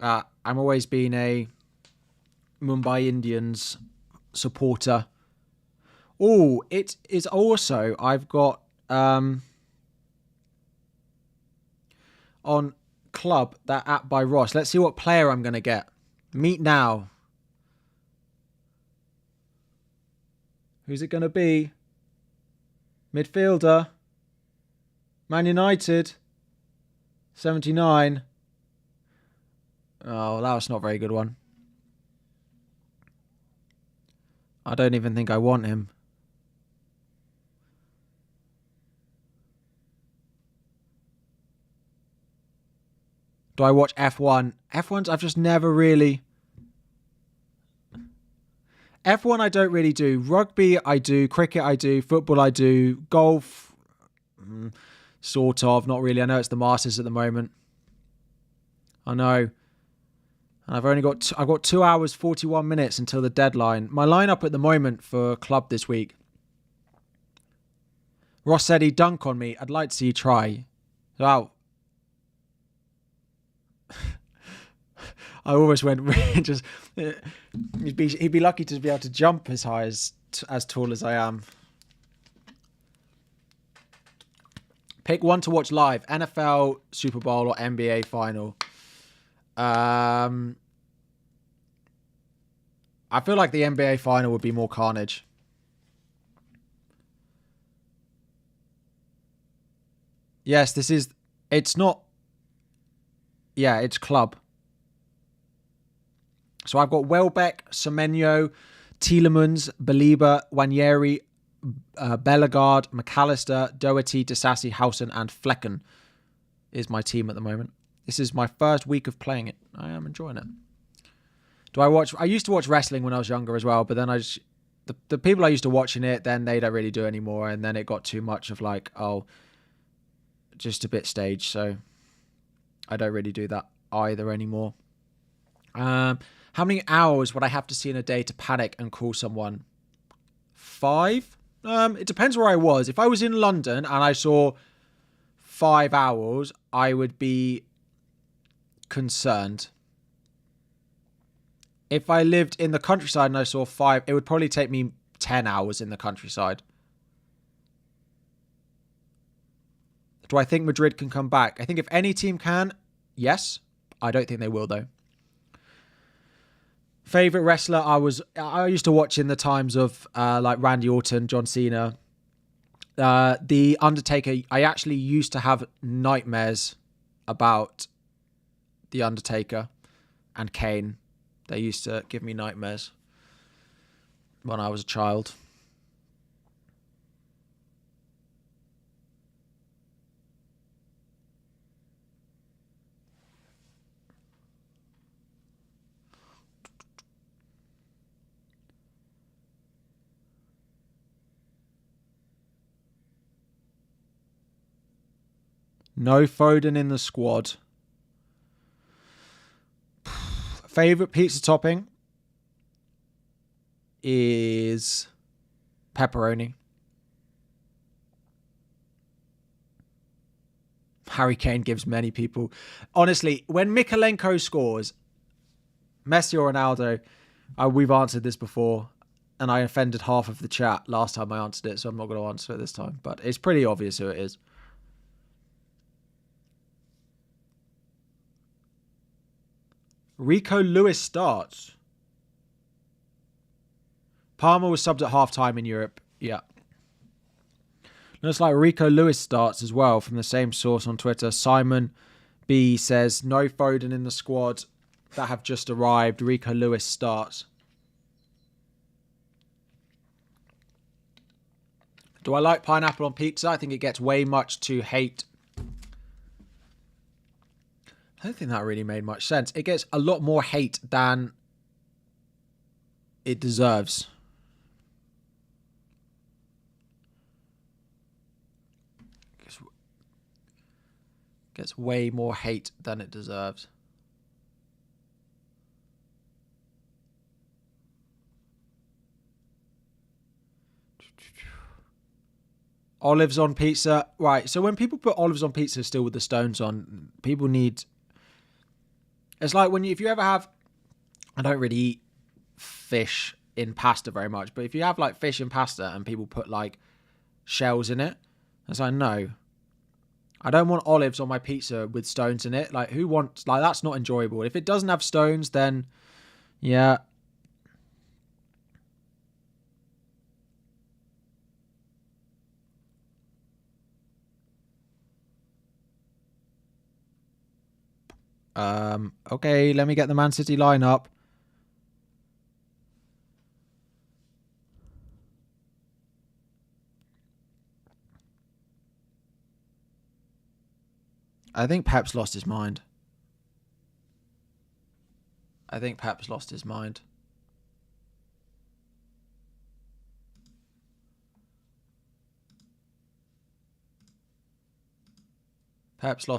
I'm always been a Mumbai Indians supporter. Oh, it is also, I've got on Club, that app by Ross. Let's see what player I'm going to get. Meet now. Who's it going to be? Midfielder. Man United. 79. Oh, that was not a very good one. I don't even think I want him. Do I watch F1? F1's I've just never really... F1 I don't really do. Rugby I do. Cricket I do. Football I do. Golf, sort of. Not really. I know it's the Masters at the moment. I know. And I've got 2 hours, 41 minutes until the deadline. My lineup at the moment for club this week. Ross said he'd dunk on me. I'd like to see you try. Wow. I almost went just. He'd be lucky to be able to jump as high as tall as I am. Pick one to watch live: NFL, Super Bowl, or NBA final. I feel like the NBA final would be more carnage. Yes, it's not. Yeah, it's club. So I've got Welbeck, Semenyo, Tielemans, Belieber, Wanyeri, Bellegarde, McAllister, Doherty, Disasi, Housen, and Flecken is my team at the moment. This is my first week of playing it. I am enjoying it. I used to watch wrestling when I was younger as well, but then the people I used to watching it, then they don't really do anymore, and then it got too much of like, just a bit staged, so I don't really do that either anymore. How many hours would I have to see in a day to panic and call someone? 5? It depends where I was. If I was in London and I saw 5 hours, I would be concerned. If I lived in the countryside and I saw 5, it would probably take me 10 hours in the countryside. Do I think Madrid can come back? I think if any team can, yes. I don't think they will, though. Favorite wrestler I used to watch in the times of like Randy Orton, John Cena, The Undertaker. I actually used to have nightmares about The Undertaker and Kane. They used to give me nightmares when I was a child. No Foden in the squad. Favorite pizza topping is pepperoni. Harry Kane gives many people. Honestly, when Mikalenko scores, Messi or Ronaldo, we've answered this before, and I offended half of the chat last time I answered it, so I'm not going to answer it this time. But it's pretty obvious who it is. Rico Lewis starts. Palmer was subbed at half-time in Europe. Yeah. Looks like Rico Lewis starts as well from the same source on Twitter. Simon B says, no Foden in the squad that have just arrived. Rico Lewis starts. Do I like pineapple on pizza? I think it gets way much to hate. I don't think that really made much sense. It gets a lot more hate than it deserves. Gets way more hate than it deserves. Olives on pizza. Right, so when people put olives on pizza still with the stones on, people need... It's like when if you ever have... I don't really eat fish in pasta very much, but if you have like fish in pasta and people put like shells in it, it's like, no. I don't want olives on my pizza with stones in it. Like, who wants... Like, that's not enjoyable. If it doesn't have stones, then... Yeah. Okay, let me get the Man City lineup. I think Pep's lost his mind. Pep's lost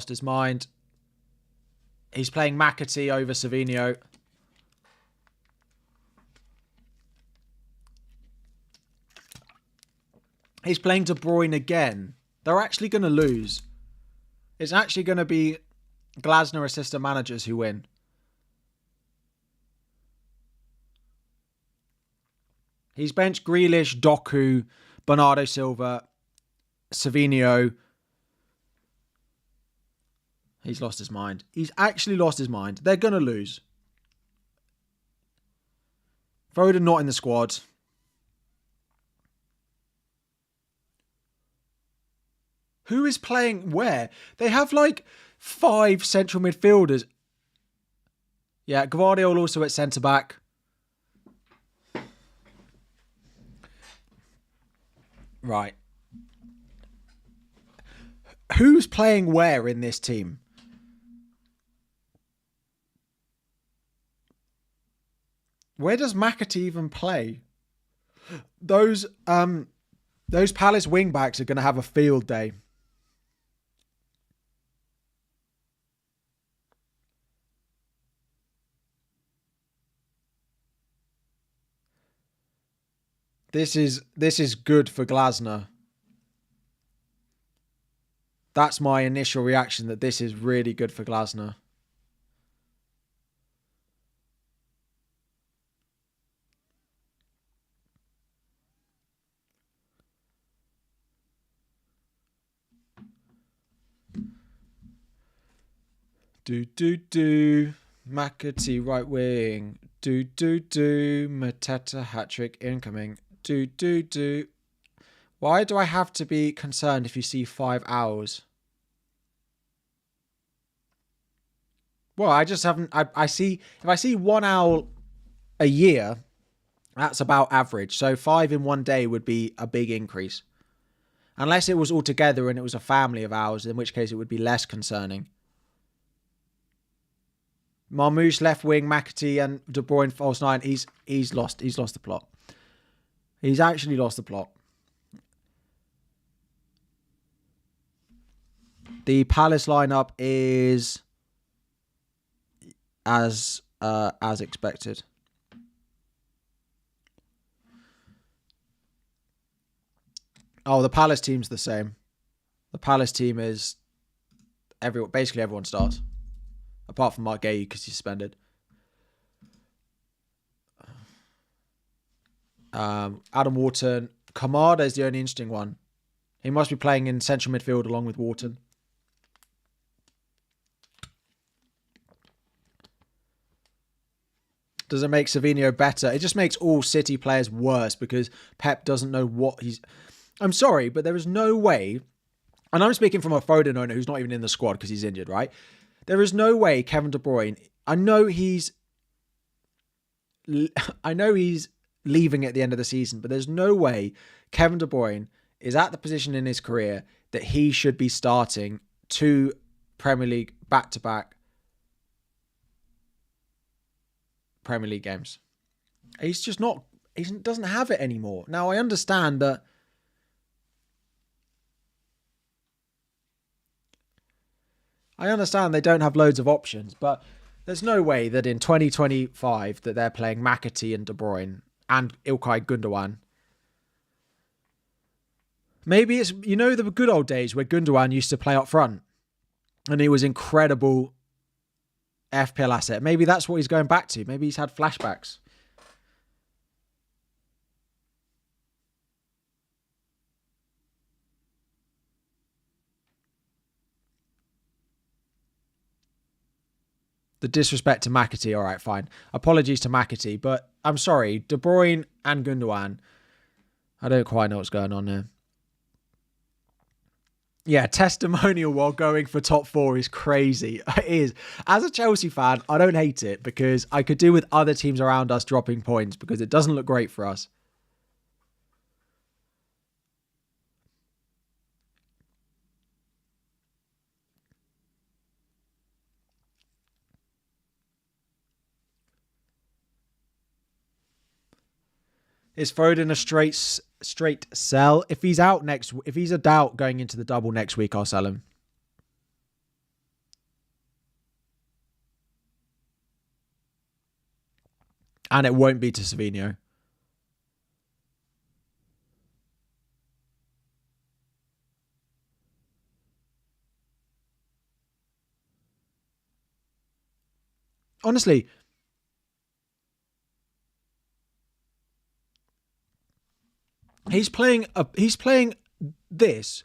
his mind. He's playing McAtee over Savinho. He's playing De Bruyne again. They're actually going to lose. It's actually going to be Glasner assistant managers who win. He's benched Grealish, Doku, Bernardo Silva, Savinho. He's lost his mind. He's actually lost his mind. They're going to lose. Foden not in the squad. Who is playing where? They have like 5 central midfielders. Yeah, Guardiola also at centre-back. Right. Who's playing where in this team? Where does McAtee even play? Those Palace wing-backs are going to have a field day. This is good for Glasner. That's my initial reaction, that this is really good for Glasner. McAtee right wing. Mateta hat-trick incoming. Why do I have to be concerned if you see 5 hours? Well, I just haven't... I see... If I see 1 owl a year, that's about average. So 5 in 1 day would be a big increase. Unless it was all together and it was a family of owls, in which case it would be less concerning. Marmouche left wing, McAtee and De Bruyne false 9. He's lost the plot. He's actually lost the plot. The Palace lineup is as expected. Oh, the Palace team's the same. The Palace team is basically everyone starts, apart from Mark Gay because he's suspended. Adam Wharton. Kamada is the only interesting one. He must be playing in central midfield along with Wharton. Does it make Savinho better? It just makes all City players worse because Pep doesn't know what he's... I'm sorry, but there is no way... And I'm speaking from a Foden owner who's not even in the squad because he's injured, right? There is no way Kevin De Bruyne... I know he's leaving at the end of the season, but there's no way Kevin De Bruyne is at the position in his career that he should be starting 2 Premier League back-to-back Premier League games. He's just not... He doesn't have it anymore. Now, I understand that... I understand they don't have loads of options, but there's no way that in 2025 that they're playing McAtee and De Bruyne and Ilkay Gundogan. Maybe it's, you know, the good old days where Gundogan used to play up front and he was incredible FPL asset. Maybe that's what he's going back to. Maybe he's had flashbacks. The disrespect to McAtee, all right, fine. Apologies to McAtee, but I'm sorry, De Bruyne and Gundogan, I don't quite know what's going on there. Yeah, testimonial while going for top 4 is crazy. It is. As a Chelsea fan, I don't hate it because I could do with other teams around us dropping points because it doesn't look great for us. Is Foden a straight sell? If he's a doubt going into the double next week, I'll sell him. And it won't be to Savinho. Honestly, he's playing this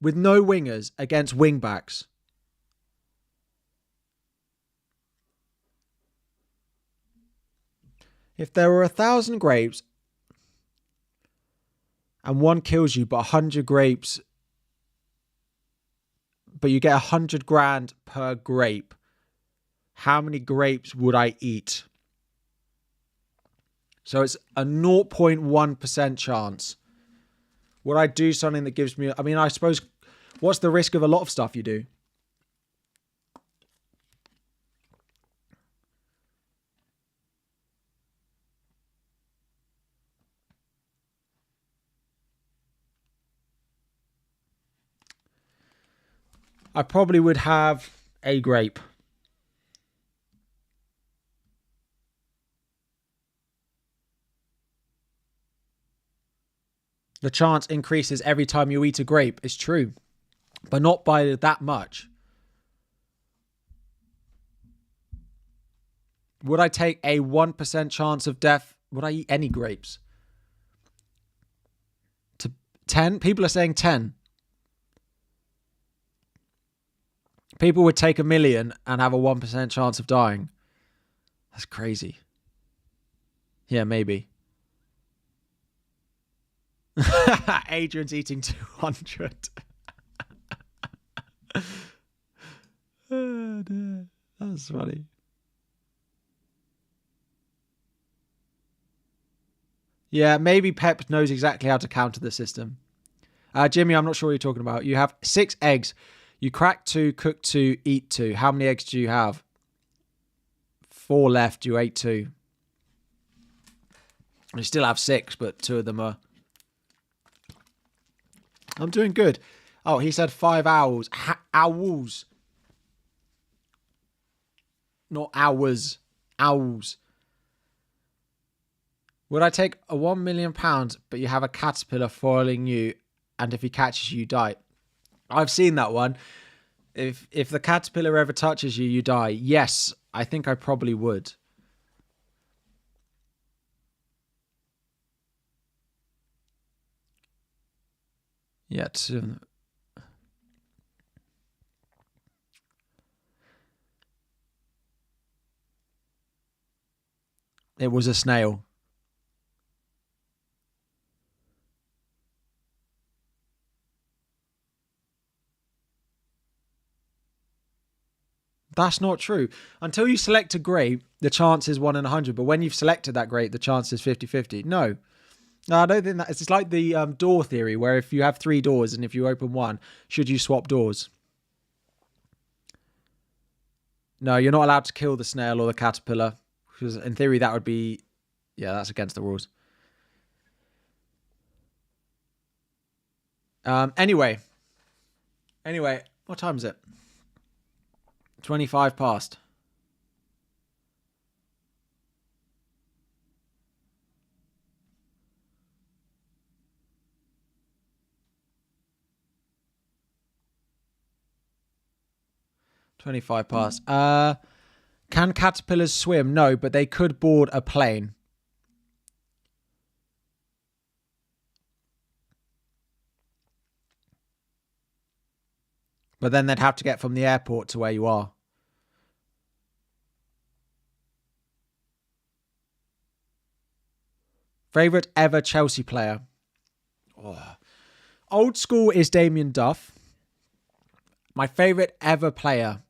with no wingers against wing backs. If there were 1,000 grapes and one kills you, but 100 grapes, but you get 100 grand per grape, how many grapes would I eat? So it's a 0.1% chance. Would I do something that gives me... I mean, I suppose... What's the risk of a lot of stuff you do? I probably would have a grape. The chance increases every time you eat a grape. It's true. But not by that much. Would I take a 1% chance of death? Would I eat any grapes? To 10? People are saying 10. People would take 1 million and have a 1% chance of dying. That's crazy. Yeah, maybe. Adrian's eating 200. Oh, dear. That's funny. Yeah, maybe Pep knows exactly how to counter the system. Jimmy, I'm not sure what you're talking about. You have 6 eggs. You crack 2, cook 2, eat 2. How many eggs do you have? 4 left. You ate 2. You still have 6, but 2 of them are... I'm doing good. Oh, he said 5 owls. Owls. Not hours. Owls. Would I take a £1 million, but you have a caterpillar foiling you, and if he catches you, you die? I've seen that one. If the caterpillar ever touches you, you die. Yes, I think I probably would. Yeah. It was a snail. That's not true. Until you select a great, the chance is 1 in 100. But when you've selected that great, the chance is 50-50. No, I don't think that. It's like the door theory, where if you have 3 doors and if you open one, should you swap doors? No, you're not allowed to kill the snail or the caterpillar. Because in theory, that would be... Yeah, that's against the rules. Anyway, what time is it? 25 past. Can caterpillars swim? No, but they could board a plane. But then they'd have to get from the airport to where you are. Favorite ever Chelsea player? Oh. Old school is Damien Duff. My favorite ever player.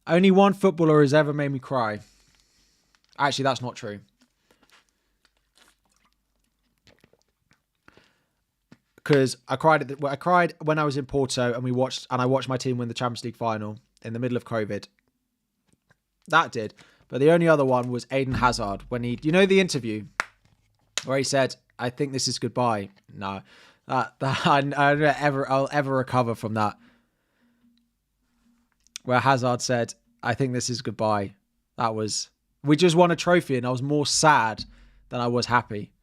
Only one footballer has ever made me cry. Actually, that's not true. Because I cried when I was in Porto and I watched my team win the Champions League final in the middle of COVID. That did. But the only other one was Eden Hazard when you know the interview where he said, "I think this is goodbye." No, I'll ever recover from that. Where Hazard said, "I think this is goodbye." We just won a trophy and I was more sad than I was happy.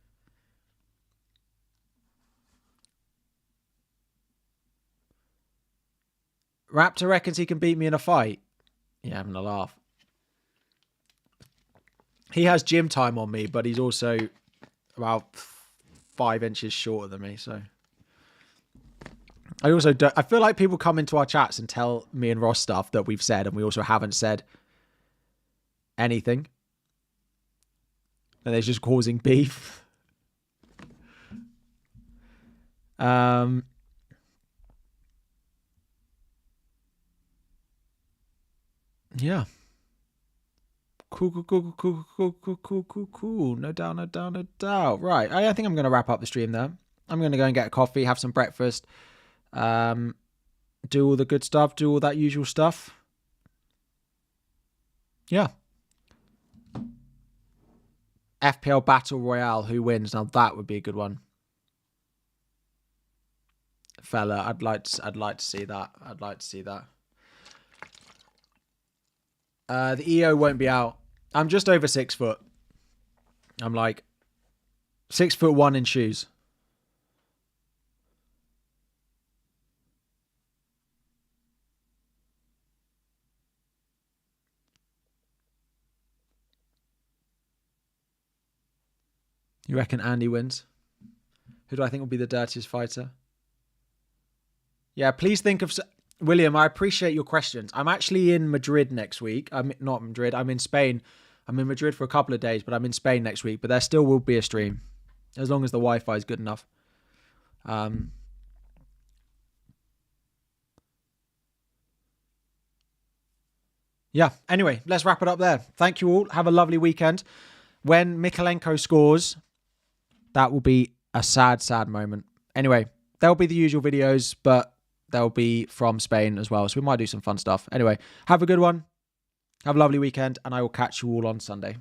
Raptor reckons he can beat me in a fight. Yeah, having a laugh. He has gym time on me, but he's also about 5 inches shorter than me, so... I feel like people come into our chats and tell me and Ross stuff that we've said, and we also haven't said anything. And they're just causing beef. Yeah. Cool. No doubt. Right. I think I'm going to wrap up the stream there. I'm going to go and get a coffee, have some breakfast, do all the good stuff, do all that usual stuff. Yeah. FPL Battle Royale, who wins? Now that would be a good one. Fella, I'd like to see that. The EO won't be out. I'm just over 6 foot. I'm like 6'1" in shoes. You reckon Andy wins? Who do I think will be the dirtiest fighter? Yeah, please think of... William, I appreciate your questions. I'm actually in Madrid next week. I'm not Madrid. I'm in Spain. I'm in Madrid for a couple of days, but I'm in Spain next week. But there still will be a stream, as long as the Wi-Fi is good enough. Yeah, anyway, let's wrap it up there. Thank you all. Have a lovely weekend. When Mikalenko scores, that will be a sad, sad moment. Anyway, there'll be the usual videos, but they'll be from Spain as well. So we might do some fun stuff. Anyway, have a good one. Have a lovely weekend, and I will catch you all on Sunday.